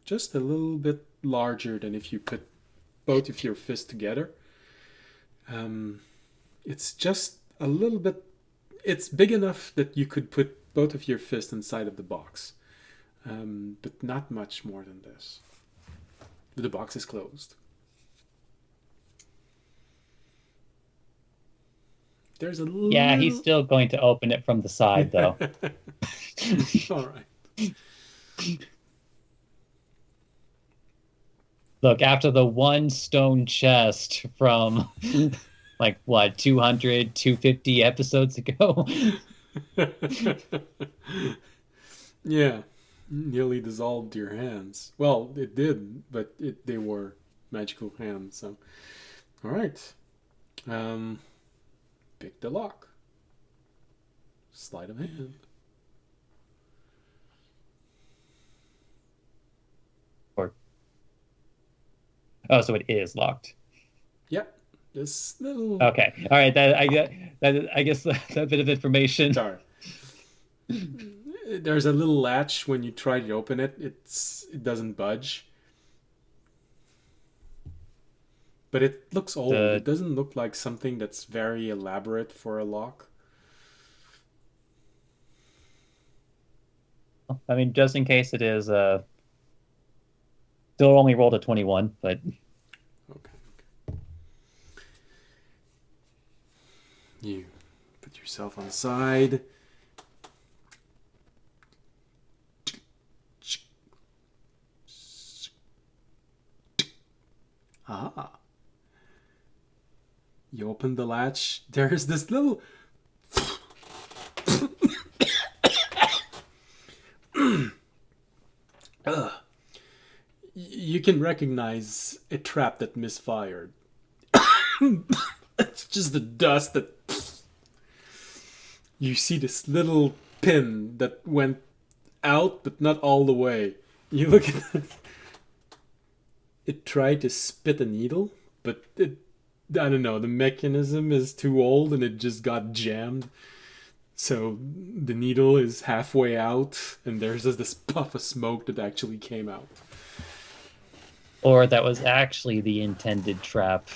just a little bit larger than if you put both of your fists together. It's just a little bit, it's big enough that you could put both of your fists inside of the box, but not much more than this. The box is closed. There's a little... Yeah, he's still going to open it from the side, though. All right. Look, after the one stone chest from, like, what, 200, 250 episodes ago? Yeah, nearly dissolved your hands. Well, it did, but they were magical hands, so... All right. Pick the lock. Sleight of hand. Oh, so it is locked. Yep. This little... Okay. All right. I guess that bit of information. Sorry. There's a little latch when you try to open it. It doesn't budge. But it looks old. It doesn't look like something that's very elaborate for a lock. I mean, just in case it is, still only rolled a 21, but... Okay. You put yourself on the side. Ah. You open the latch. There's this little... You can recognize a trap that misfired. It's just the dust that... You see this little pin that went out, but not all the way. You look at it. It tried to spit a needle, but it... I don't know, the mechanism is too old and it just got jammed. So the needle is halfway out and there's just this puff of smoke that actually came out. Or that was actually the intended trap.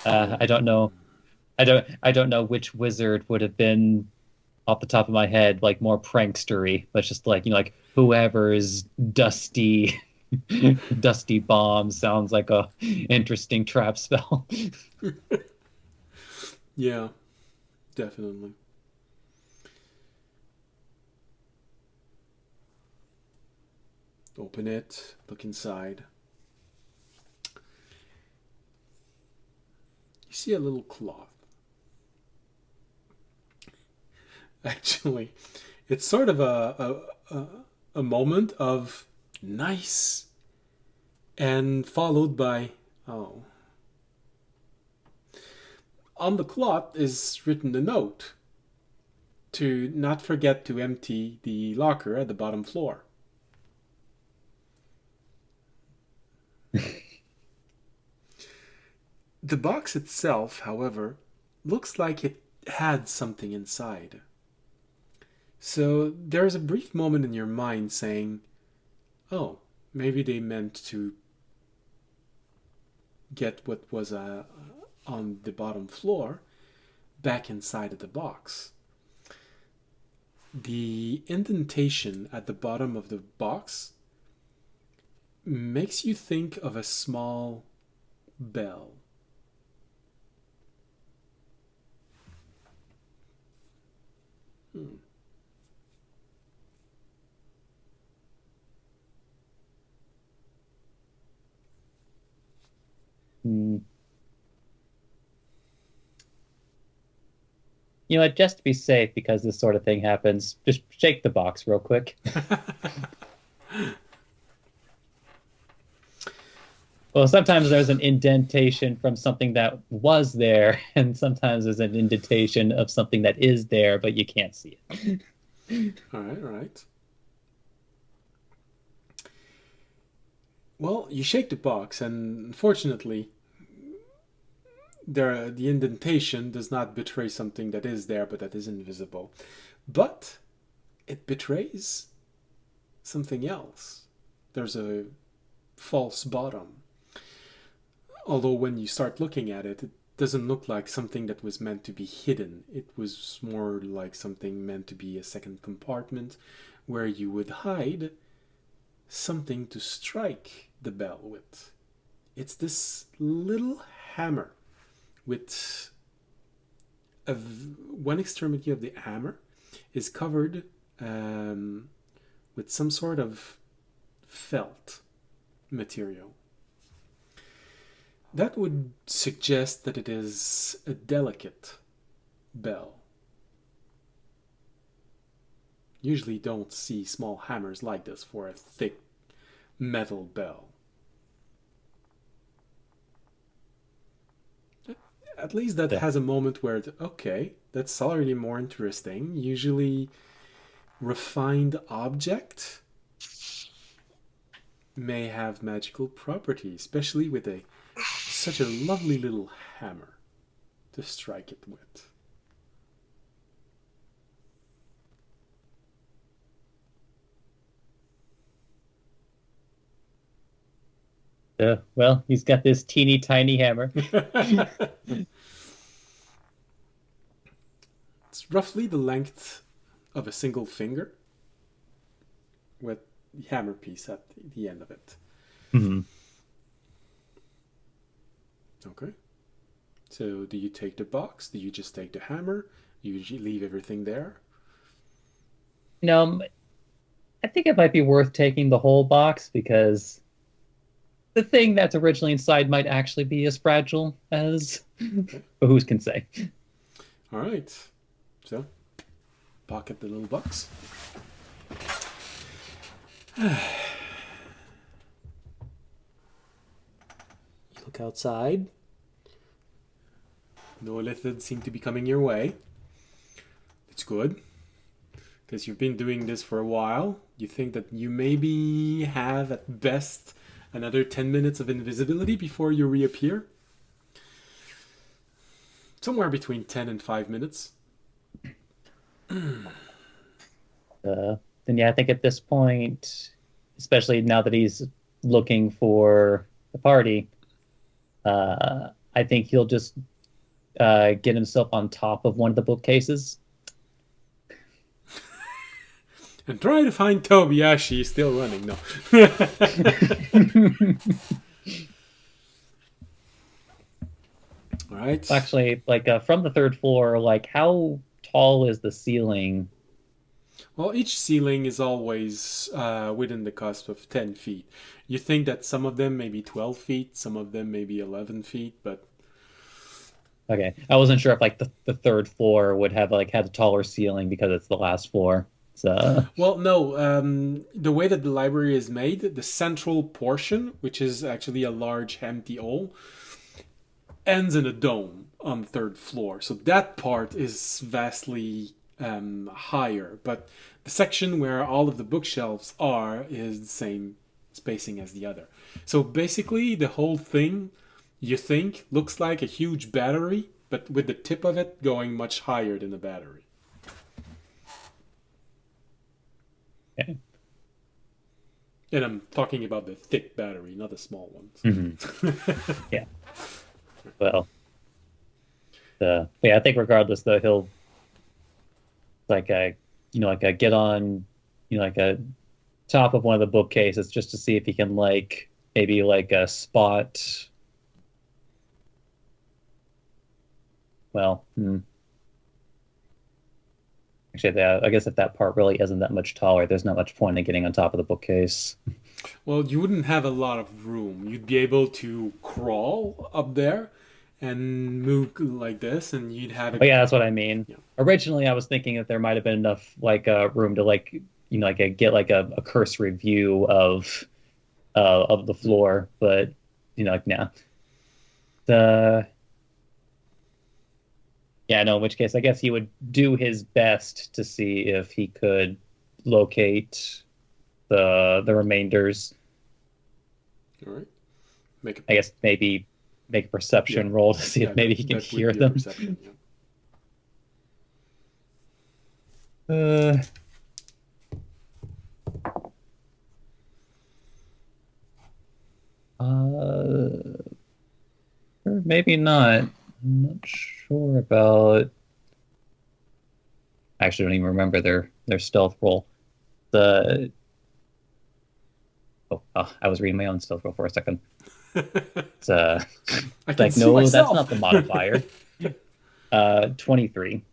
I don't know. I don't know which wizard would have been off the top of my head, like more prankstery, but just like, you know, like whoever's dusty bomb sounds like a interesting trap spell. Yeah, definitely. Open it, look inside. You see a little cloth. Actually, it's sort of a moment of nice and followed by, oh. On the cloth is written a note to not forget to empty the locker at the bottom floor. The box itself, however, looks like it had something inside. So there's a brief moment in your mind saying, oh, maybe they meant to get what was on the bottom floor back inside of the box. The indentation at the bottom of the box makes you think of a small bell. Hmm. You know what? Just to be safe, because this sort of thing happens, just shake the box real quick. Well, sometimes there's an indentation from something that was there, and sometimes there's an indentation of something that is there, but you can't see it. All right, all right. Well, you shake the box, and unfortunately, the indentation does not betray something that is there but that is invisible. But it betrays something else. There's a false bottom. Although when you start looking at it, it doesn't look like something that was meant to be hidden. It was more like something meant to be a second compartment where you would hide something to strike the bell with. It's this little hammer with one extremity of the hammer is covered with some sort of felt material. That would suggest that it is a delicate bell. Usually don't see small hammers like this for a thick metal bell. At least that has a moment where, okay, that's already more interesting. Usually refined object may have magical properties, especially with such a lovely little hammer to strike it with. Well, he's got this teeny tiny hammer. It's roughly the length of a single finger with the hammer piece at the end of it. Mm-hmm. Okay. So do you take the box? Do you just take the hammer? Do you leave everything there? I think it might be worth taking the whole box, because the thing that's originally inside might actually be as fragile as... Okay. But who can say? All right. So, pocket the little box. Look outside. No littered seem to be coming your way. It's good, because you've been doing this for a while. You think that you maybe have at best another 10 minutes of invisibility before you reappear. Somewhere between 10 and 5 minutes. Then yeah, I think at this point, especially now that he's looking for the party, I think he'll just get himself on top of one of the bookcases. And try to find Tobiyashi. He's still running. No. All right. Actually, from the third floor, how tall is the ceiling? Well, each ceiling is always within the cusp of 10 feet. You think that some of them may be 12 feet, some of them may be 11 feet, but... Okay, I wasn't sure if the third floor would have had a taller ceiling because it's the last floor. So... Well, no. The way that the library is made, the central portion, which is actually a large empty hall, ends in a dome on the third floor. So that part is vastly higher, but the section where all of the bookshelves are is the same spacing as the other. So basically the whole thing, you think, looks like a huge battery, but with the tip of it going much higher than the battery. Okay. And I'm talking about the thick battery, not the small ones. Mm-hmm. Yeah. Well, yeah, I think regardless though, he'll get on, a top of one of the bookcases just to see if he can maybe a spot. Well, Actually, I guess if that part really isn't that much taller, there's not much point in getting on top of the bookcase. Well, you wouldn't have a lot of room. You'd be able to crawl up there and move like this, and you'd have a. But yeah, that's what I mean. Yeah. Originally, I was thinking that there might have been enough room to get a cursory view of the floor, but nah. The Yeah, no, in which case I guess he would do his best to see if he could locate the remainders. All right. Make a. I guess maybe make a perception roll to see if maybe he can that would hear be a them. perception, yeah. Or maybe not. I'm not sure about. I actually don't even remember their stealth roll. I was reading my own stealth roll for a second. It's I can like, see no, myself. that's not the modifier. 23.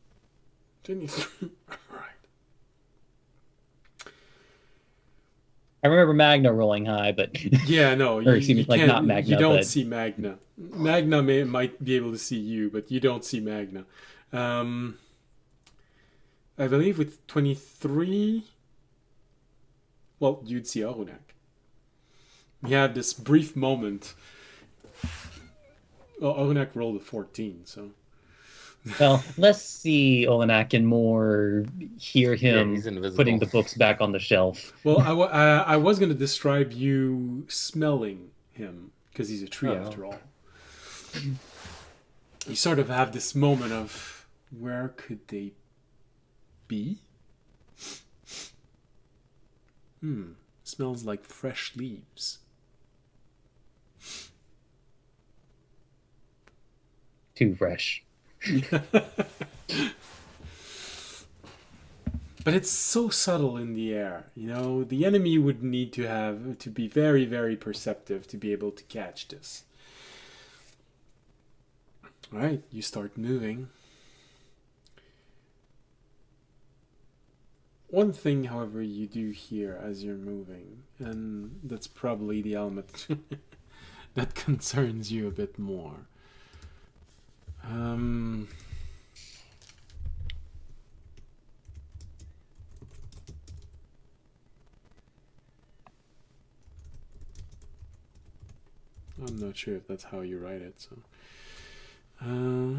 23. All right. I remember Magna rolling high, but Yeah, no, or excuse me, like can't, not Magna, you don't but see Magna. Magna might be able to see you, but you don't see Magna. I believe with 23, well, you'd see Arunak. We had this brief moment. Well, Arunak rolled a 14, so. well, let's see Olenak and more hear him he's invisible. putting the books back on the shelf. Well, I was going to describe you smelling him, because he's a tree after all. You sort of have this moment of, where could they be? Smells like fresh leaves. Too fresh. But it's so subtle in the air, the enemy would need to be very, very perceptive to be able to catch this. All right, you start moving. One thing, however, you do hear as you're moving, and that's probably the element that concerns you a bit more. I'm not sure if that's how you write it, so. I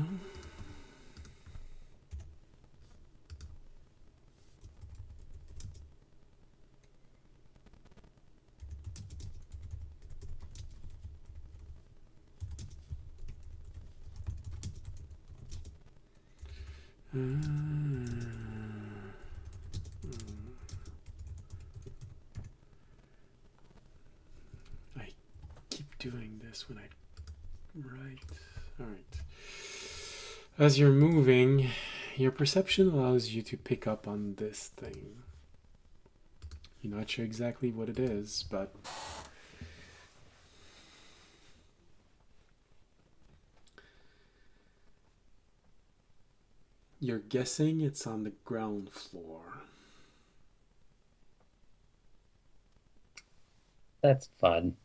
keep doing this when I write. All right. As you're moving, your perception allows you to pick up on this thing. You're not sure exactly what it is, but you're guessing it's on the ground floor. That's fun.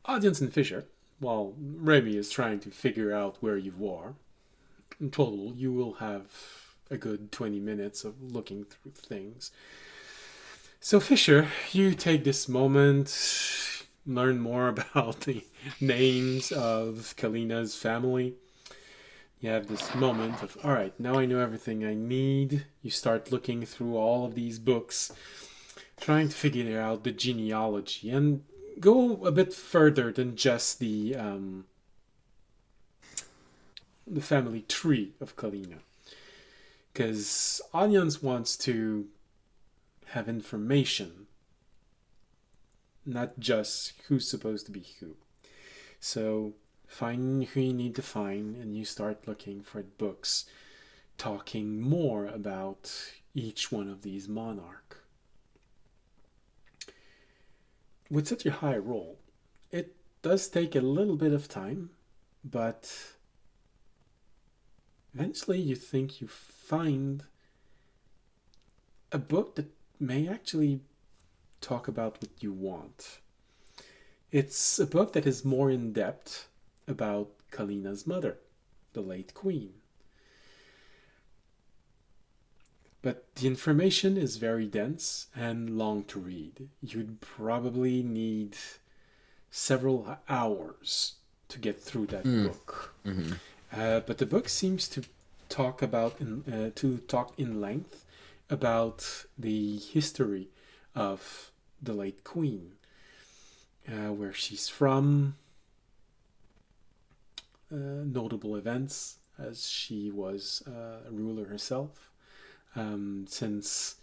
Audience and Fisher, while Remy is trying to figure out where you are, in total, you will have a good 20 minutes of looking through things. So Fisher, you take this moment, learn more about the names of Kalina's family. You have this moment of, all right, now I know everything I need. You start looking through all of these books, trying to figure out the genealogy, and go a bit further than just the family tree of Kalina. Because audience wants to have information, not just who's supposed to be who. So find who you need to find, and you start looking for books talking more about each one of these monarchs. With such a high roll, it does take a little bit of time, but eventually you think you find a book that may actually talk about what you want. It's a book that is more in depth about Kalina's mother, the late queen. But the information is very dense and long to read. You'd probably need several hours to get through that book. Mm-hmm. But the book seems to talk in length about the history of the late queen, where she's from, notable events, as she was a ruler herself, since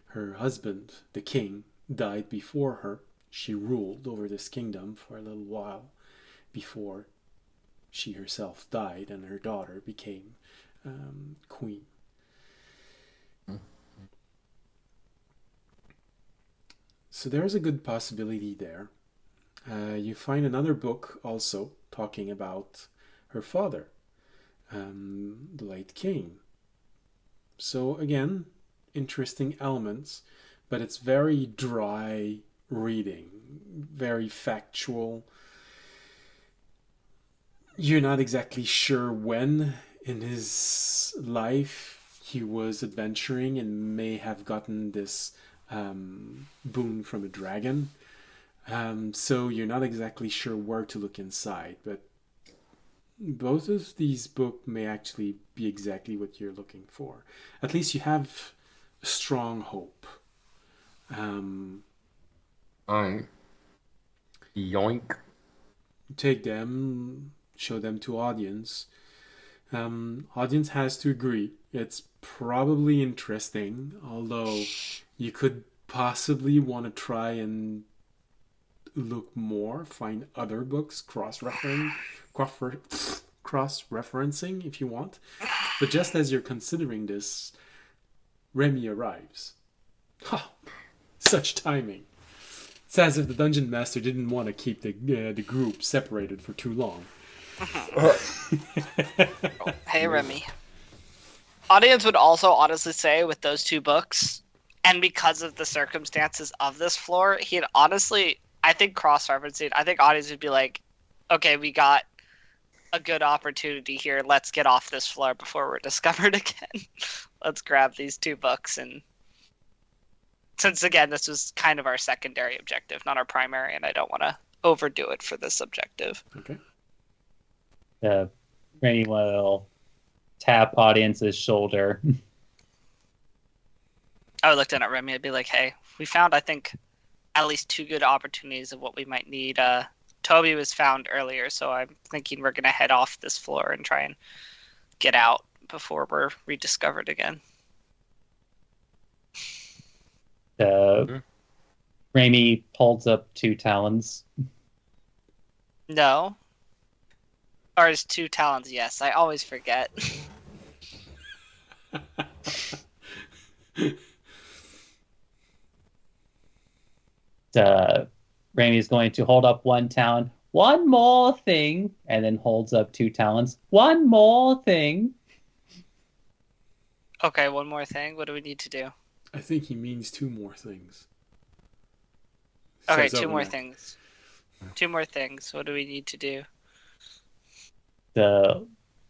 her husband, the king, died before her. She ruled over this kingdom for a little while before she herself died and her daughter became queen. So there's a good possibility there. You find another book also talking about her father, the late king. So again, interesting elements, but it's very dry reading, very factual. You're not exactly sure when in his life he was adventuring and may have gotten this boon from a dragon. So you're not exactly sure where to look inside, but both of these books may actually be exactly what you're looking for. At least you have a strong hope. Alright. Yoink. Take them, show them to audience. Audience has to agree. It's probably interesting, although you could possibly want to try and look more, find other books, cross-referencing if you want. But just as you're considering this, Remy arrives. Ha! Such timing. It's as if the dungeon master didn't want to keep the group separated for too long. Hey, Remy. Audience would also honestly say with those two books, and because of the circumstances of this floor, he'd honestly, I think, cross-referencing, I think audience would be like, okay, we got a good opportunity here. Let's get off this floor before we're discovered again. Let's grab these two books. And since, again, this was kind of our secondary objective, not our primary, and I don't want to overdo it for this objective. Okay. Rainy will tap audience's shoulder. I looked in at Remy, I'd be like, hey, we found, I think, at least two good opportunities of what we might need. Toby was found earlier, so I'm thinking we're going to head off this floor and try and get out before we're rediscovered again. Raimi holds up two talons. No. Or is two talons, yes. I always forget. Raimi's going to hold up one talon. One more thing, and then holds up two talons. One more thing. Okay, one more thing. What do we need to do? I think he means two more things. Okay, Says two over more there. things. Two more things. What do we need to do?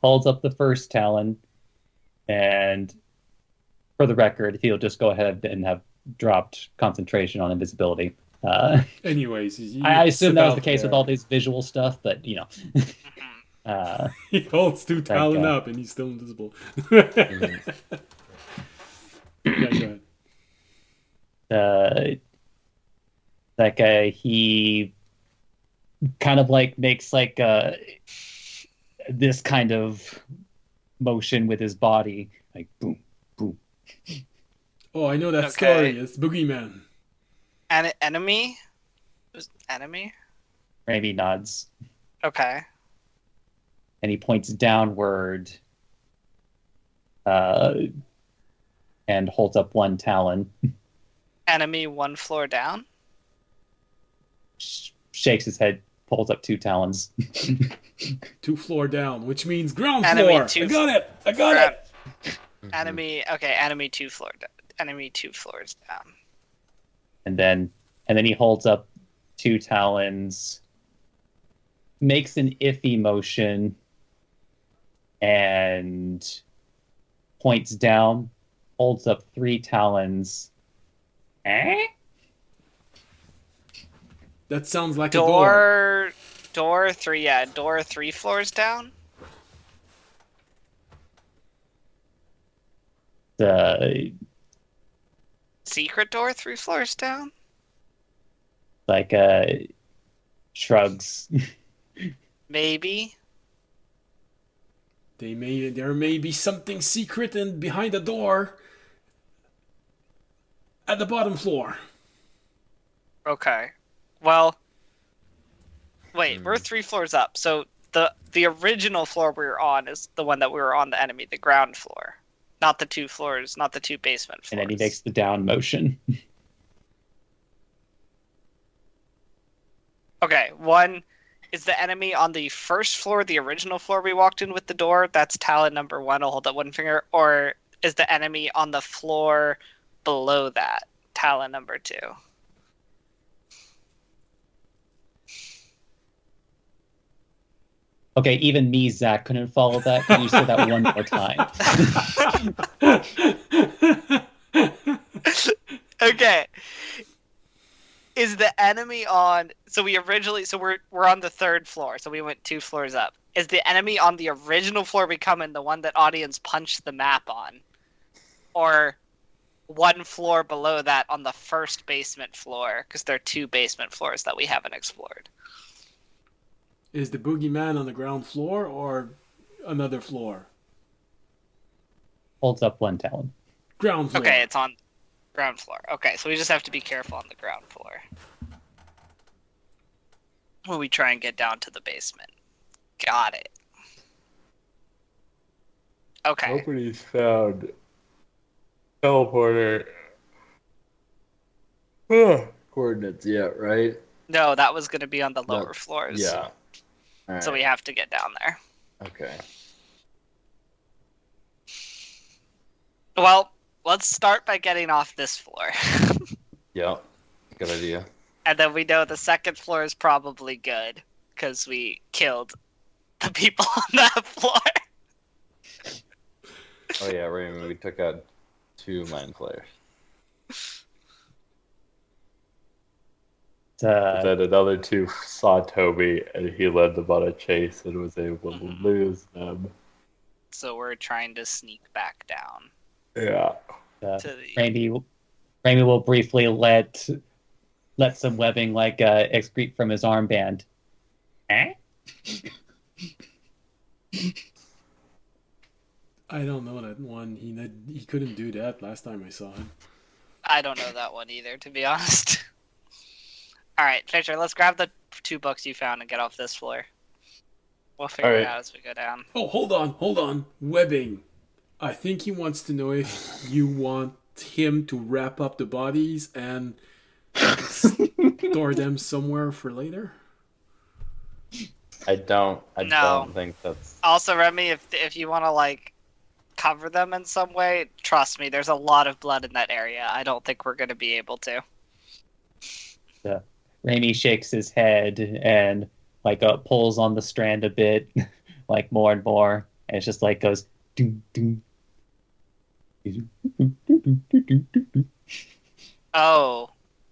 Holds up the first talon, and for the record, he'll just go ahead and have dropped concentration on invisibility. Anyways, I assume that was the case there. with all this visual stuff, but you know. He holds two talon guy. up and he's still invisible. Yeah, go ahead. That guy, he kind of like makes like this kind of motion with his body, like boom, boom. Oh, I know that Okay. story. It's Boogeyman. Enemy? Was enemy? Raimi nods, Okay. and he points downward, and holds up one talon. Enemy one floor down? Shakes his head, holds up two talons. 2 floor down, which means ground Enemy floor. two- I got it. I got it. Enemy. Okay, enemy 2 floor. Enemy 2 floors down. And then he holds up 2 talons, makes an iffy motion, and points down, holds up 3 talons. Eh? That sounds like a door. Door 3. Yeah, door 3 floors down. Secret door 3 floors down. Like shrugs. Maybe. There may be something secret and behind the door at the bottom floor. Okay. Well, wait, we're 3 floors up. So the original floor we were on is the one that we were on the enemy, the ground floor. Not the 2 floors, not the 2 basement floors. And then he makes the down motion. Okay, 1 is the enemy on the first floor, the original floor we walked in with the door. That's talent number 1. I'll hold up 1 finger. Or is the enemy on the floor below that? Talent number 2. Okay, even me, Zach, couldn't follow that. Can you say that one more time? Okay. Is the enemy on? So we're on the 3rd floor. So we went 2 floors up. Is the enemy on the original floor we come in, the one that audience punched the map on, or 1 floor below that on the first basement floor? Because there are 2 basement floors that we haven't explored. Is the boogeyman on the ground floor or another floor? Holds up 1 talon. Ground floor. Okay, it's on ground floor. Okay, so we just have to be careful on the ground floor when we try and get down to the basement. Got it. Okay. Nobody's found teleporter coordinates yet, right? No, that was going to be on the lower No. floors. Yeah. All right. So we have to get down there. Okay. Well, let's start by getting off this floor. Yep. Good idea. And then we know the 2nd floor is probably good because we killed the people on that floor. Oh yeah, right. We took out 2 mind flayers. Then another 2 saw Toby, and he led them on a chase and was able to lose them. So we're trying to sneak back down Yeah. to the... Raimi will briefly let some webbing excrete from his armband. Eh? I don't know that one. He couldn't do that last time I saw him. I don't know that one either, to be honest. Alright, Fisher, let's grab the 2 books you found and get off this floor. We'll figure it out as we go down. Oh, hold on. Webbing. I think he wants to know if you want him to wrap up the bodies and store them somewhere for later. I don't think that's... Also, Remy, if you want to, cover them in some way, trust me, there's a lot of blood in that area. I don't think we're going to be able to. Yeah. Raimi shakes his head and pulls on the strand a bit, more and more, and it's just goes doom doom. Oh,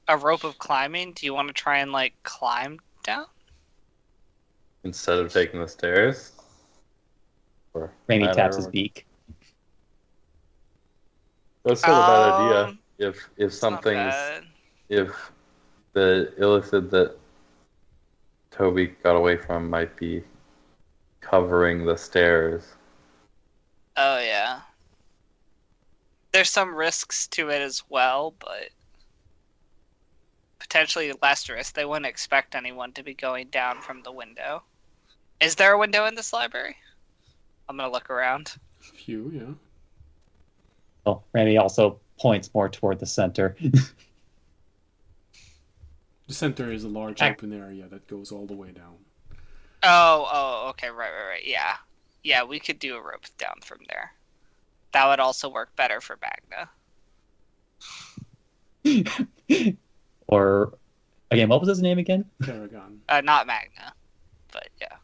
a rope of climbing? Do you want to try and climb down? Instead of taking the stairs? Or Raimi taps his beak. That's not a bad idea. If something's... bad. If the illicid that Toby got away from might be covering the stairs. Oh, yeah. There's some risks to it as well, but potentially less risk. They wouldn't expect anyone to be going down from the window. Is there a window in this library? I'm going to look around. A few, yeah. Well, Raimi also points more toward the center. The center is a large open area that goes all the way down. Okay, right. Yeah, we could do a rope down from there. That would also work better for Magna. Or again, what was his name again? Tarragon. Not Magna, but yeah.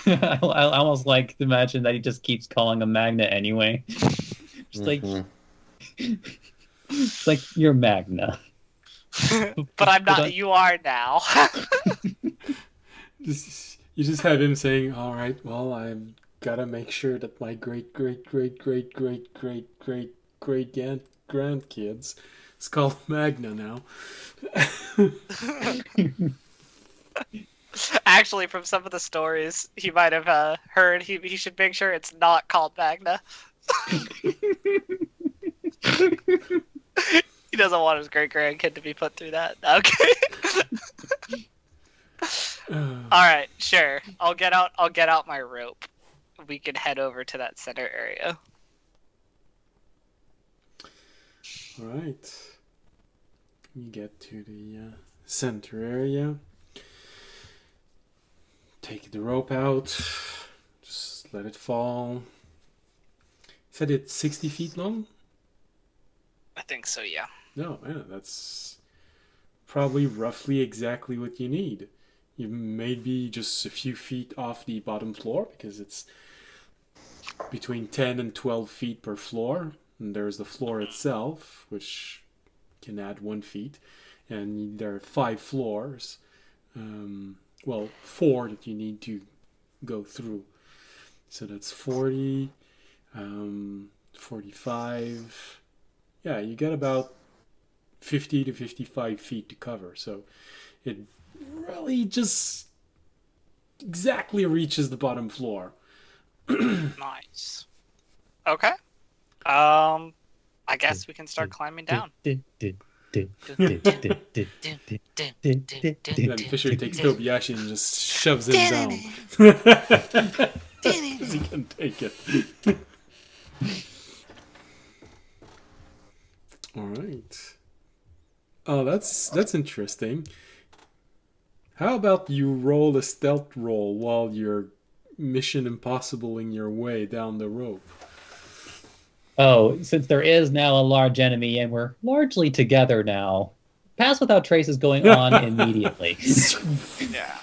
I almost like to imagine that he just keeps calling him Magna anyway. Just like it's like you're Magna. But I'm not. You are now. You just have him saying, "All right, well, I've gotta make sure that my great grandkids is called Magna now." Actually, from some of the stories he might have heard, he should make sure it's not called Magna. He doesn't want his great grandkid to be put through that. Okay. All right, sure. I'll get out my rope. We can head over to that center area. All right. You get to the center area. Take the rope out. Just let it fall. You said it's 60 feet long? I think so, yeah. No, yeah, that's probably roughly exactly what you need. You may be just a few feet off the bottom floor because it's between 10 and 12 feet per floor. And there's the floor itself, which can add 1 feet. And there are 5 floors. Well, 4 that you need to go through. So that's 40, 45. Yeah, you get about 50 to 55 feet to cover. So it really just exactly reaches the bottom floor. Nice. Okay. I guess we can start climbing down. Then Fisher takes Tobiyashi and just shoves him down. He can take it. All right. Oh, that's interesting. How about you roll a stealth roll while you're Mission Impossibling your way down the rope? Oh, since there is now a large enemy and we're largely together now, Pass Without Trace is going on immediately. Yeah.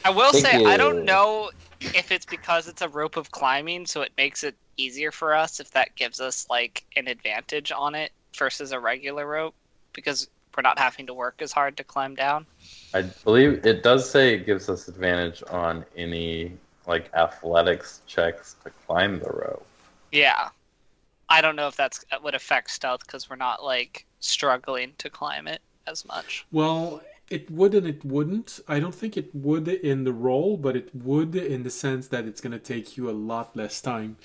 I will say, I don't know if it's because it's a rope of climbing, so it makes it easier for us if that gives us like an advantage on it versus a regular rope, because we're not having to work as hard to climb down. I believe it does say it gives us advantage on any like athletics checks to climb the rope. Yeah. I don't know if that would affect stealth because we're not like struggling to climb it as much. Well, it would and it wouldn't. I don't think it would in the roll, but it would in the sense that it's going to take you a lot less time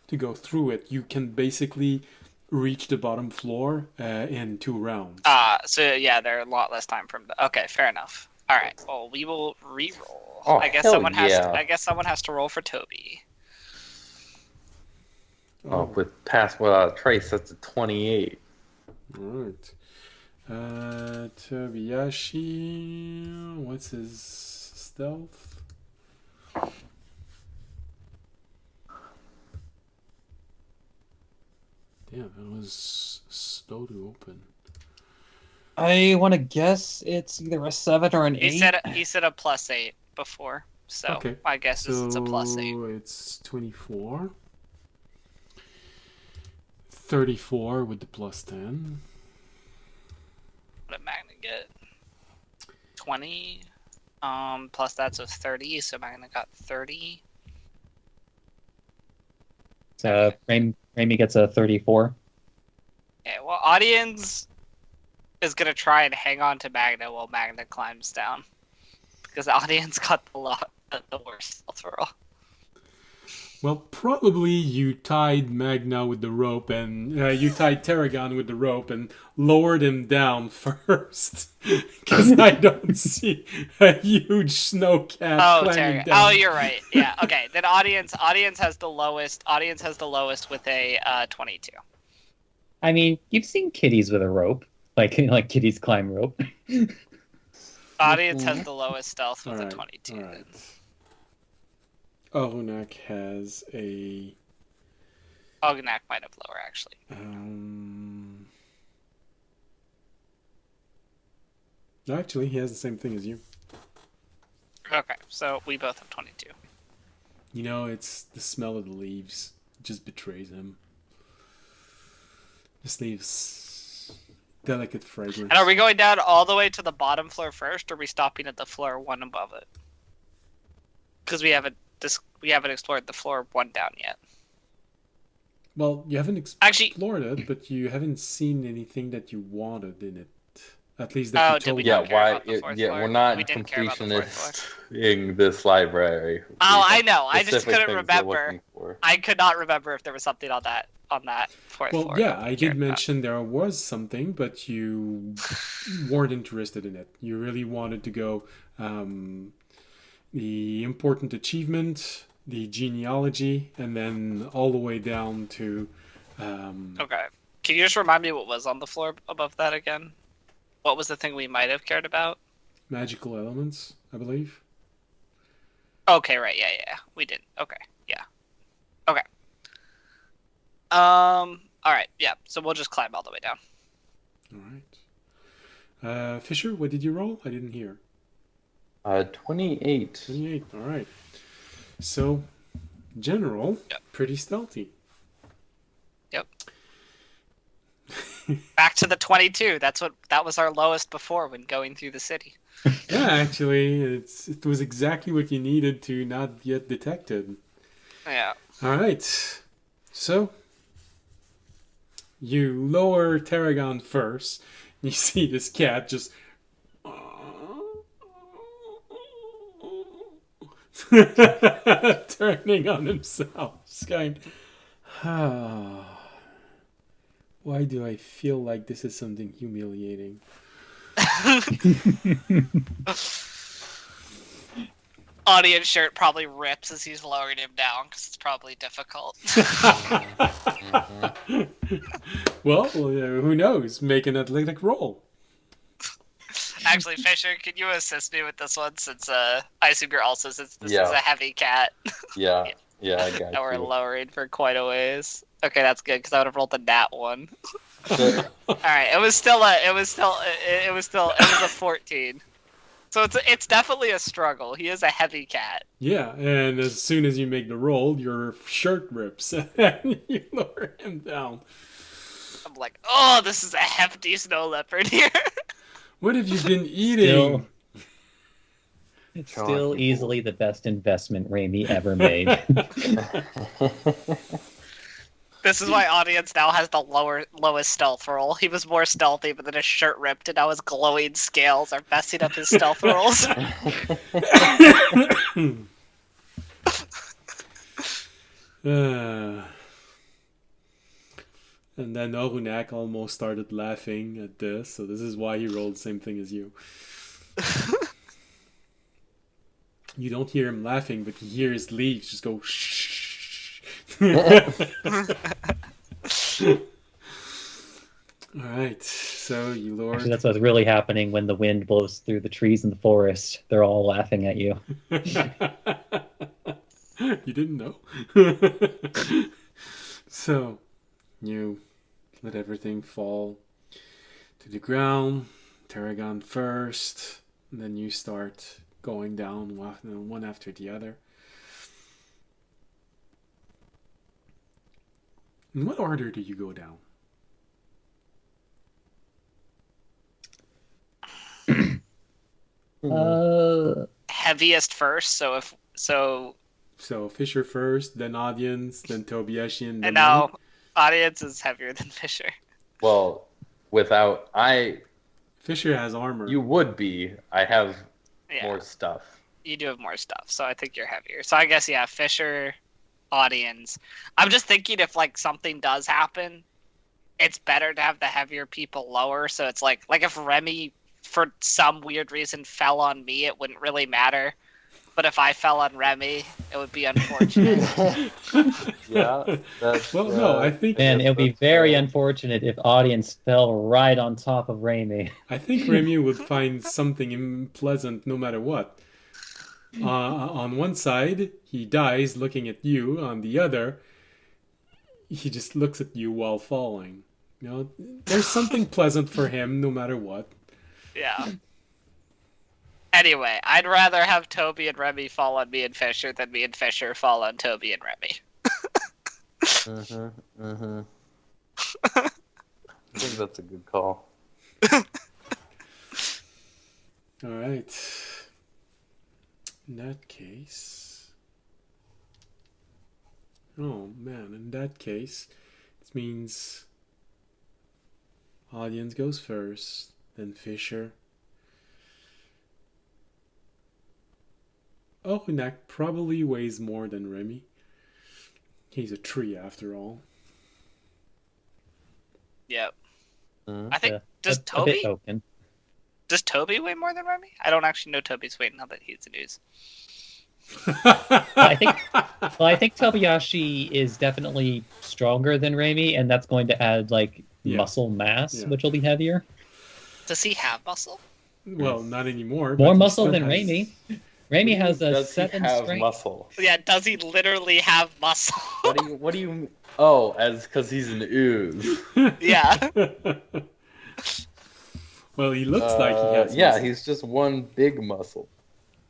to go through it. You can basically reach the bottom floor in 2 rounds. So yeah, they're a lot less time from the... Okay, fair enough. All right, well, we will re-roll. Oh, I guess hell someone has. yeah. I guess someone has to roll for Toby. Oh, with Pass Without Trace, that's a 28. All right. Tobiyashi, what's his stealth? Damn, that was slow to open. I want to guess it's either a 7 or an 8. He said a +8 before, so Okay. my guess is it's a +8. So it's 24. 34 with the +10. What did Magna get? 20. Plus that's a 30, so Magna got 30. So Raimi gets a 34. Yeah, well, audience is gonna try and hang on to Magna while Magna climbs down, because the audience got the worst stealth roll. Well, probably you tied Magna with the rope, and you tied Tarragon with the rope and lowered him down first. Because I don't see a huge snow cat climbing down. Oh, you're right. Yeah. Okay. Then audience has the lowest. Audience has the lowest with a 22. I mean, you've seen kitties with a rope, like kitties climb rope. Audience has the lowest stealth with a Alright, 22. alright. Orunak has a... Ognak might have lower, actually. No, actually, he has the same thing as you. Okay, so we both have 22. You know, it's the smell of the leaves. It just betrays him. This leaves delicate fragrance. And are we going down all the way to the bottom floor first, or are we stopping at the floor one above it? Because we haven't explored the floor one down yet. Well, you haven't Actually- explored it, but you haven't seen anything that you wanted in it. At least that you did told we me. not Yeah, care why? about the fourth floor? We're not We didn't care about the fourth completionists this library. Oh, We I have know. I just specific couldn't things we're remember. looking for. I could not remember if there was something on that fourth Well, floor. yeah, that we I cared did about. mention there was something, but you weren't interested in it. You really wanted to go the important achievement, the genealogy, and then all the way down to... Okay. Can you just remind me what was on the floor above that again? What was the thing we might have cared about? magical elements, I believe. Okay, right. Yeah. We did. Okay. Yeah. Okay. All right. Yeah. So we'll just climb all the way down. All right. Fisher, what did you roll? I didn't hear. 28. 28. All right. So, general, Yep. pretty stealthy. Yep. Back to the 22. That was our lowest before when going through the city. Yeah, actually, it was exactly what you needed to not get detected. Yeah. All right. So, you lower Tarragon first. You see this cat just turning on himself. Just going, why do I feel like this is something humiliating? Audience shirt probably rips as he's lowering him down because it's probably difficult. Well, who knows? Make an athletic roll. Actually, Fisher, can you assist me with this one since I assume you're also, since this Yeah. is a heavy cat Yeah, I got that we're you. lowering for quite a ways. Okay, that's good because I would have rolled the nat one. So, All right, it was a 14. So it's definitely a struggle. He is a heavy cat. Yeah, and as soon as you make the roll, your shirt rips and you lower him down. I'm like, oh, this is a hefty snow leopard here. What have you been eating? It's still easily the best investment Raimi ever made. This is why audience now has the lowest stealth roll. He was more stealthy, but then his shirt ripped, and now his glowing scales are messing up his stealth rolls. And then Orunak almost started laughing at this, so this is why he rolled the same thing as you. You don't hear him laughing, but you hear his leaves just go shh. Alright, so you lowered... Actually, that's what's really happening when the wind blows through the trees in the forest. They're all laughing at you. You didn't know? So, you let everything fall to the ground. Tarragon first, and then you start going down one after the other. In what order do you go down? Heaviest first, so So Fisher first, then Audience, then Tobiashian, then and now audience is heavier than Fisher. well, without Fisher has armor. you would be. I have Yeah, more stuff. you do have more stuff, so I think you're heavier. So I guess yeah, Fisher, audience. I'm just thinking if like something does happen, it's better to have the heavier people lower. So it's like if Remy for some weird reason fell on me, it wouldn't really matter But if I fell on Remy, it would be unfortunate. Yeah. That's, Well, no, I think And it would be very that's, unfortunate if audience fell right on top of Raimi. I think Remy would find something unpleasant no matter what. On one side, he dies looking at you. On the other, he just looks at you while falling. You know, there's something pleasant for him no matter what. Yeah. Anyway, I'd rather have Toby and Remy fall on me and Fisher than me and Fisher fall on Toby and Remy. I think that's a good call. All right. In that case... Oh, man. In that case, it means... Audience goes first, then Fisher. Ohunak probably weighs more than Remy. He's a tree after all. Yep. Mhm. I think Yeah, does a bit Toby token. does Toby weigh more than Remy? I don't actually know Toby's weight now that he's the news. I think Tobiyashi is definitely stronger than Raimi, and that's going to add like Yeah. muscle mass, Yeah. which will be heavier. Does he have muscle? Well, not anymore. More but he muscle still than has- Raimi. Raimi has a Does he 7 have strength. muscle? Yeah, does he literally have muscle? What do you? Oh, as because he's an ooze. Yeah. Well, he looks like he has. Yeah, muscle. he's just one big muscle.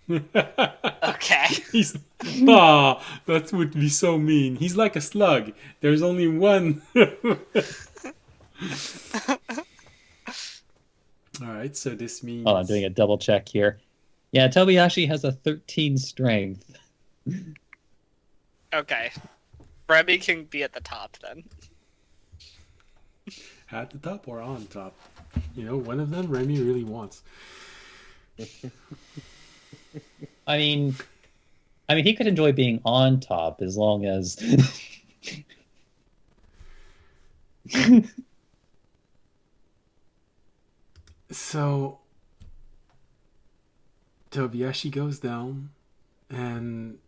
Okay. He's that would be so mean. He's like a slug. There's only one. All right, so this means. Oh, I'm doing a double check here. Yeah, Tobiyashi has a 13 strength. Okay. Remy can be at the top then. At the top or on top. You know, one of them Remy really wants. I mean, he could enjoy being on top as long as. So Tobiyashi goes down, and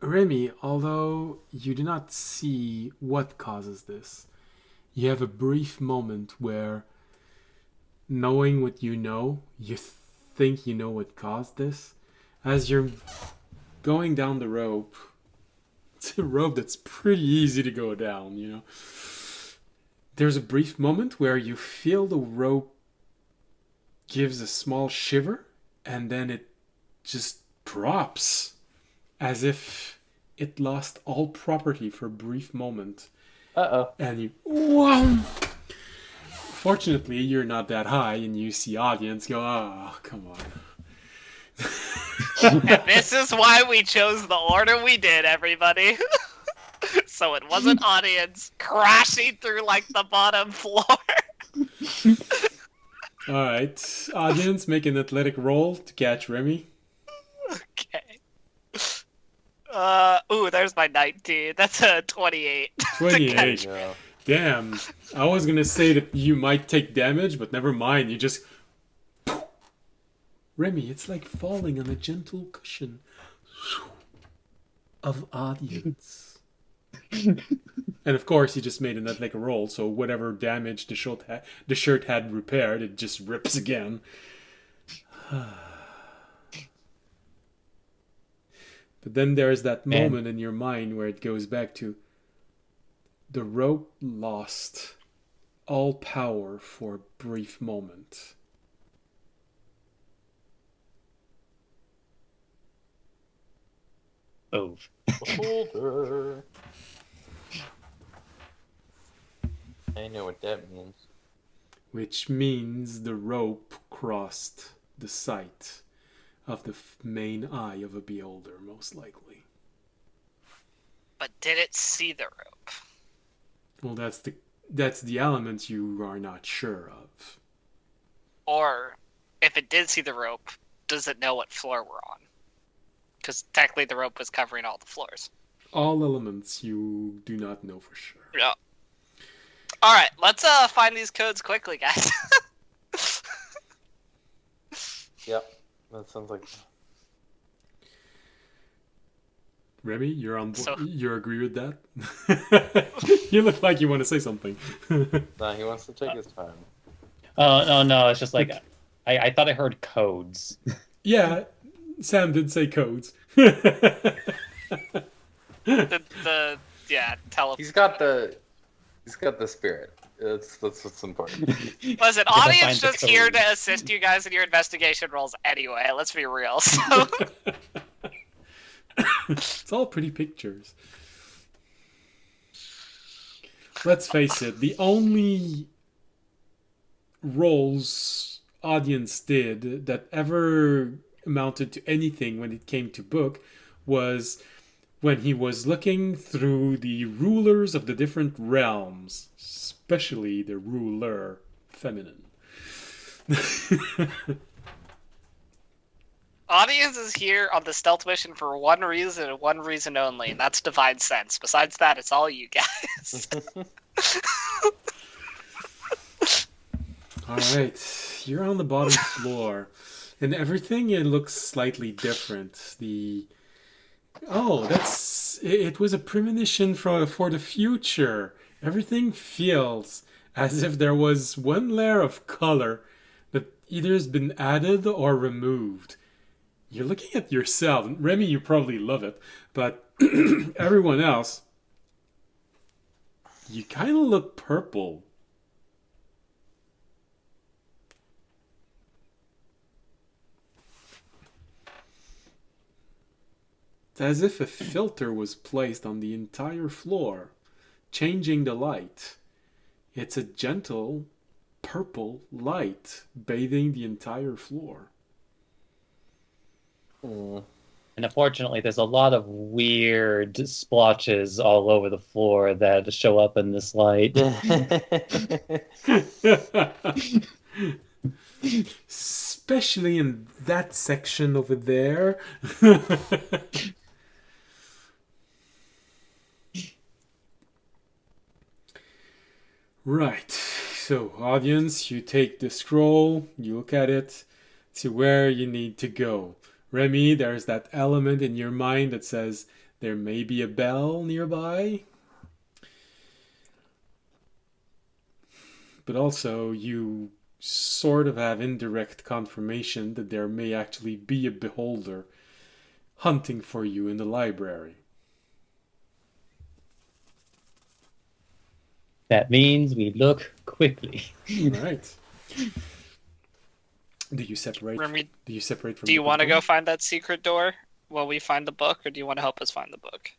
Remy, although you do not see what causes this, you have a brief moment where, knowing what you know, you think you know what caused this. As you're going down the rope, it's a rope that's pretty easy to go down, you know. There's a brief moment where you feel the rope gives a small shiver, and then it just drops as if it lost all property for a brief moment. Uh-oh. And you, whoa! Fortunately, you're not that high, and you see audience go, oh, come on. And this is why we chose the order we did, everybody. So it wasn't audience crashing through like the bottom floor. Alright, audience, make an athletic roll to catch Remy. Okay. Ooh, there's my 19. That's a 28. 28. Yeah. Damn. I was gonna say that you might take damage, but never mind. You just... Remy, it's like falling on a gentle cushion of audience. And of course, he just made an athletic roll, so whatever damage the shirt had repaired, it just rips again. But then there's that moment in your mind where it goes back to the rope lost all power for a brief moment. Oh. Shoulder. I know what that means. Which means the rope crossed the sight of the main eye of a beholder, most likely. But did it see the rope? Well, that's the element you are not sure of. Or, if it did see the rope, does it know what floor we're on? Because technically the rope was covering all the floors. All elements you do not know for sure. Yeah. Alright, let's find these codes quickly, guys. Yep. That sounds like. Remy, you're on board. So- You agree with that? You look like you want to say something. Nah, he wants to take his time. Oh no, it's just like I thought I heard codes. Yeah, Sam did say codes. Tell He's got the spirit. That's what's important. Listen, Gotta audience find the just here code. to assist you guys in your investigation rolls anyway. Let's be real. So It's all pretty pictures. Let's face it, the only roles audience did that ever amounted to anything when it came to book was when he was looking through the rulers of the different realms, especially the ruler feminine. audience is here on the stealth mission for one reason and one reason only, and that's divine sense. Besides that, it's all you guys. All right, you're on the bottom floor, and everything it looks slightly different. It was a premonition for the future. Everything feels as if there was one layer of color that either has been added or removed. You're looking at yourself, and Remy, you probably love it, but everyone else, you kind of look purple. It's as if a filter was placed on the entire floor, changing the light. It's a gentle purple light bathing the entire floor. And unfortunately, there's a lot of weird splotches all over the floor that show up in this light. Especially in that section over there. Right. So, audience, you take the scroll, you look at it, to where you need to go. Remy, there's that element in your mind that says there may be a bell nearby. But also, you sort of have indirect confirmation that there may actually be a beholder hunting for you in the library. That means we look quickly. Right. Do you separate? Remy, Do you separate from? do you the want to book? go find that secret door while we find the book, or do you want to help us find the book?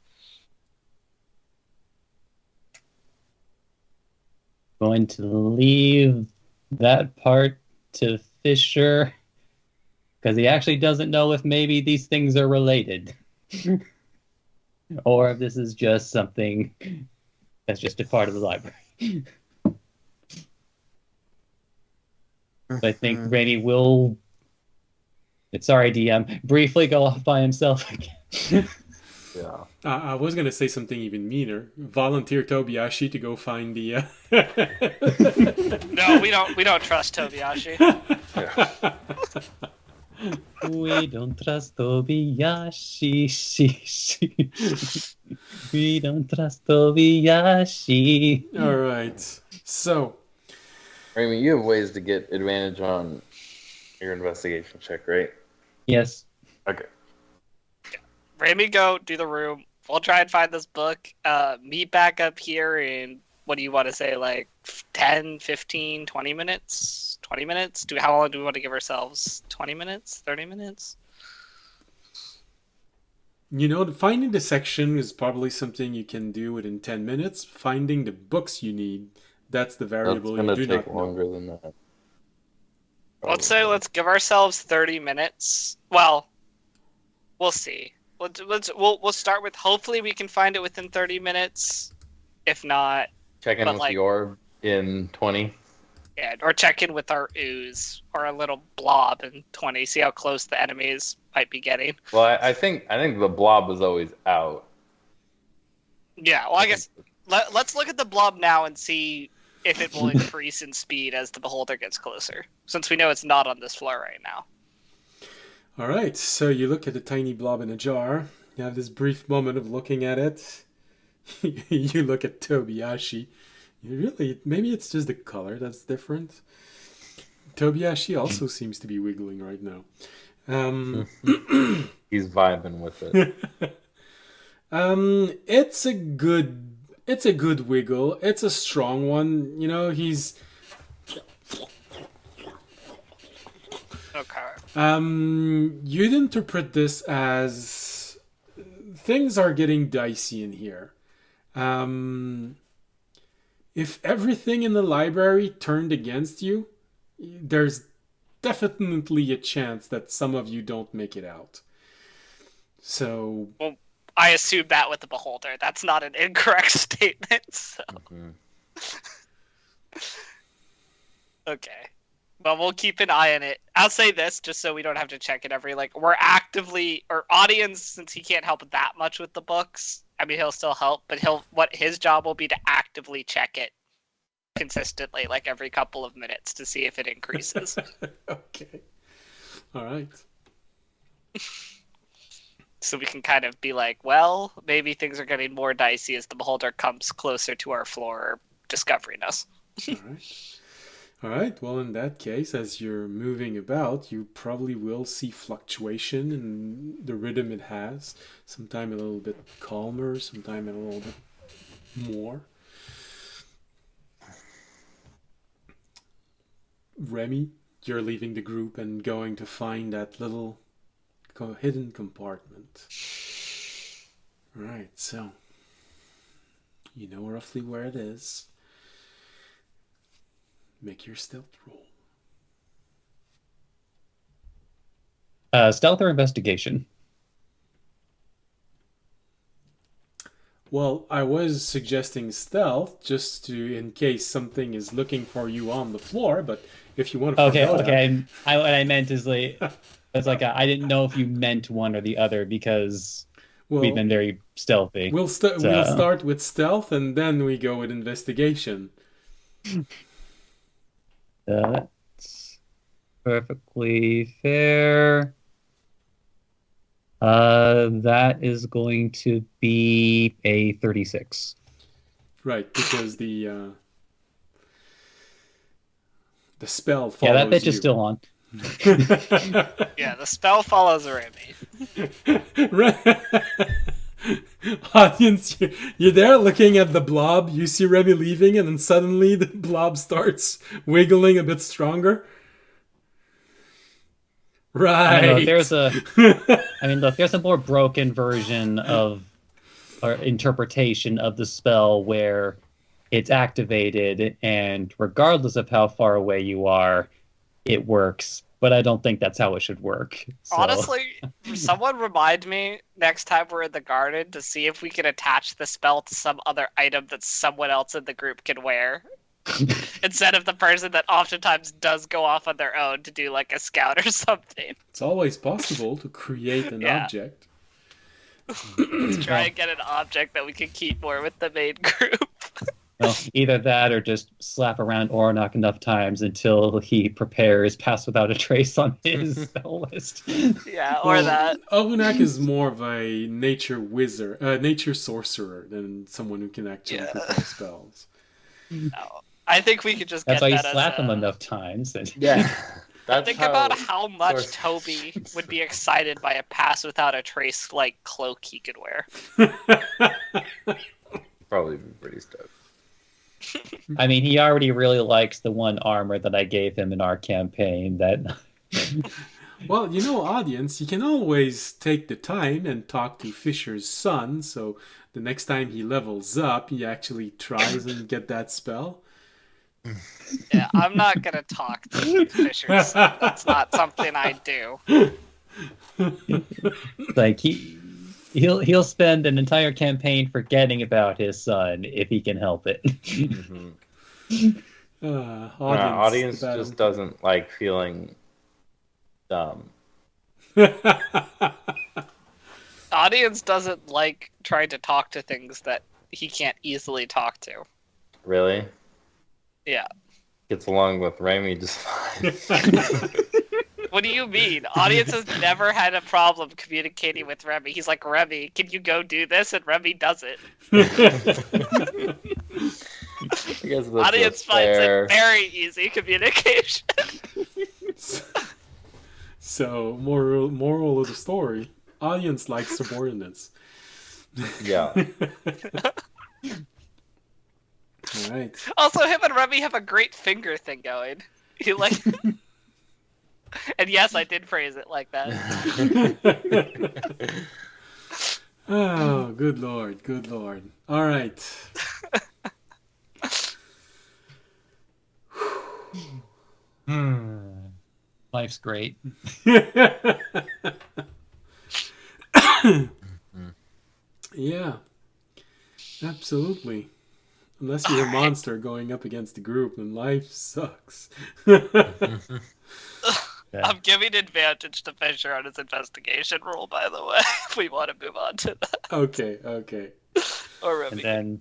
Going to leave that part to Fisher because he actually doesn't know if maybe these things are related or if this is just something that's just a part of the library. I think Rainey will, sorry DM, briefly go off by himself again. Yeah. I was gonna say something even meaner. Volunteer Tobiyashi to go find the. No, we don't trust Tobiyashi. We don't trust Tobiyashi. We don't trust Tobiyashi. All right. So Remy, you have ways to get advantage on your investigation check, right? Yes. Okay. Remy, go do the room. We'll try and find this book. Meet back up here in, what do you want to say, like 10, 15, 20 minutes? 20 minutes? How long do we want to give ourselves? 20 minutes? 30 minutes? finding the section is probably something you can do within 10 minutes. Finding the books you need, that's the That's variable gonna you do take not know. longer than that. Let's give ourselves 30 minutes. Well, we'll see. We'll start with, hopefully we can find it within 30 minutes. If not, Check in but with like- the orb in 20. yeah, or check in with our ooze or a little blob in 20. See how close the enemies might be getting. Well, I think the blob was always out. Yeah, well, I guess let's look at the blob now and see if it will increase in speed as the beholder gets closer, since we know it's not on this floor right now. All right. So you look at the tiny blob in a jar. You have this brief moment of looking at it. You look at Tobiyashi. You really, maybe it's just the color that's different. Tobiyashi also seems to be wiggling right now. He's vibing with it. It's a good wiggle. It's a strong one. You know, he's Okay. you'd interpret this as things are getting dicey in here. If everything in the library turned against you, there's definitely a chance that some of you don't make it out. So, Well, I assume that with the beholder. That's not an incorrect statement. So. Okay. Well, we'll keep an eye on it. I'll say this, just so we don't have to check it every, we're actively, or audience, since he can't help that much with the books, I mean, he'll still help, but his job will be to actively check it consistently, every couple of minutes to see if it increases. okay. All right. So we can kind of be well, maybe things are getting more dicey as the beholder comes closer to our floor, discovering us. All right. All right, well, in that case, as you're moving about, you probably will see fluctuation in the rhythm it has. Sometime a little bit calmer, sometime a little bit more. Remy, you're leaving the group and going to find that little hidden compartment. All right, so you know roughly where it is. Make your stealth roll. Stealth or investigation? Well, I was suggesting stealth just to in case something is looking for you on the floor, but if you want to Okay. What I meant is it's I didn't know if you meant one or the other because we've been very stealthy. We'll start with stealth and then we go with investigation. That's perfectly fair. That is going to be a 36. Right, because the spell follows Yeah, that bitch you. is still on. Yeah, the spell follows Remy. Audience, you're there looking at the blob. You see Remy leaving, and then suddenly the blob starts wiggling a bit stronger. Right. There's a more broken version of or interpretation of the spell where it's activated, and regardless of how far away you are, it works. But I don't think that's how it should work. So. Honestly, someone remind me next time we're in the garden to see if we can attach the spell to some other item that someone else in the group can wear. Instead of the person that oftentimes does go off on their own to do a scout or something. It's always possible to create an object. Let's try and get an object that we can keep more with the main group. Well, either that or just slap around Ornock enough times until he prepares Pass Without a Trace on his spell list. Yeah, or that. Ornock is more of a nature wizard, nature sorcerer than someone who can actually prepare spells. No, I think we could just That's get why you that slap him enough times. And... Yeah. Think about how much Toby would be excited by a Pass Without a Trace cloak he could wear. Probably be pretty stoked. I mean, he already really likes the one armor that I gave him in our campaign. That. Well, audience, you can always take the time and talk to Fisher's son, so the next time he levels up, he actually tries and get that spell. Yeah, I'm not gonna talk to Fisher's son. That's not something I do. He'll spend an entire campaign forgetting about his son if he can help it. Audience just doesn't like feeling dumb. Audience doesn't like trying to talk to things that he can't easily talk to. Really? Yeah. Gets along with Remy just fine. What do you mean? Audience has never had a problem communicating with Remy. He's like, Remy, can you go do this? And Remy does it. I guess that's Audience finds it very easy communication. So, moral of the story: audience likes subordinates. Yeah. All right. Also, him and Remy have a great finger thing going. You like. And yes, I did phrase it like that. Oh, good lord, good lord. All right. Life's great. Yeah, absolutely. Unless you're a monster going up against a group, then life sucks. I'm giving advantage to Fisher on his investigation roll, by the way, if we want to move on to that. Okay. Or Remy. And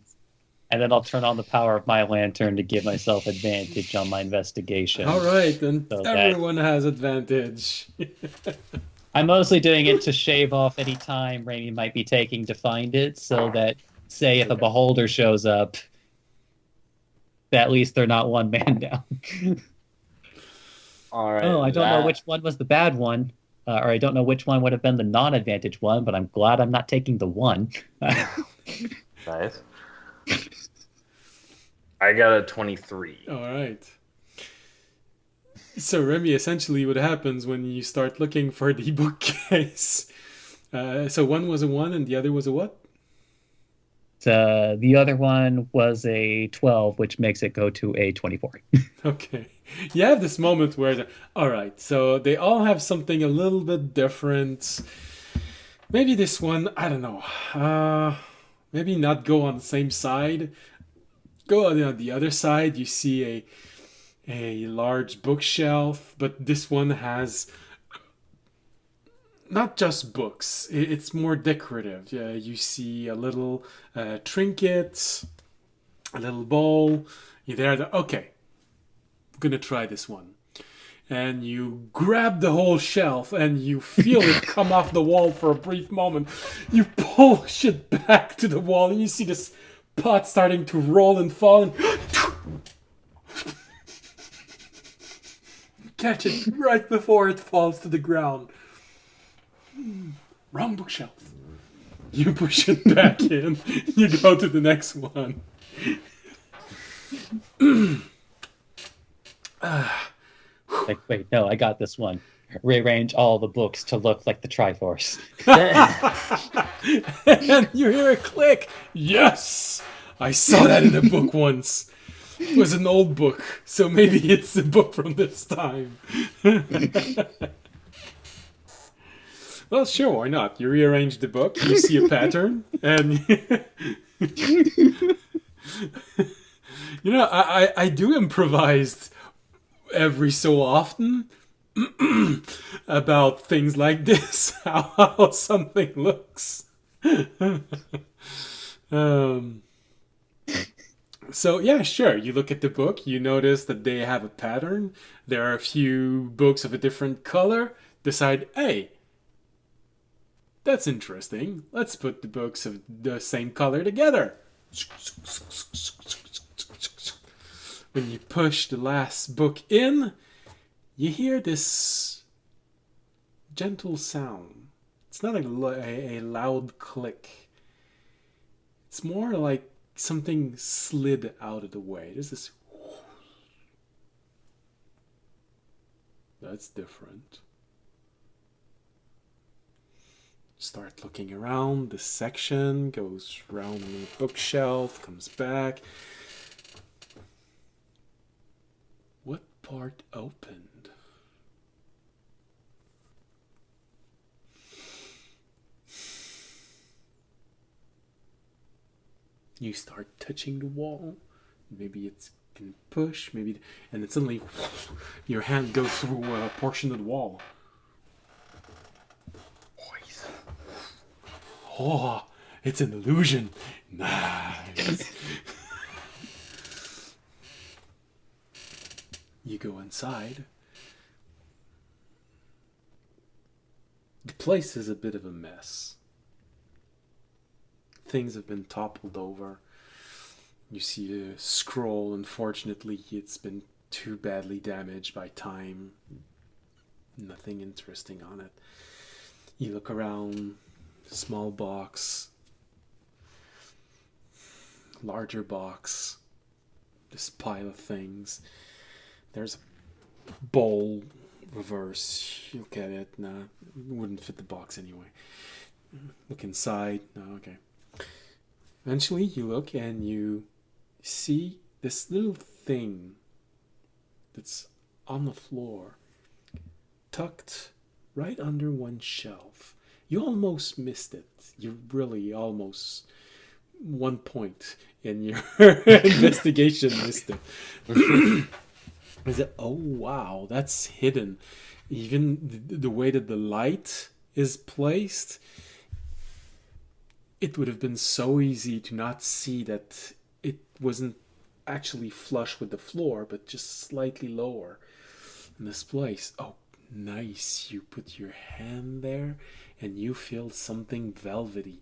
then I'll turn on the power of my lantern to give myself advantage on my investigation. All right, then So everyone has advantage. I'm mostly doing it to shave off any time Raimi might be taking to find it, so that, say, if a beholder shows up, at least they're not one man down. All right. Oh, I don't know which one was the bad one, or I don't know which one would have been the non-advantage one, but I'm glad I'm not taking the one. Nice. I got a 23. All right. So, Remy, essentially what happens when you start looking for the bookcase. So one was a 1 and the other was a what? The other one was a 12, which makes it go to a 24. Okay. You have this moment where, all right, so they all have something a little bit different. Maybe this one, I don't know. Maybe not go on the same side. Go on the other side, you see a large bookshelf, but this one has not just books. It's more decorative. You see a little trinket, a little bowl. You're there, okay, I'm gonna try this one. And you grab the whole shelf and you feel it come off the wall for a brief moment. You push it back to the wall and you see this pot starting to roll and fall and catch it right before it falls to the ground. Wrong bookshelf. You push it back in. You go to the next one. Like, wait, no, I got this one. Rearrange all the books to look like the Triforce. And you hear a click. Yes! I saw that in a book once. It was an old book, so maybe it's a book from this time. Well, sure, why not? You rearrange the book, you see a pattern, and you know, I do improvise every so often about things like this, how something looks. So yeah, sure. You look at the book, you notice that they have a pattern. There are a few books of a different color. Decide, hey, that's interesting. Let's put the books of the same color together. When you push the last book in, you hear this gentle sound. It's not a loud click. It's more like something slid out of the way. There's this. That's different. Start looking around. The section goes around the bookshelf, comes back. What part opened? You start touching the wall. Maybe it's can push, maybe, and then suddenly your hand goes through a portion of the wall. Oh, it's an illusion. Nice. You go inside. The place is a bit of a mess. Things have been toppled over. You see a scroll, unfortunately, it's been too badly damaged by time. Nothing interesting on it. You look around, small box, larger box, this pile of things. There's a bowl, reverse. You look at it, nah, it wouldn't fit the box anyway. Look inside, no, okay. Eventually you look and you see this little thing that's on the floor, tucked right under one shelf. You almost missed it. You really almost 1 point in your investigation missed it. Is it? Oh wow, that's hidden. Even the way that the light is placed, it would have been so easy to not see that it wasn't actually flush with the floor, but just slightly lower in this place. Oh, nice. You put your hand there and you feel something velvety.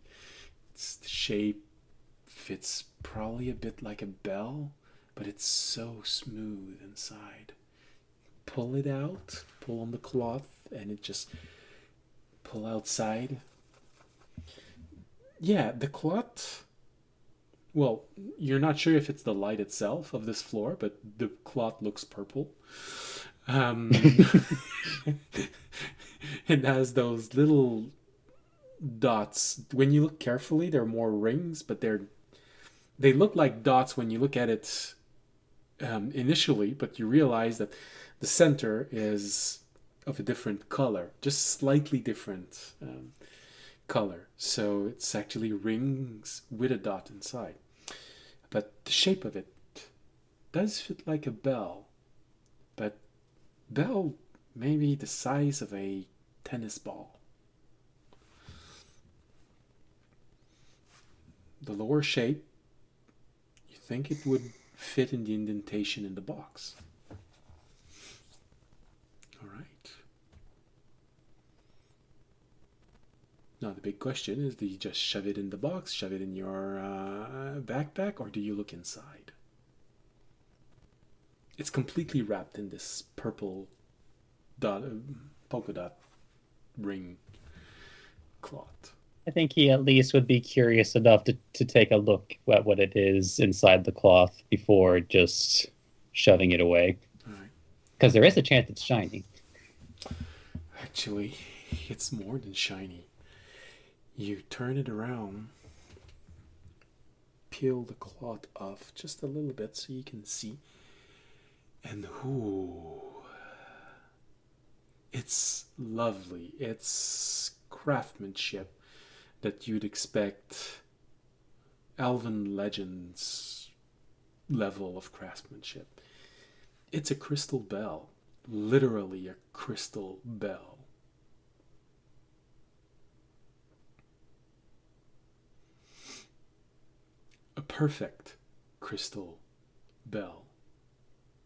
The shape fits probably a bit like a bell, but it's so smooth inside. Pull it out, pull on the cloth, and it just pull outside. Yeah, the cloth, well, you're not sure if it's the light itself of this floor, but the cloth looks purple. It has those little dots. When you look carefully, they're more rings, but they look like dots when you look at it initially, but you realize that the center is of a different color, just slightly different color. So it's actually rings with a dot inside. But the shape of it does fit like a bell, but bell maybe the size of a tennis ball. The lower shape, you think it would fit in the indentation in the box. All right. Now the big question is, do you just shove it in the box, shove it in your backpack, or do you look inside? It's completely wrapped in this purple polka dot ring cloth. I think he at least would be curious enough to take a look at what it is inside the cloth before just shoving it away. All right. Because there is a chance it's shiny. Actually, it's more than shiny. You turn it around, peel the cloth off just a little bit so you can see. And ooh, it's lovely. It's craftsmanship that you'd expect Elven Legends level of craftsmanship. It's a crystal bell, literally a crystal bell. A perfect crystal bell.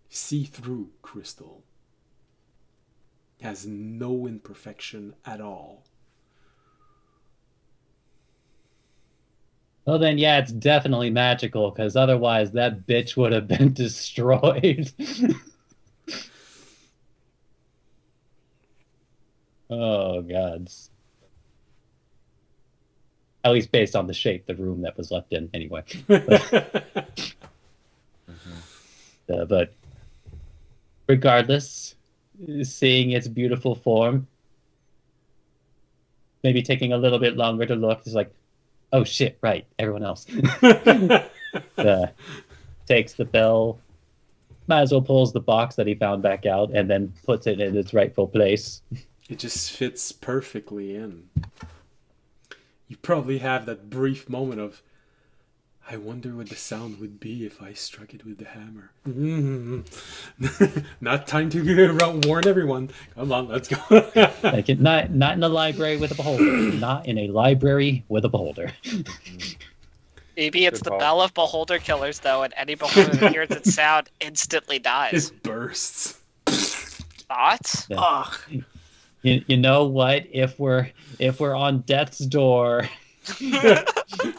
See-through crystal. Has no imperfection at all. Well, then, yeah, it's definitely magical, because otherwise that bitch would have been destroyed. Oh, God. At least based on the shape, the room that was left in, anyway. But regardless, seeing its beautiful form, maybe taking a little bit longer to look, is like, oh shit, right, everyone else. Takes the bell, might as well pulls the box that he found back out, and then puts it in its rightful place. It just fits perfectly in. You probably have that brief moment of, I wonder what the sound would be if I struck it with the hammer. Not time to warn everyone. Come on, let's go. Like not in a library with a beholder. Not in a library with a beholder. Maybe it's the bell of beholder killers, though, and any beholder that hears its sound instantly dies. It bursts. Thoughts? Ugh. You know what? If we're on death's door,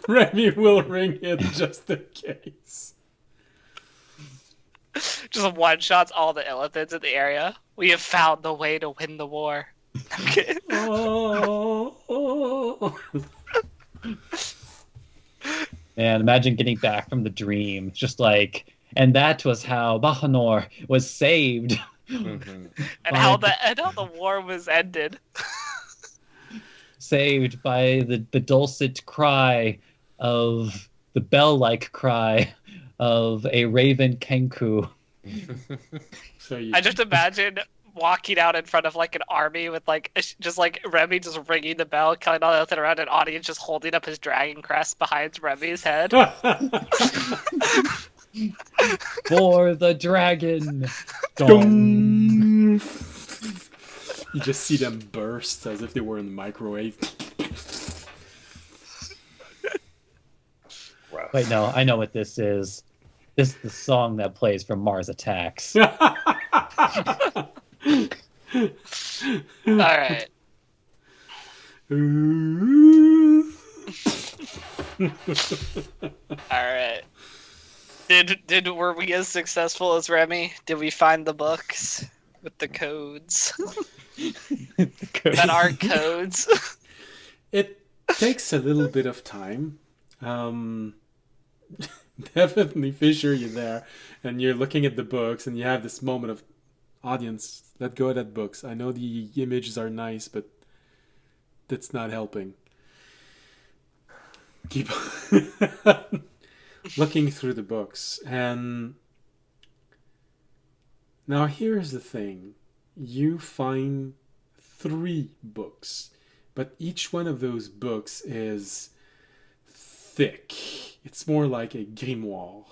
Remy will ring it just in case. Just one shots all the elephants in the area. We have found the way to win the war. Okay. Oh. and imagine getting back from the dream, just like, and that was how Bahanor was saved. Mhm. And how the war was ended. Saved by the dulcet cry of the bell-like cry of a raven Kenku. So you, I just imagine walking out in front of like an army with like just like Remy just ringing the bell, calling all the around an audience, just holding up his dragon crest behind Remy's head. For the dragon. Dong. You just see them burst as if they were in the microwave. Gross. Wait, no, I know what this is. This is the song that plays from Mars Attacks. Alright. Alright. Were we as successful as Remy? Did we find the books with the codes? That aren't codes. It takes a little bit of time. Definitely, Fisher, you're there, and you're looking at the books, and you have this moment of, audience, let go of that books. I know the images are nice, but that's not helping. Keep looking through the books, and now here's the thing. You find 3 books, but each one of those books is thick. It's more like a grimoire.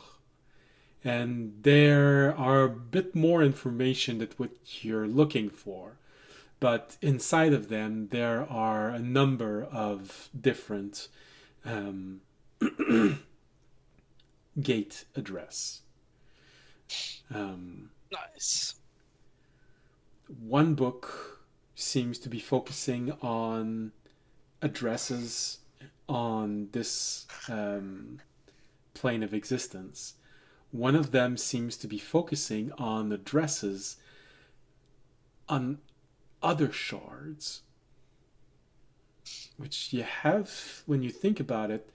And there are a bit more information than what you're looking for. But inside of them, there are a number of different gate address. Nice. One book seems to be focusing on addresses on this plane of existence. One of them seems to be focusing on addresses on other shards, which you have, when you think about it,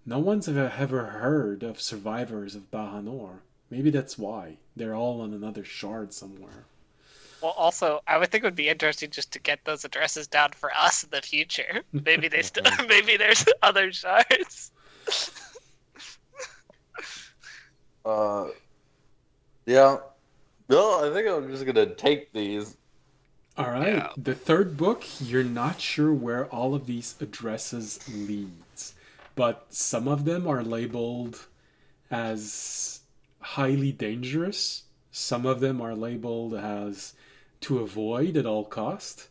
no one's ever heard of survivors of Bahanor. Maybe that's why. They're all on another shard somewhere. Well, also, I would think it would be interesting just to get those addresses down for us in the future. Maybe they still, maybe there's other shards. Yeah. No, I think I'm just gonna take these. All right. Yeah. The third book, you're not sure where all of these addresses leads, but some of them are labeled as highly dangerous. Some of them are labeled as to avoid at all cost,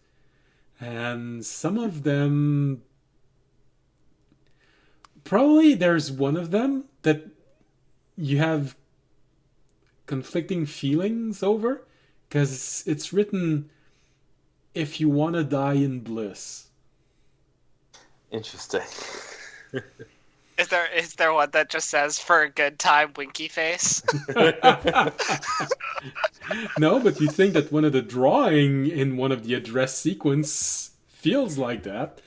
and some of them, probably there's one of them that you have conflicting feelings over, because it's written, if you want to die in bliss. Interesting. Is there one that just says for a good time, winky face? No, but you think that one of the drawing in one of the address sequence feels like that.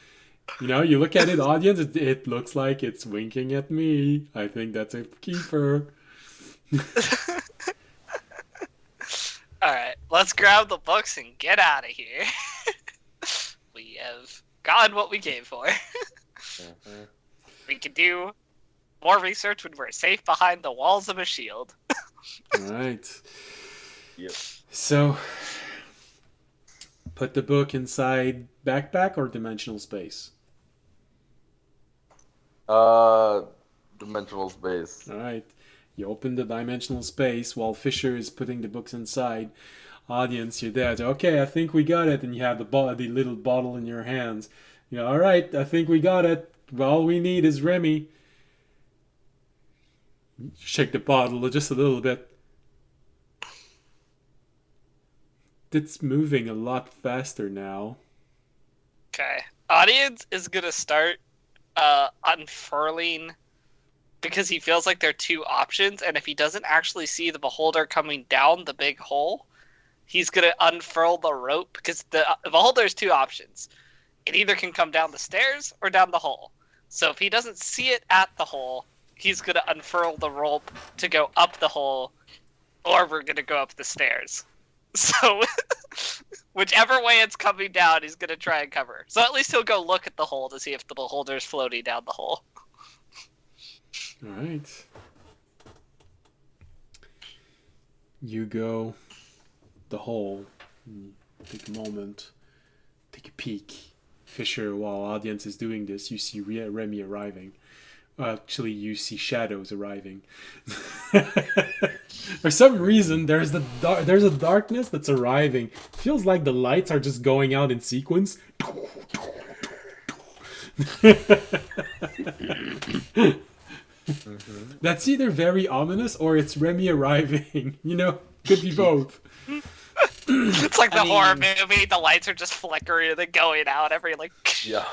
You know, you look at it, audience, it looks like it's winking at me. I think that's a keeper. Alright, let's grab the books and get out of here. We have gotten what we came for. We can do more research when we're safe behind the walls of a shield. All right. Yep. So, put the book inside backpack or dimensional space? Dimensional space. All right. You open the dimensional space while Fisher is putting the books inside. Audience, you're there. Okay, I think we got it. And you have the little bottle in your hands. You know, all right, I think we got it. All we need is Remy. Shake the bottle just a little bit. it's moving a lot faster now. Okay. Audience is gonna start unfurling because he feels like there are two options, and if he doesn't actually see the beholder coming down the big hole, he's gonna unfurl the rope because the beholder has two options. It either can come down the stairs or down the hole. So if he doesn't see it at the hole, he's gonna unfurl the rope to go up the hole, or we're gonna go up the stairs. So whichever way it's coming down, he's gonna try and cover. So at least he'll go look at the hole to see if the beholder's floating down the hole. All right. You go the hole. Take a moment. Take a peek. Fisher, while audience is doing this, you see Remy arriving. Actually, you see shadows arriving. For some reason, there's a darkness that's arriving. Feels like the lights are just going out in sequence. That's either very ominous or it's Remy arriving. You know, could be both. It's like the horror movie. The lights are just flickering and then going out every like. Yeah.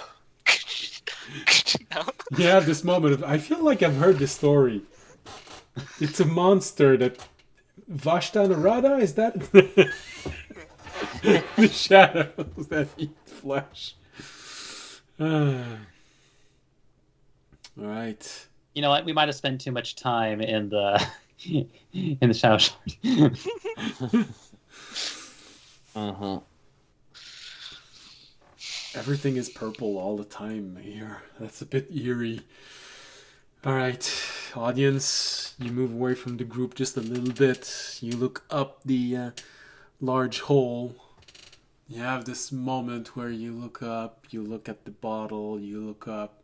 No? You have this moment of, I feel like I've heard this story. It's a monster that Vashta Narada, is that the shadows that eat flesh. Alright. You know what? We might have spent too much time in the in the shadow shard. Uh-huh. Everything is purple all the time here. That's a bit eerie. Alright, audience, you move away from the group just a little bit. You look up the large hole. You have this moment where you look up, you look at the bottle, you look up.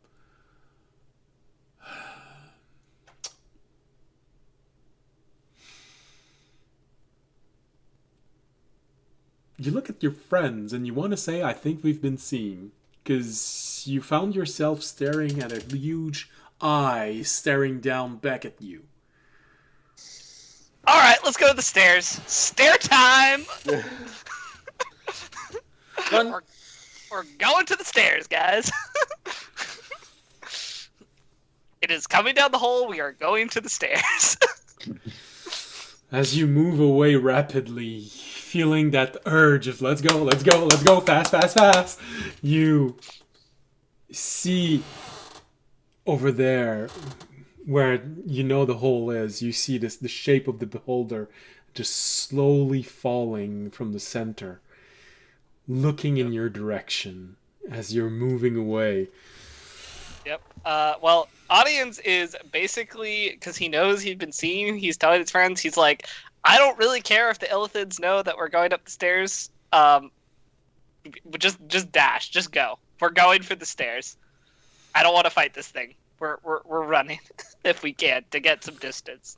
You look at your friends and you want to say, I think we've been seen. Because you found yourself staring at a huge eye staring down back at you. Alright, let's go to the stairs. Stair time! We're going to the stairs, guys. It is coming down the hole. We are going to the stairs. As you move away rapidly, feeling that urge of let's go, fast, you see over there where you know the hole is, you see the shape of the beholder just slowly falling from the center, looking in your direction as you're moving away. Yep. Well, audience is basically, because he knows he's been seen, he's telling his friends, he's like, I don't really care if the Illithids know that we're going up the stairs. Just dash, just go. We're going for the stairs. I don't want to fight this thing. We're running if we can to get some distance.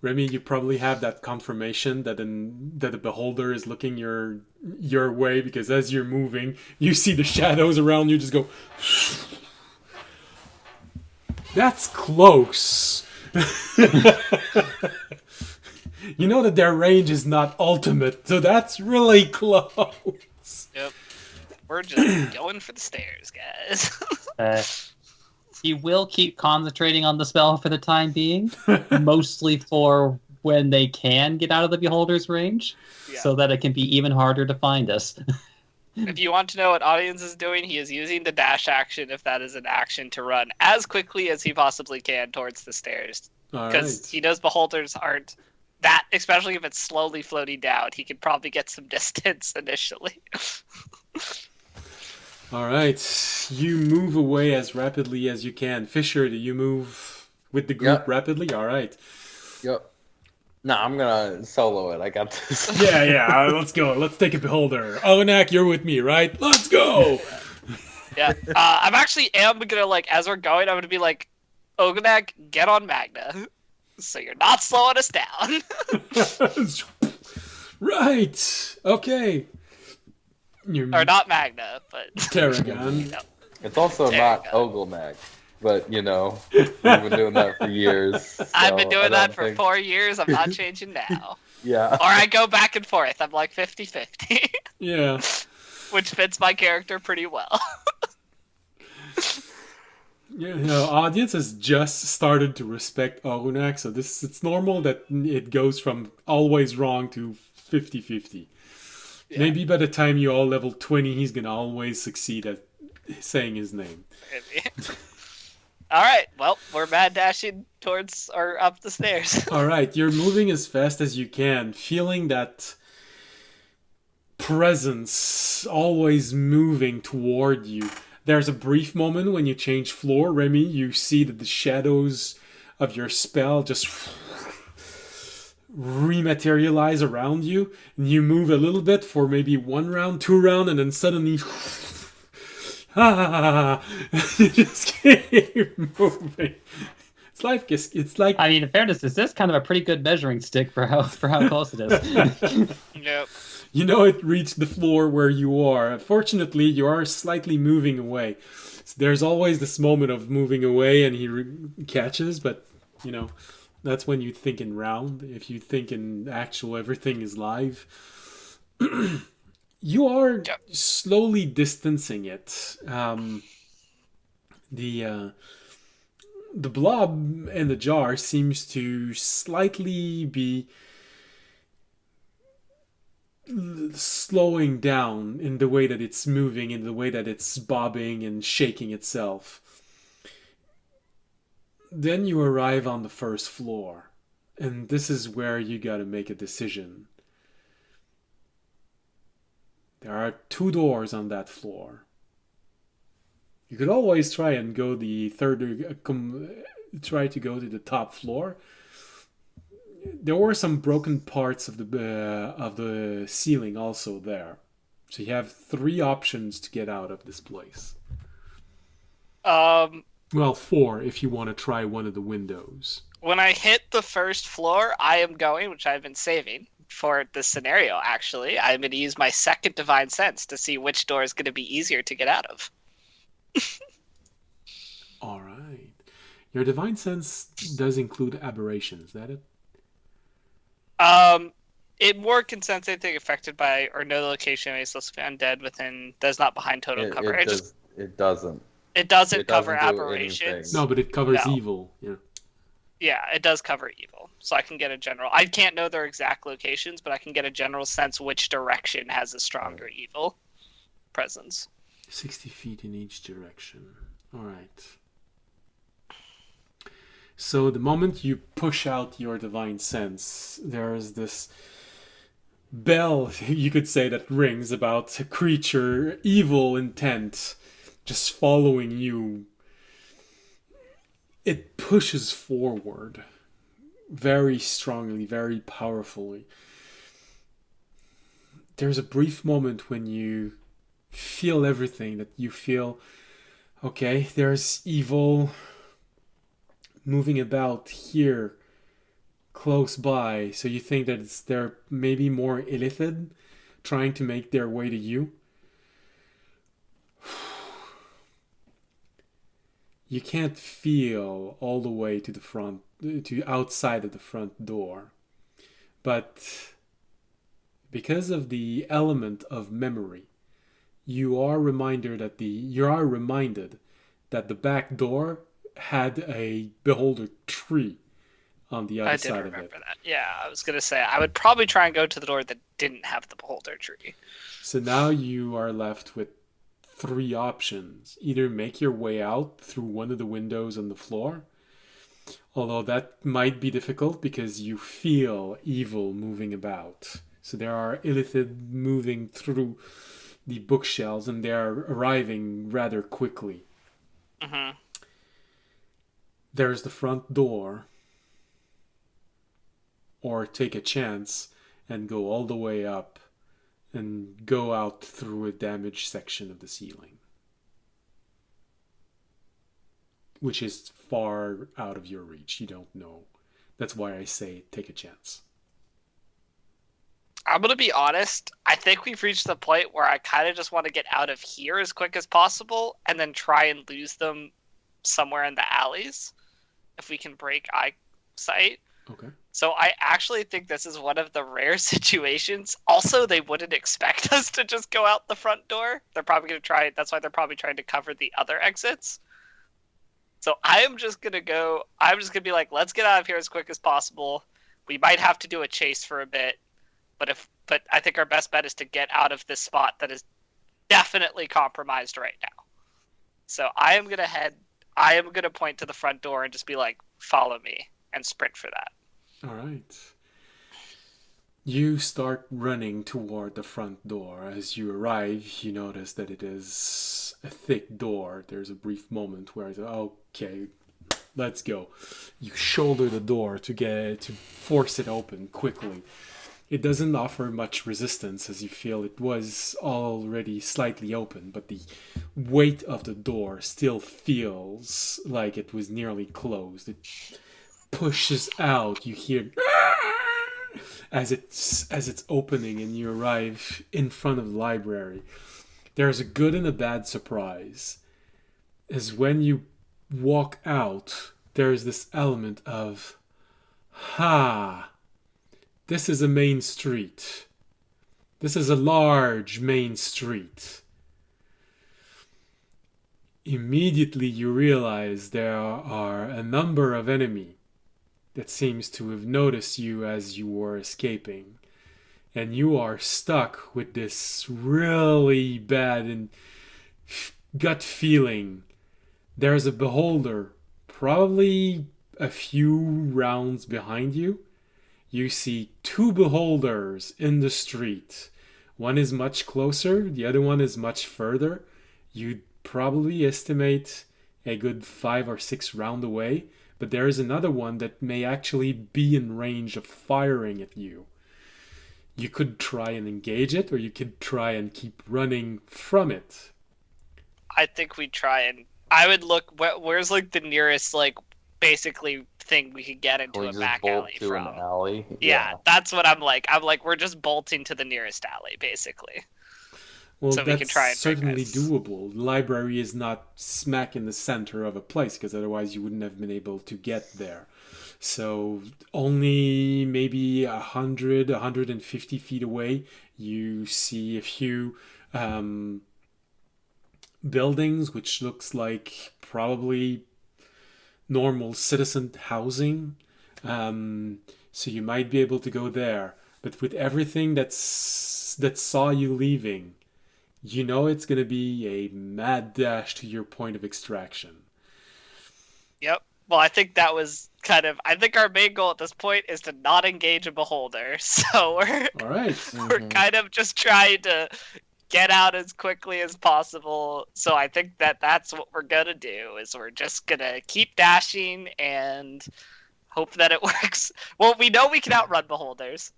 Remy, you probably have that confirmation that the beholder is looking your way, because as you're moving, you see the shadows around you just go. That's close. You know that their range is not ultimate, so that's really close. Yep. We're just going for the stairs, guys. He will keep concentrating on the spell for the time being, mostly for when they can get out of the beholder's range, so that it can be even harder to find us. If you want to know what audience is doing, he is using the dash action, if that is an action, to run as quickly as he possibly can towards the stairs. Because he knows beholders aren't that, especially if it's slowly floating down. He could probably get some distance initially. All right, you move away as rapidly as you can. Fisher, do you move with the group rapidly? All right. Yep. No, I'm gonna solo it. I got this. Yeah. Let's go. Let's take a beholder. Olenak, you're with me, right? Let's go. Yeah. I'm gonna, like, as we're going, I'm gonna be like, Oganak, get on Magna, so you're not slowing us down. Right. Okay. Or not Magna, but Tarragon. You know. It's also not Oglemag, but we've been doing that for years. So I've been doing that for 4 years. I'm not changing now. Yeah. Or I go back and forth. I'm like 50-50, Yeah. which fits my character pretty well. Yeah, audience has just started to respect Arunak, so it's normal that it goes from always wrong to 50-50. Yeah. Maybe by the time you all level 20, he's gonna always succeed at saying his name. Maybe. All right. Well, we're mad dashing towards or up the stairs. All right, you're moving as fast as you can, feeling that presence always moving toward you. There's a brief moment when you change floor, Remy. You see that the shadows of your spell just rematerialize around you, and you move a little bit for maybe 1 round, 2 round, and then suddenly you just keep moving. It's like I mean, in fairness, this is kind of a pretty good measuring stick for how close it is. Yep. you know it reached the floor where you are. Unfortunately, you are slightly moving away. So there's always this moment of moving away and he catches, but that's when you think in round. If you think in actual, everything is live. You are slowly distancing it. The blob in the jar seems to slightly be slowing down in the way that it's moving, in the way that it's bobbing and shaking itself. Then you arrive on the first floor, and this is where you gotta make a decision. There are 2 doors on that floor. You could always try and go try to go to the top floor. There were some broken parts of the ceiling also there. So you have 3 options to get out of this place. Well, 4 if you want to try one of the windows. When I hit the first floor, I am going, which I've been saving for this scenario, actually. I'm going to use my second divine sense to see which door is going to be easier to get out of. All right. Your divine sense does include aberration, is that it? It more can sense anything affected by or no location may still be undead within that's not behind total cover. It doesn't. It doesn't It cover doesn't do aberrations. anything. No, but it covers No. evil. Yeah. Yeah, it does cover evil. So I can get a general. I can't know their exact locations, but I can get a general sense which direction has a stronger evil presence. 60 feet in each direction. All right. So the moment you push out your divine sense, there's this bell, you could say, that rings about a creature, evil intent, just following you. It pushes forward very strongly, very powerfully. There's a brief moment when you feel everything, that you feel, okay, there's evil moving about here close by, so you think that they're maybe more illithid trying to make their way to you. You can't feel all the way to the front, to outside of the front door, but because of the element of memory, you are reminded that the back door had a beholder tree on the other side of it. I did remember that. Yeah, I was going to say, I would probably try and go to the door that didn't have the beholder tree. So now you are left with 3 options. Either make your way out through one of the windows on the floor, although that might be difficult because you feel evil moving about. So there are illithid moving through the bookshelves, and they are arriving rather quickly. Mm-hmm. There's the front door, or take a chance and go all the way up and go out through a damaged section of the ceiling, which is far out of your reach. You don't know. That's why I say take a chance. I'm going to be honest. I think we've reached the point where I kind of just want to get out of here as quick as possible and then try and lose them somewhere in the alleys if we can break eyesight. Okay. So I actually think this is one of the rare situations. Also, they wouldn't expect us to just go out the front door. They're probably going to try. That's why they're probably trying to cover the other exits. So I'm just going to go. I'm just going to be like, let's get out of here as quick as possible. We might have to do a chase for a bit, but I think our best bet is to get out of this spot that is definitely compromised right now. So I am going to head. I am going to point to the front door and just be like, follow me, and sprint for that. All right. You start running toward the front door. As you arrive, you notice that it is a thick door. There's a brief moment where it's okay, let's go. You shoulder the door to force it open quickly. It doesn't offer much resistance as you feel it was already slightly open, but the weight of the door still feels like it was nearly closed. It pushes out. You hear as it's opening, and you arrive in front of the library. There's a good and a bad surprise. Is when you walk out, there's this element of, this is a main street. This is a large main street. Immediately you realize there are a number of enemies that seems to have noticed you as you were escaping. And you are stuck with this really bad and gut feeling. There's a beholder probably a few rounds behind you. You see two beholders in the street. One is much closer, the other one is much further. You'd probably estimate a good 5 or 6 round away. But there is another one that may actually be in range of firing at you. You could try and engage it, or you could try and keep running from it. I think we try and I would look. Where's like the nearest basically thing we could get into We a just back bolt alley to from? an alley. Yeah, that's what I'm like. I'm like, we're just bolting to the nearest alley, basically. Well, So we that's can try and certainly progress. doable. The library is not smack in the center of a place, because otherwise you wouldn't have been able to get there. So only maybe 100, 150 feet away, you see a few buildings, which looks like probably normal citizen housing. So you might be able to go there. But with everything that saw you leaving, you know it's going to be a mad dash to your point of extraction. Yep. Well, I think that was I think our main goal at this point is to not engage a beholder. So All right. we're kind of just trying to get out as quickly as possible. So I think that's what we're gonna do. Is we're just gonna keep dashing and hope that it works. Well, we know we can outrun beholders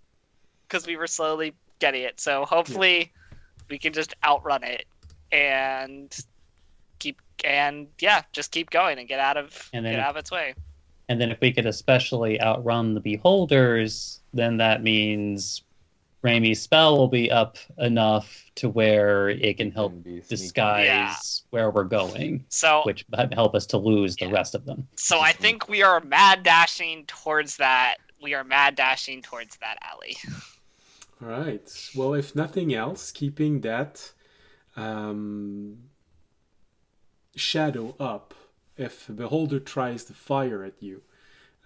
because we were slowly getting it. So hopefully we can just outrun it and just keep going and get out of its way. And then if we could especially outrun the beholders, then that means Raimi's spell will be up enough to where it can help Can be sneaky. disguise where we're going, So which might help us to lose the rest of them. So I think we are mad dashing towards that. We are mad dashing towards that alley. All right. Well, if nothing else, keeping that shadow up. If a beholder tries to fire at you,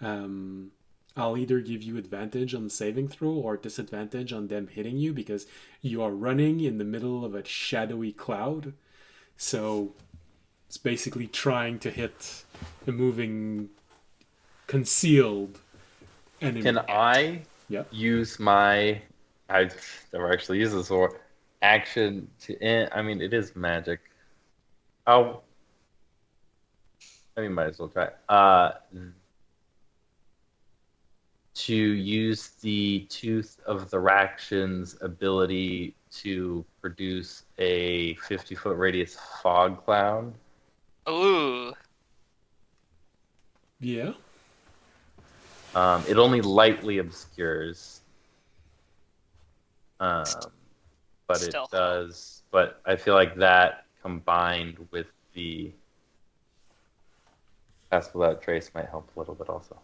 I'll either give you advantage on the saving throw or disadvantage on them hitting you, because you are running in the middle of a shadowy cloud. So it's basically trying to hit a moving, concealed enemy. Can I Yep. use my? I've never actually used this before. Action to. I mean, it is magic. Oh. I mean, might as well try. To use the Tooth of the Raktion's ability to produce a 50-foot radius fog cloud. Ooh. Yeah. It only lightly obscures. But Still. it does. But I feel like that combined with the Pass Without Trace might help a little bit also.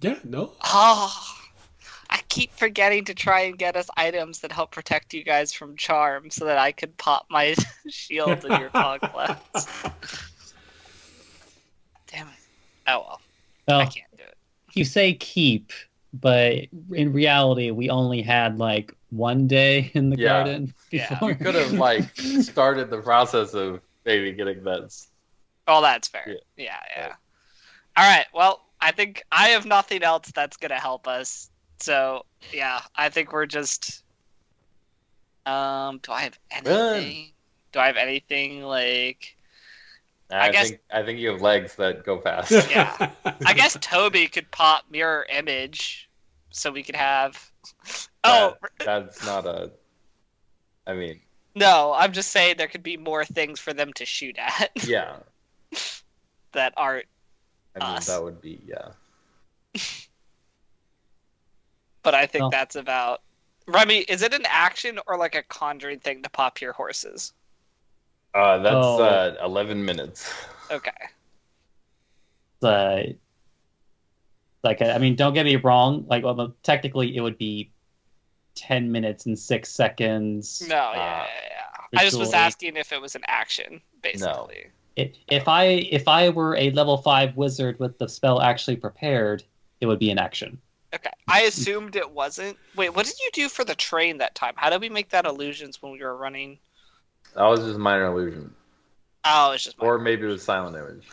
Yeah, no. Oh, I keep forgetting to try and get us items that help protect you guys from charm so that I could pop my shield in your conquest. Damn it. Oh well. I Well, can't do it. you say keep, but in reality, we only had like 1 day in the Yeah. garden Yeah. before. You could have like started the process of maybe getting that. Oh, that's fair. Yeah. Yeah. All right. Well, I think I have nothing else that's gonna help us. So yeah, I think we're just. Do I have anything? Do I have anything like? I guess- I think you have legs that go fast. Yeah. I guess Toby could pop mirror image, so we could have. Oh That's not a. I mean, no! I'm just saying there could be more things for them to shoot at yeah. that aren't. I mean, Us. that would be But I think Well- that's about. Remy, is it an action or like a conjuring thing to pop your horses? That's Oh. 11 minutes. Okay. Like, I mean, don't get me wrong. Like, well, technically, it would be 10 minutes and 6 seconds. No, yeah. I just was ritually. asking if it was an action, basically. If I were a level 5 wizard with the spell actually prepared, it would be an action. Okay. I assumed it wasn't. Wait, what did you do for the train that time? How did we make that illusions when we were running? That was just minor illusion, Oh, it's just. or maybe it was silent image.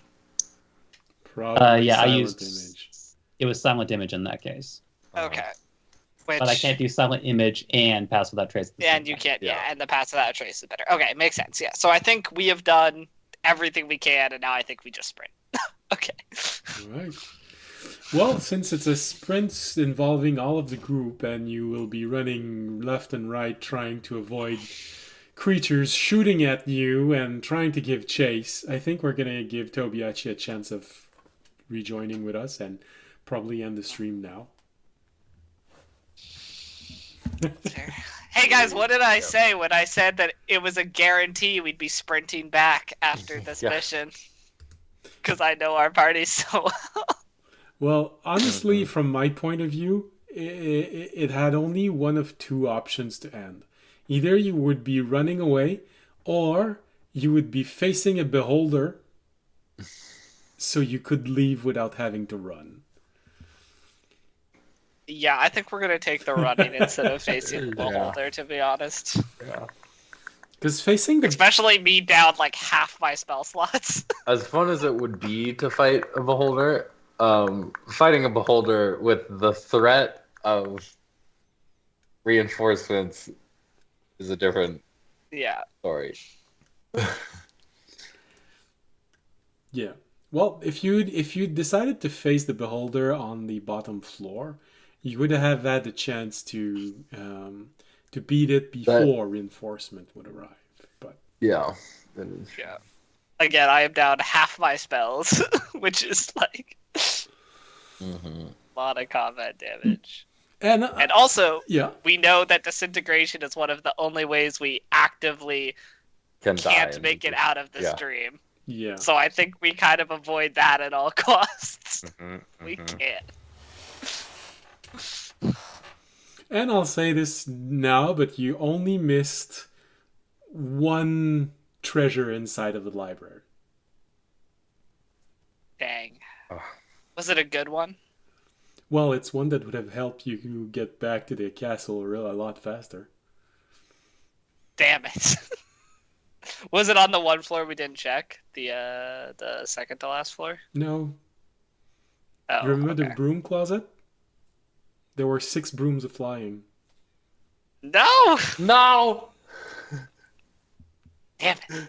Probably Yeah, I silent used. image. It was silent image in that case, Okay. Which, but I can't do silent image and pass without trace. at the same And you time. can't. Yeah. Yeah. And the pass without a trace is better. Okay, makes sense. Yeah. So I think we have done everything we can, and now I think we just sprint. Okay. Right. Well, since it's a sprint involving all of the group, and you will be running left and right trying to avoid creatures shooting at you and trying to give chase, I think we're gonna give Tobiachi a chance of rejoining with us and probably end the stream now. Hey guys, what did I say when I said that it was a guarantee we'd be sprinting back after this Yeah. mission? Because I know our party so well. Well, honestly, from my point of view, it had only one of two options to end. Either you would be running away, or you would be facing a beholder, so you could leave without having to run. Yeah, I think we're gonna take the running instead of facing the Yeah. beholder, to be honest. Yeah. Because facing the Especially me down like half my spell slots. As fun as it would be to fight a beholder, fighting a beholder with the threat of reinforcements is a different Yeah. story. Yeah. Well, if you decided to face the beholder on the bottom floor, you would have had the chance to beat it before reinforcement would arrive. But Yeah. Yeah. Again, I am down half my spells, which is like Mm-hmm. a lot of combat damage. and And also, yeah, we know that disintegration is one of the only ways we actively can't make it out of the yeah. stream. yeah. So I think we kind of avoid that at all costs. We can't. And I'll say this now, but you only missed one treasure inside of the library. Dang. Ugh. Was it a good one? Well, it's one that would have helped you get back to the castle a lot faster. Damn it. Was it on the one floor we didn't check? The second to last floor? No, Oh, you remember okay. the broom closet? There were 6 brooms of flying. No! No! Damn it. That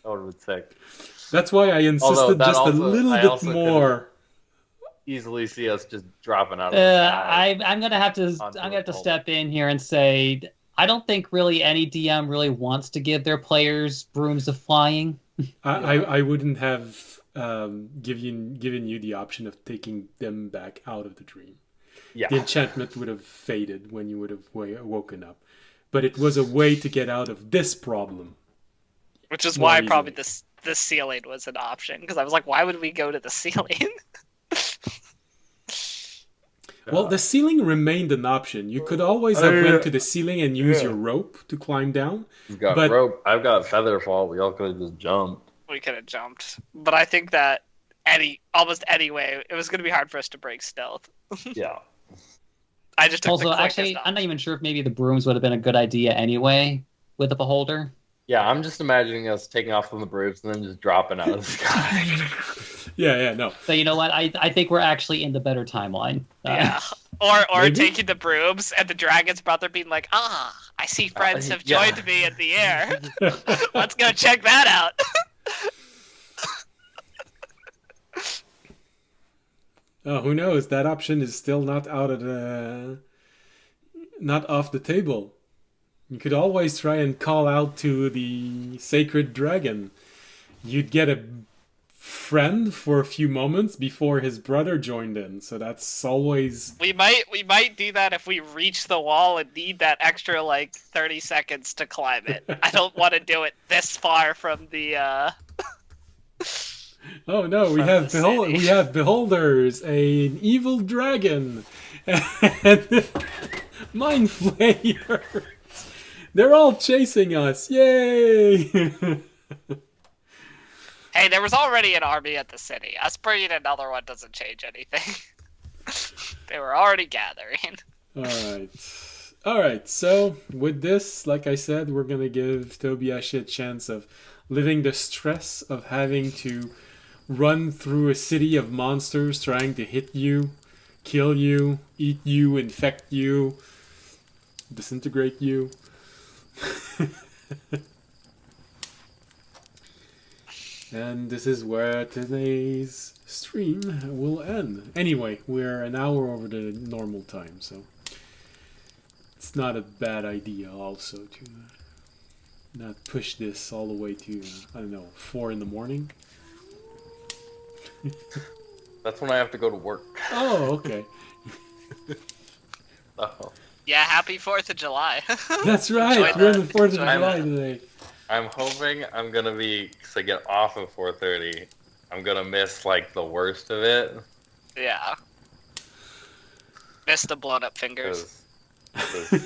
would have been sick. That's why I insisted Although that just also- a little I bit also could've- more. Easily see us just dropping out of the sky. I'm gonna have to Onto a step in here and say I don't think really any DM really wants to give their players brooms of flying. I wouldn't have given you the option of taking them back out of the dream. Yeah. The enchantment would have faded when you would have woken up. But it was a way to get out of this problem. Which is More why easily. probably the ceiling was an option. Because I was like, why would we go to the ceiling? Well, the ceiling remained an option. You could always have went to the ceiling and use your rope to climb down. You've got But- rope. I've got feather fall. We all could have just jumped. We could have jumped, but I think that almost any way, it was going to be hard for us to break stealth. Yeah. I just took Also, the quickest actually, off. I'm not even sure if maybe the brooms would have been a good idea anyway with the beholder. Yeah, I'm just imagining us taking off from the brooms and then just dropping out of the sky. Yeah, no. So you know what? I think we're actually in the better timeline. Yeah. Or Maybe? taking the brooms and the dragon's brother being like, I see friends have yeah. joined me in the air. Let's go check that out. Oh, who knows? That option is still not not off the table. You could always try and call out to the sacred dragon. You'd get a friend for a few moments before his brother joined in, so that's always... We might do that if we reach the wall and need that extra 30 seconds to climb it. I don't want to do it this far from the Oh no, we have beholders, an evil dragon, and mind flayers. They're all chasing us! Yay! Hey, there was already an army at the city. Us bringing another one doesn't change anything. They were already gathering. Alright, so with this, like I said, we're gonna give Tobiashi a chance of living the stress of having to run through a city of monsters trying to hit you, kill you, eat you, infect you, disintegrate you. And this is where today's stream will end. Anyway, we're an hour over the normal time, so it's not a bad idea also to not push this all the way to, I don't know, 4 in the morning. That's when I have to go to work. Oh, okay. Oh. Yeah, happy 4th of July. That's right, Enjoy we're on the- the 4th of enjoy July the- today. I'm hoping I'm gonna be, because I get off at 4:30. I'm gonna miss the worst of it. Yeah. Missed the blown up fingers. 'cause-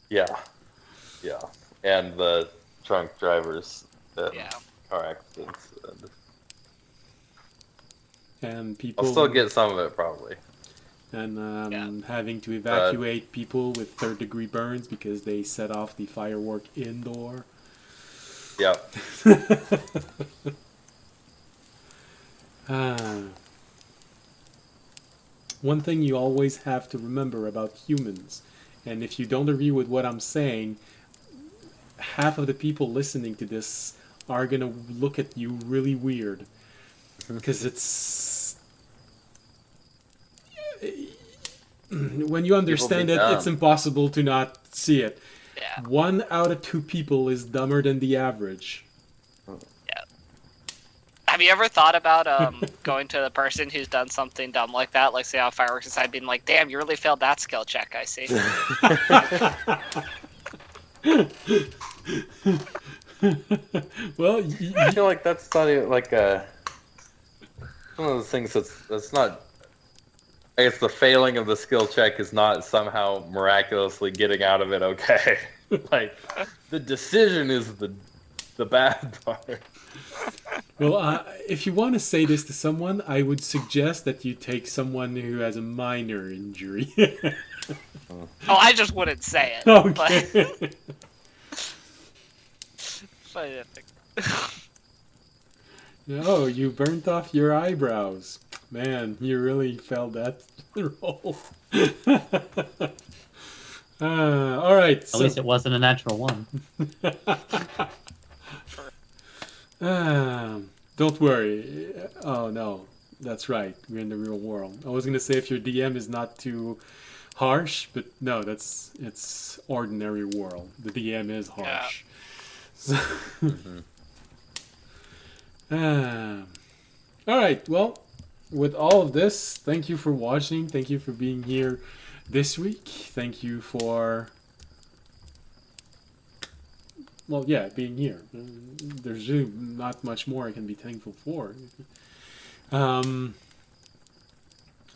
yeah, and the drunk drivers, Yeah. car accidents. And people... I'll still get some of it probably. And having to evacuate people with 3rd-degree burns because they set off the firework indoor. Yeah. One thing you always have to remember about humans, and if you don't agree with what I'm saying, half of the people listening to this are gonna look at you really weird. Because it's... When you understand it, it's impossible to not see it. Yeah. 1 out of 2 people is dumber than the average. Have you ever thought about going to the person who's done something dumb like that, like say on fireworks inside, being like, "Damn, you really failed that skill check, I see." Well, I feel like that's not even one of those things that's not. I guess the failing of the skill check is not somehow miraculously getting out of it okay. The decision is the bad part. well, if you want to say this to someone, I would suggest that you take someone who has a minor injury. Oh, I just wouldn't say it. Okay. No, you burnt off your eyebrows. Man, you really failed that roll. All right. At least it wasn't a natural one. Don't worry. Oh no, that's right. We're in the real world. I was gonna say if your DM is not too harsh, but no, it's ordinary world. The DM is harsh. So, all right. Well, with all of this, thank you for watching. Thank you for being here this week. Thank you for being here. There's really not much more I can be thankful for.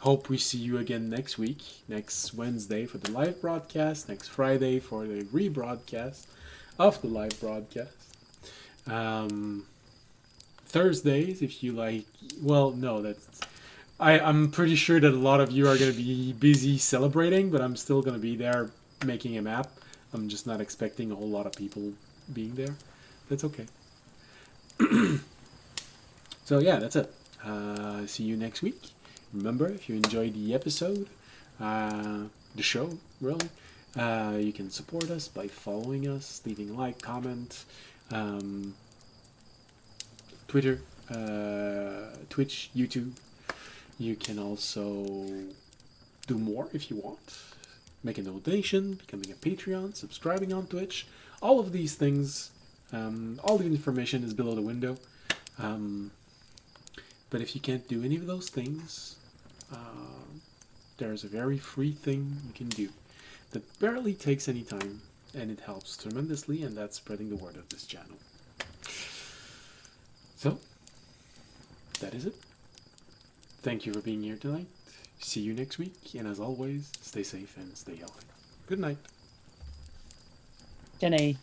hope we see you again next week, next Wednesday for the live broadcast, next Friday for the rebroadcast of the live broadcast. Thursdays, if you like. Well, no, that's. I'm pretty sure that a lot of you are going to be busy celebrating, but I'm still going to be there making a map. I'm just not expecting a whole lot of people being there. That's okay. So yeah, that's it. See you next week. Remember, if you enjoyed the episode, the show, really, you can support us by following us, leaving a like, comment, Twitter, Twitch, YouTube. You can also do more if you want. Make a donation, becoming a Patreon, subscribing on Twitch. All of these things, all the information is below the window. But if you can't do any of those things, there's a very free thing you can do that barely takes any time, and it helps tremendously, and that's spreading the word of this channel. So, that is it. Thank you for being here tonight. See you next week, and as always, stay safe and stay healthy. Good night. Jenny.